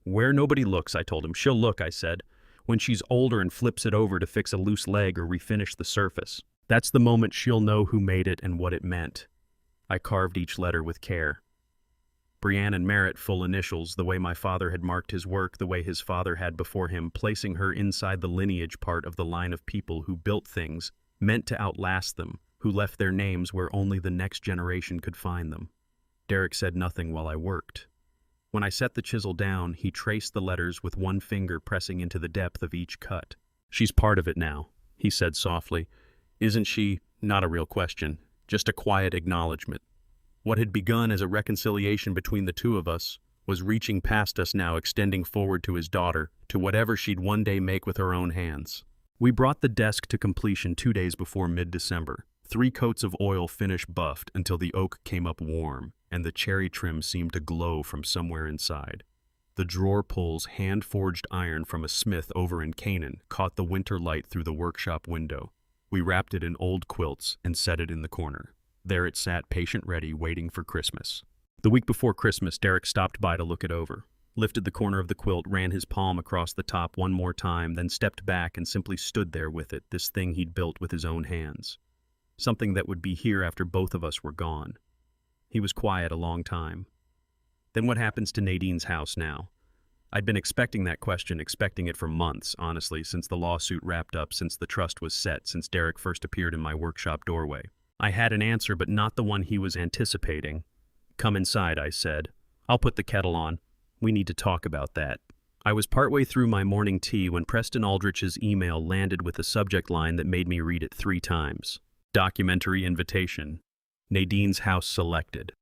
Where nobody looks, I told him. She'll look, I said, when she's older and flips it over to fix a loose leg or refinish the surface. That's the moment she'll know who made it and what it meant. I carved each letter with care. Brianne and Merritt, full initials, the way my father had marked his work, the way his father had before him, placing her inside the lineage part of the line of people who built things meant to outlast them, who left their names where only the next generation could find them. Derek said nothing while I worked. When I set the chisel down, he traced the letters with one finger, pressing into the depth of each cut. She's part of it now, he said softly. Isn't she? Not a real question, just a quiet acknowledgement. What had begun as a reconciliation between the two of us was reaching past us now, extending forward to his daughter, to whatever she'd one day make with her own hands. We brought the desk to completion 2 days before mid-December. 3 coats of oil finish buffed until the oak came up warm, and the cherry trim seemed to glow from somewhere inside. The drawer pulls, hand-forged iron from a smith over in Canaan, caught the winter light through the workshop window. We wrapped it in old quilts and set it in the corner. There it sat, patient-ready, waiting for Christmas. The week before Christmas, Derek stopped by to look it over, lifted the corner of the quilt, ran his palm across the top one more time, then stepped back and simply stood there with it, this thing he'd built with his own hands. Something that would be here after both of us were gone. He was quiet a long time. Then what happens to Nadine's house now? I'd been expecting that question, expecting it for months, honestly, since the lawsuit wrapped up, since the trust was set, since Derek first appeared in my workshop doorway. I had an answer, but not the one he was anticipating. Come inside, I said. I'll put the kettle on. We need to talk about that. I was partway through my morning tea when Preston Aldrich's email landed with a subject line that made me read it 3 times. Documentary invitation. Nadine's house selected.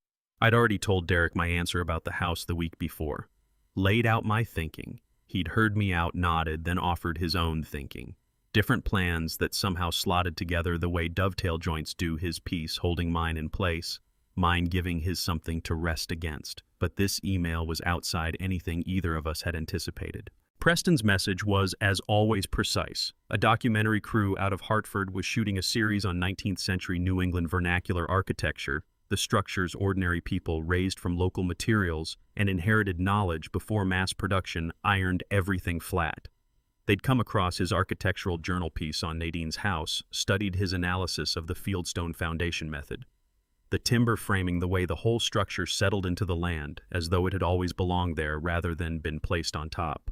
I'd already told Derek my answer about the house the week before. Laid out my thinking. He'd heard me out, nodded, then offered his own thinking. Different plans that somehow slotted together the way dovetail joints do, his piece holding mine in place, mine giving his something to rest against. But this email was outside anything either of us had anticipated. Preston's message was, as always, precise. A documentary crew out of Hartford was shooting a series on 19th century New England vernacular architecture, the structures ordinary people raised from local materials and inherited knowledge before mass production ironed everything flat. They'd come across his architectural journal piece on Nadine's house, studied his analysis of the fieldstone foundation method. The timber framing the way the whole structure settled into the land, as though it had always belonged there rather than been placed on top.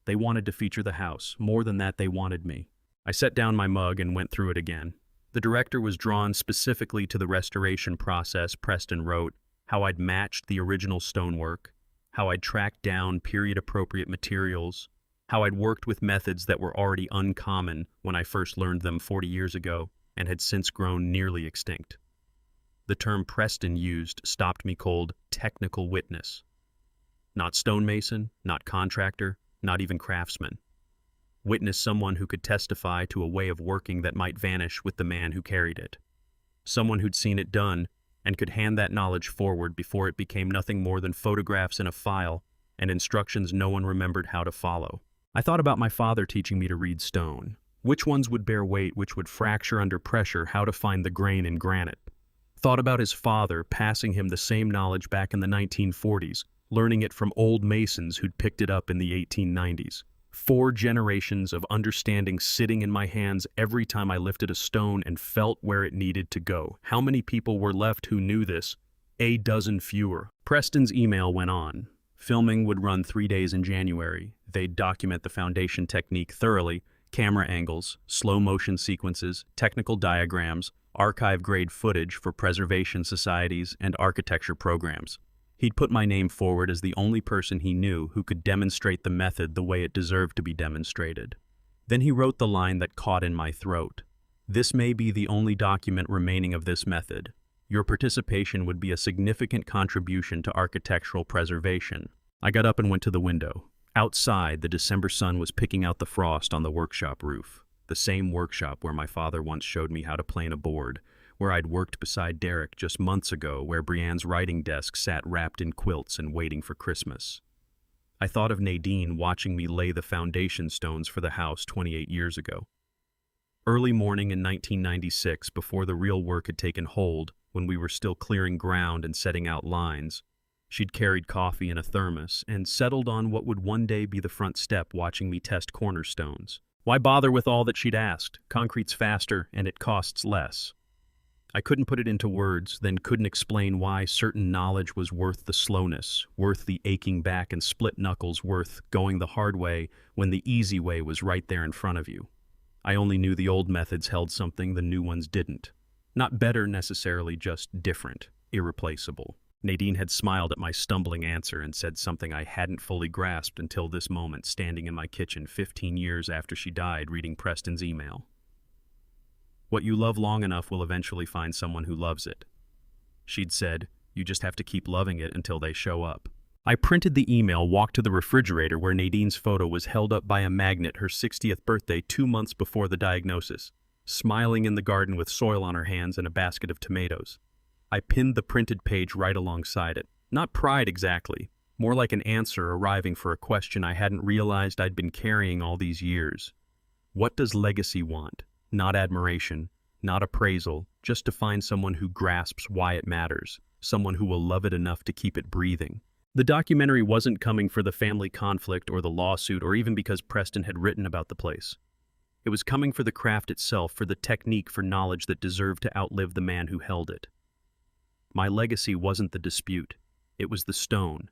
They wanted to feature the house. More than that, they wanted me. I set down my mug and went through it again. The director was drawn specifically to the restoration process, Preston wrote, how I'd matched the original stonework, how I'd tracked down period-appropriate materials, how I'd worked with methods that were already uncommon when I first learned them 40 years ago and had since grown nearly extinct. The term Preston used stopped me cold. Technical witness. Not stonemason, not contractor, not even craftsmen. Witness someone who could testify to a way of working that might vanish with the man who carried it. Someone who'd seen it done and could hand that knowledge forward before it became nothing more than photographs in a file and instructions no one remembered how to follow. I thought about my father teaching me to read stone. Which ones would bear weight, which would fracture under pressure, how to find the grain in granite. Thought about his father passing him the same knowledge back in the 1940s, learning it from old masons who'd picked it up in the 1890s. 4 generations of understanding sitting in my hands every time I lifted a stone and felt where it needed to go. How many people were left who knew this? A dozen fewer. Preston's email went on. Filming would run 3 days in January. They'd document the foundation technique thoroughly, camera angles, slow motion sequences, technical diagrams, archive-grade footage for preservation societies and architecture programs. He'd put my name forward as the only person he knew who could demonstrate the method the way it deserved to be demonstrated. Then he wrote the line that caught in my throat. This may be the only document remaining of this method. Your participation would be a significant contribution to architectural preservation. I got up and went to the window. Outside, the December sun was picking out the frost on the workshop roof. The same workshop where my father once showed me how to plane a board, where I'd worked beside Derek just months ago, where Brienne's writing desk sat wrapped in quilts and waiting for Christmas. I thought of Nadine watching me lay the foundation stones for the house 28 years ago. Early morning in 1996, before the real work had taken hold, when we were still clearing ground and setting out lines, she'd carried coffee in a thermos and settled on what would one day be the front step watching me test cornerstones. Why bother with all that she'd asked? Concrete's faster and it costs less. I couldn't put it into words, then couldn't explain why certain knowledge was worth the slowness, worth the aching back and split knuckles, worth going the hard way when the easy way was right there in front of you. I only knew the old methods held something the new ones didn't. Not better necessarily, just different, irreplaceable. Nadine had smiled at my stumbling answer and said something I hadn't fully grasped until this moment, standing in my kitchen 15 years after she died, reading Preston's email. What you love long enough will eventually find someone who loves it. She'd said, you just have to keep loving it until they show up. I printed the email, walked to the refrigerator where Nadine's photo was held up by a magnet, her 60th birthday 2 months before the diagnosis, smiling in the garden with soil on her hands and a basket of tomatoes. I pinned the printed page right alongside it. Not pride exactly, more like an answer arriving for a question I hadn't realized I'd been carrying all these years. What does legacy want? Not admiration, not appraisal, just to find someone who grasps why it matters, someone who will love it enough to keep it breathing. The documentary wasn't coming for the family conflict or the lawsuit or even because Preston had written about the place. It was coming for the craft itself, for the technique, for knowledge that deserved to outlive the man who held it. My legacy wasn't the dispute, it was the stone.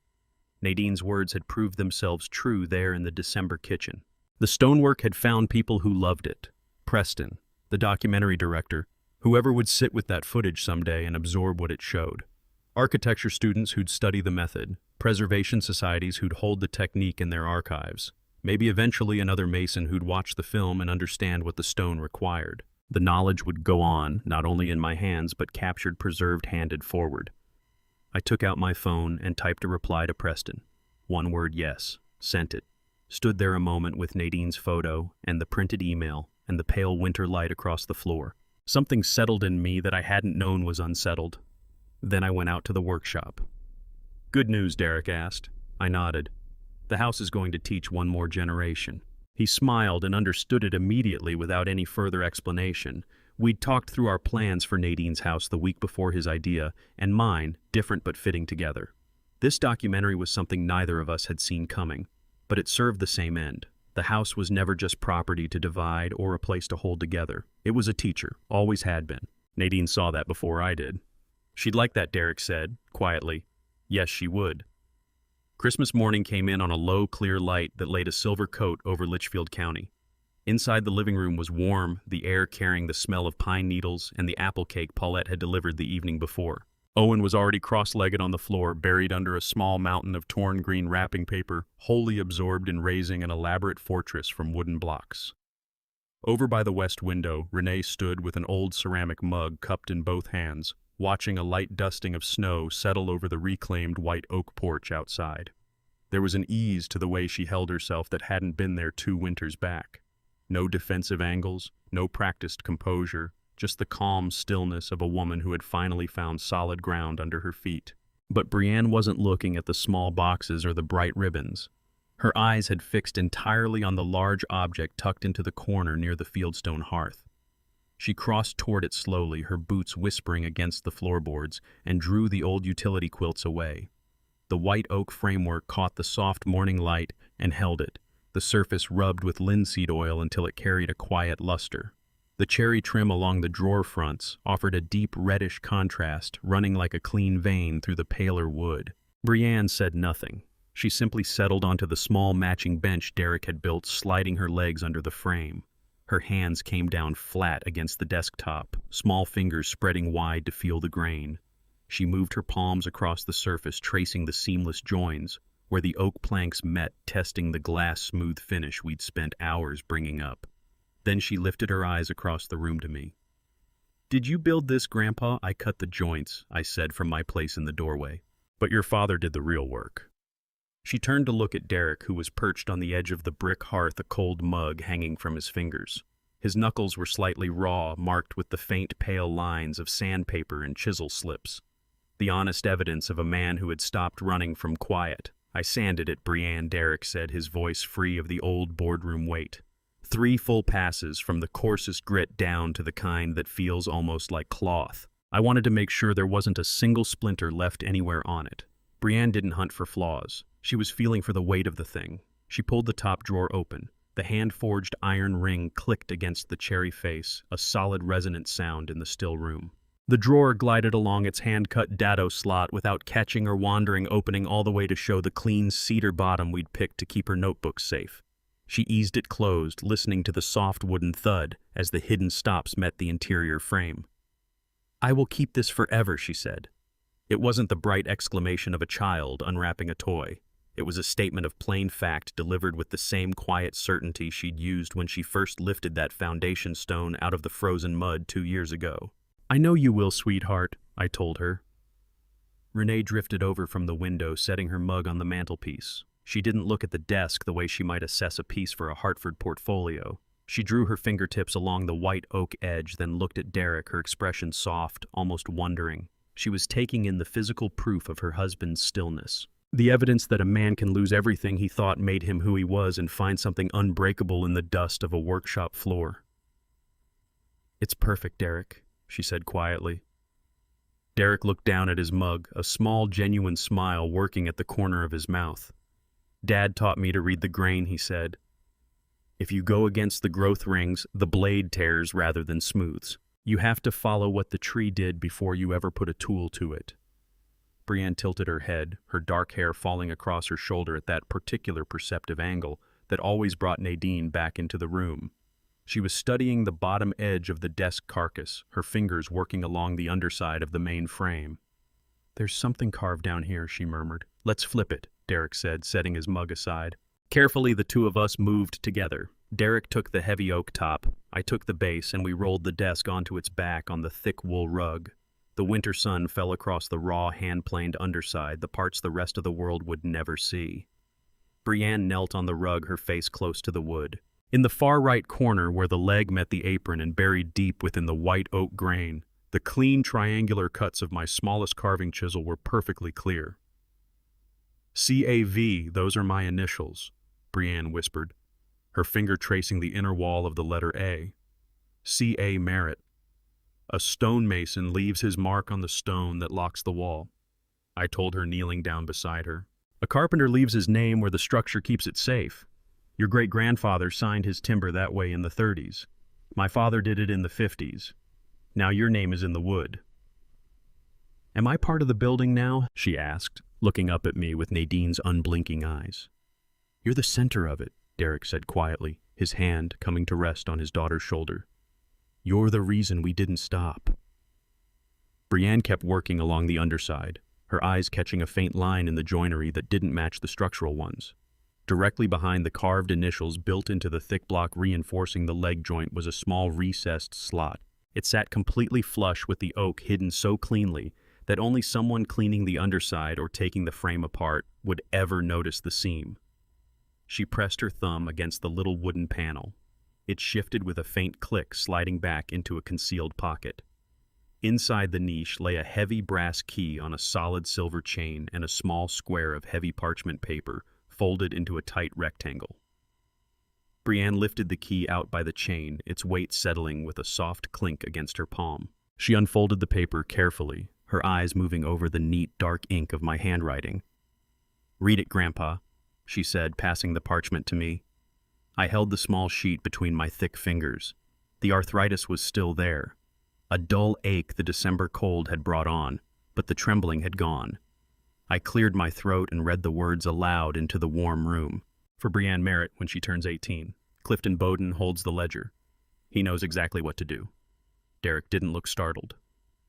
Nadine's words had proved themselves true there in the December kitchen. The stonework had found people who loved it. Preston, the documentary director, whoever would sit with that footage someday and absorb what it showed. Architecture students who'd study the method, preservation societies who'd hold the technique in their archives, maybe eventually another mason who'd watch the film and understand what the stone required. The knowledge would go on, not only in my hands, but captured, preserved, handed forward. I took out my phone and typed a reply to Preston. One word, yes. Sent it. Stood there a moment with Nadine's photo and the printed email and the pale winter light across the floor. Something settled in me that I hadn't known was unsettled. Then I went out to the workshop. Good news, Derek asked. I nodded. The house is going to teach one more generation. He smiled and understood it immediately without any further explanation. We'd talked through our plans for Nadine's house the week before his idea, and mine, different but fitting together. This documentary was something neither of us had seen coming, but it served the same end. The house was never just property to divide or a place to hold together. It was a teacher, always had been. Nadine saw that before I did. She'd like that, Derek said, quietly. Yes, she would. Christmas morning came in on a low, clear light that laid a silver coat over Litchfield County. Inside the living room was warm, the air carrying the smell of pine needles and the apple cake Paulette had delivered the evening before. Owen was already cross-legged on the floor, buried under a small mountain of torn green wrapping paper, wholly absorbed in raising an elaborate fortress from wooden blocks. Over by the west window, Renee stood with an old ceramic mug cupped in both hands, watching a light dusting of snow settle over the reclaimed white oak porch outside. There was an ease to the way she held herself that hadn't been there 2 winters back. No defensive angles, no practiced composure, just the calm stillness of a woman who had finally found solid ground under her feet. But Brienne wasn't looking at the small boxes or the bright ribbons. Her eyes had fixed entirely on the large object tucked into the corner near the fieldstone hearth. She crossed toward it slowly, her boots whispering against the floorboards, and drew the old utility quilts away. The white oak framework caught the soft morning light and held it, the surface rubbed with linseed oil until it carried a quiet luster. The cherry trim along the drawer fronts offered a deep reddish contrast, running like a clean vein through the paler wood. Brienne said nothing. She simply settled onto the small matching bench Derek had built, sliding her legs under the frame. Her hands came down flat against the desktop, small fingers spreading wide to feel the grain. She moved her palms across the surface, tracing the seamless joins, where the oak planks met, testing the glass-smooth finish we'd spent hours bringing up. Then she lifted her eyes across the room to me. "Did you build this, Grandpa?" "I cut the joints," I said from my place in the doorway. "But your father did the real work." She turned to look at Derek, who was perched on the edge of the brick hearth, a cold mug hanging from his fingers. His knuckles were slightly raw, marked with the faint pale lines of sandpaper and chisel slips. The honest evidence of a man who had stopped running from quiet. "I sanded it, Brienne," Derek said, his voice free of the old boardroom weight. 3 full passes, from the coarsest grit down to the kind that feels almost like cloth. I wanted to make sure there wasn't a single splinter left anywhere on it. Brienne didn't hunt for flaws. She was feeling for the weight of the thing. She pulled the top drawer open. The hand-forged iron ring clicked against the cherry face, a solid resonant sound in the still room. The drawer glided along its hand-cut dado slot without catching or wandering, opening all the way to show the clean cedar bottom we'd picked to keep her notebooks safe. She eased it closed, listening to the soft wooden thud as the hidden stops met the interior frame. "I will keep this forever," she said. It wasn't the bright exclamation of a child unwrapping a toy. It was a statement of plain fact delivered with the same quiet certainty she'd used when she first lifted that foundation stone out of the frozen mud 2 years ago. "I know you will, sweetheart," I told her. Renee drifted over from the window, setting her mug on the mantelpiece. She didn't look at the desk the way she might assess a piece for a Hartford portfolio. She drew her fingertips along the white oak edge, then looked at Derek, her expression soft, almost wondering. She was taking in the physical proof of her husband's stillness. The evidence that a man can lose everything he thought made him who he was and find something unbreakable in the dust of a workshop floor. "It's perfect, Derek," she said quietly. Derek looked down at his mug, a small, genuine smile working at the corner of his mouth. "Dad taught me to read the grain," he said. "If you go against the growth rings, the blade tears rather than smooths. You have to follow what the tree did before you ever put a tool to it." Brienne tilted her head, her dark hair falling across her shoulder at that particular perceptive angle that always brought Nadine back into the room. She was studying the bottom edge of the desk carcass, her fingers working along the underside of the main frame. "There's something carved down here," she murmured. "Let's flip it," Derek said, setting his mug aside. Carefully, the two of us moved together. Derek took the heavy oak top, I took the base, and we rolled the desk onto its back on the thick wool rug. The winter sun fell across the raw, hand-planed underside, the parts the rest of the world would never see. Brienne knelt on the rug, her face close to the wood. In the far right corner, where the leg met the apron and buried deep within the white oak grain, the clean triangular cuts of my smallest carving chisel were perfectly clear. "CAV, those are my initials," Brienne whispered, her finger tracing the inner wall of the letter A. "C.A. Merritt. A stonemason leaves his mark on the stone that locks the wall," I told her, kneeling down beside her. "A carpenter leaves his name where the structure keeps it safe. Your great-grandfather signed his timber that way in the 30s. My father did it in the 50s. Now your name is in the wood." "Am I part of the building now?" she asked, looking up at me with Nadine's unblinking eyes. "You're the center of it," Derek said quietly, his hand coming to rest on his daughter's shoulder. "You're the reason we didn't stop." Brienne kept working along the underside, her eyes catching a faint line in the joinery that didn't match the structural ones. Directly behind the carved initials built into the thick block reinforcing the leg joint was a small recessed slot. It sat completely flush with the oak hidden so cleanly that only someone cleaning the underside or taking the frame apart would ever notice the seam. She pressed her thumb against the little wooden panel. It shifted with a faint click, sliding back into a concealed pocket. Inside the niche lay a heavy brass key on a solid silver chain and a small square of heavy parchment paper folded into a tight rectangle. Brienne lifted the key out by the chain, its weight settling with a soft clink against her palm. She unfolded the paper carefully, her eyes moving over the neat, dark ink of my handwriting. "Read it, Grandpa," she said, passing the parchment to me. I held the small sheet between my thick fingers. The arthritis was still there. A dull ache the December cold had brought on, but the trembling had gone. I cleared my throat and read the words aloud into the warm room. "For Brienne Merritt when she turns 18. Clifton Bowden holds the ledger. He knows exactly what to do." Derek didn't look startled.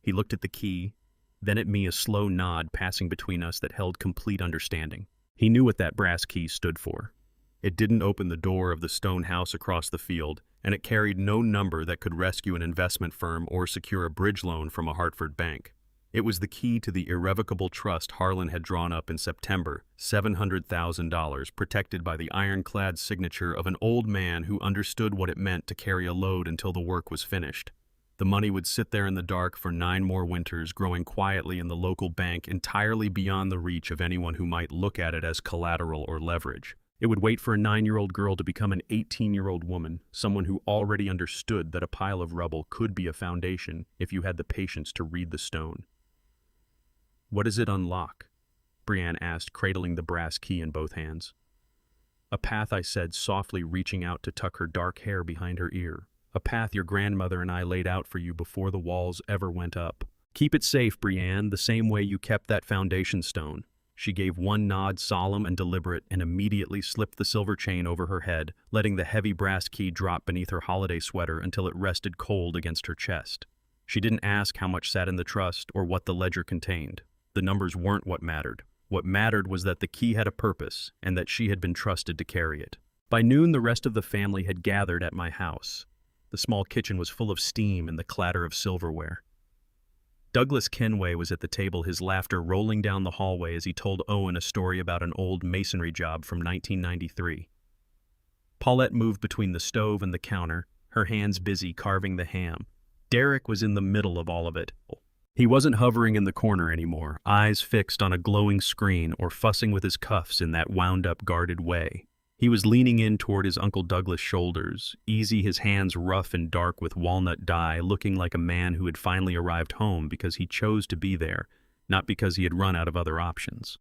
He looked at the key, then at me, a slow nod passing between us that held complete understanding. He knew what that brass key stood for. It didn't open the door of the stone house across the field, and it carried no number that could rescue an investment firm or secure a bridge loan from a Hartford bank. It was the key to the irrevocable trust Harlan had drawn up in September, $700,000, protected by the ironclad signature of an old man who understood what it meant to carry a load until the work was finished. The money would sit there in the dark for 9 more winters, growing quietly in the local bank, entirely beyond the reach of anyone who might look at it as collateral or leverage. It would wait for a 9-year-old girl to become an 18-year-old woman, someone who already understood that a pile of rubble could be a foundation if you had the patience to read the stone. "What does it unlock?" Brienne asked, cradling the brass key in both hands. "A path," I said, softly reaching out to tuck her dark hair behind her ear. "A path your grandmother and I laid out for you before the walls ever went up. Keep it safe, Brienne, the same way you kept that foundation stone." She gave one nod, solemn and deliberate, and immediately slipped the silver chain over her head, letting the heavy brass key drop beneath her holiday sweater until it rested cold against her chest. She didn't ask how much sat in the trust or what the ledger contained. The numbers weren't what mattered. What mattered was that the key had a purpose and that she had been trusted to carry it. By noon, the rest of the family had gathered at my house. The small kitchen was full of steam and the clatter of silverware. Douglas Kenway was at the table, his laughter rolling down the hallway as he told Owen a story about an old masonry job from 1993. Paulette moved between the stove and the counter, her hands busy carving the ham. Derek was in the middle of all of it. He wasn't hovering in the corner anymore, eyes fixed on a glowing screen or fussing with his cuffs in that wound-up, guarded way. He was leaning in toward his Uncle Douglas' shoulders, easy, his hands rough and dark with walnut dye, looking like a man who had finally arrived home because he chose to be there, not because he had run out of other options.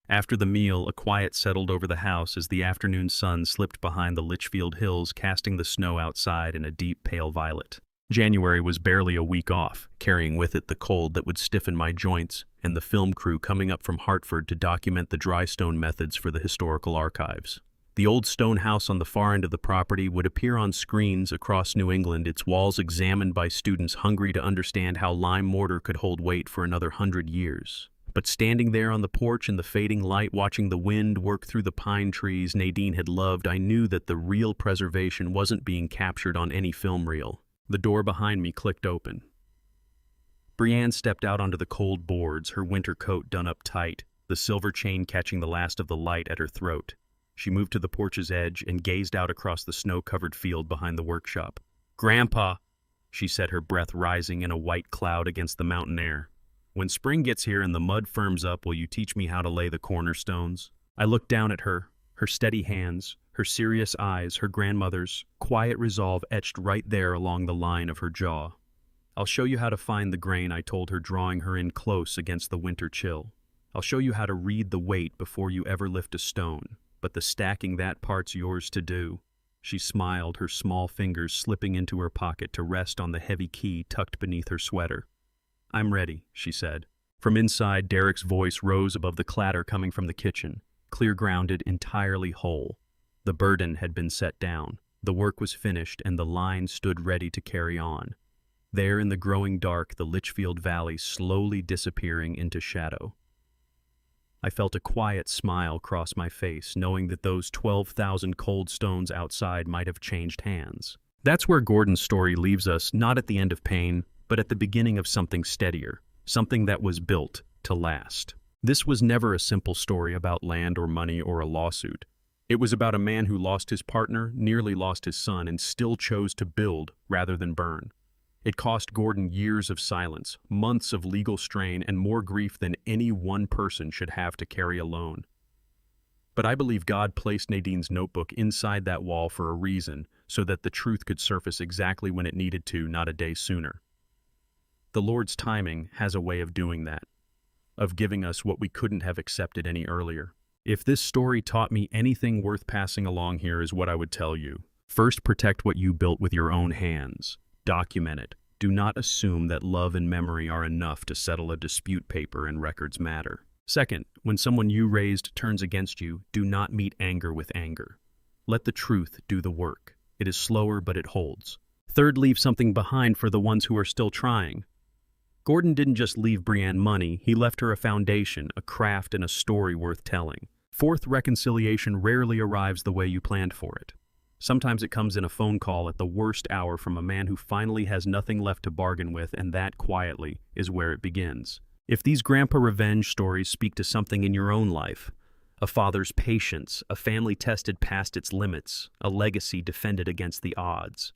After the meal, a quiet settled over the house as the afternoon sun slipped behind the Litchfield hills, casting the snow outside in a deep pale violet. January was barely a week off, carrying with it the cold that would stiffen my joints, and the film crew coming up from Hartford to document the dry stone methods for the historical archives. The old stone house on the far end of the property would appear on screens across New England, its walls examined by students hungry to understand how lime mortar could hold weight for another 100 years. But standing there on the porch in the fading light, watching the wind work through the pine trees Nadine had loved, I knew that the real preservation wasn't being captured on any film reel. The door behind me clicked open. Brienne stepped out onto the cold boards, her winter coat done up tight, the silver chain catching the last of the light at her throat. She moved to the porch's edge and gazed out across the snow-covered field behind the workshop. "Grandpa," she said, her breath rising in a white cloud against the mountain air. "When spring gets here and the mud firms up, will you teach me how to lay the cornerstones?" I looked down at her, her steady hands, her serious eyes, her grandmother's quiet resolve etched right there along the line of her jaw. "I'll show you how to find the grain," I told her, drawing her in close against the winter chill. "I'll show you how to read the weight before you ever lift a stone. But the stacking, that part's yours to do." She smiled, her small fingers slipping into her pocket to rest on the heavy key tucked beneath her sweater. "I'm ready," she said. From inside, Derek's voice rose above the clatter coming from the kitchen, clear-grounded, entirely whole. The burden had been set down. The work was finished, and the line stood ready to carry on. There in the growing dark, the Litchfield Valley slowly disappearing into shadow. I felt a quiet smile cross my face, knowing that those 12,000 cold stones outside might have changed hands. That's where Gordon's story leaves us, not at the end of pain, but at the beginning of something steadier. something that was built to last. This was never a simple story about land or money or a lawsuit. It was about a man who lost his partner, nearly lost his son, and still chose to build rather than burn. It cost Gordon years of silence, months of legal strain, and more grief than any one person should have to carry alone. But I believe God placed Nadine's notebook inside that wall for a reason, so that the truth could surface exactly when it needed to, not a day sooner. The Lord's timing has a way of doing that, of giving us what we couldn't have accepted any earlier. If this story taught me anything worth passing along, here is what I would tell you. First, protect what you built with your own hands. Document it. Do not assume that love and memory are enough to settle a dispute. Paper and records matter. Second, when someone you raised turns against you, do not meet anger with anger. Let the truth do the work. It is slower, but it holds. Third, leave something behind for the ones who are still trying. Gordon didn't just leave Brienne money, he left her a foundation, a craft, and a story worth telling. Fourth, reconciliation rarely arrives the way you planned for it. Sometimes it comes in a phone call at the worst hour from a man who finally has nothing left to bargain with, and that, quietly, is where it begins. If these grandpa revenge stories speak to something in your own life, a father's patience, a family tested past its limits, a legacy defended against the odds,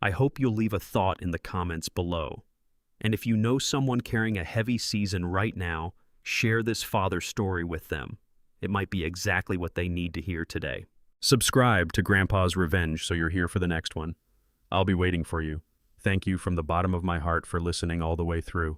I hope you'll leave a thought in the comments below. And if you know someone carrying a heavy season right now, share this father story with them. It might be exactly what they need to hear today. Subscribe to Grandpa's Revenge so you're here for the next one. I'll be waiting for you. Thank you from the bottom of my heart for listening all the way through.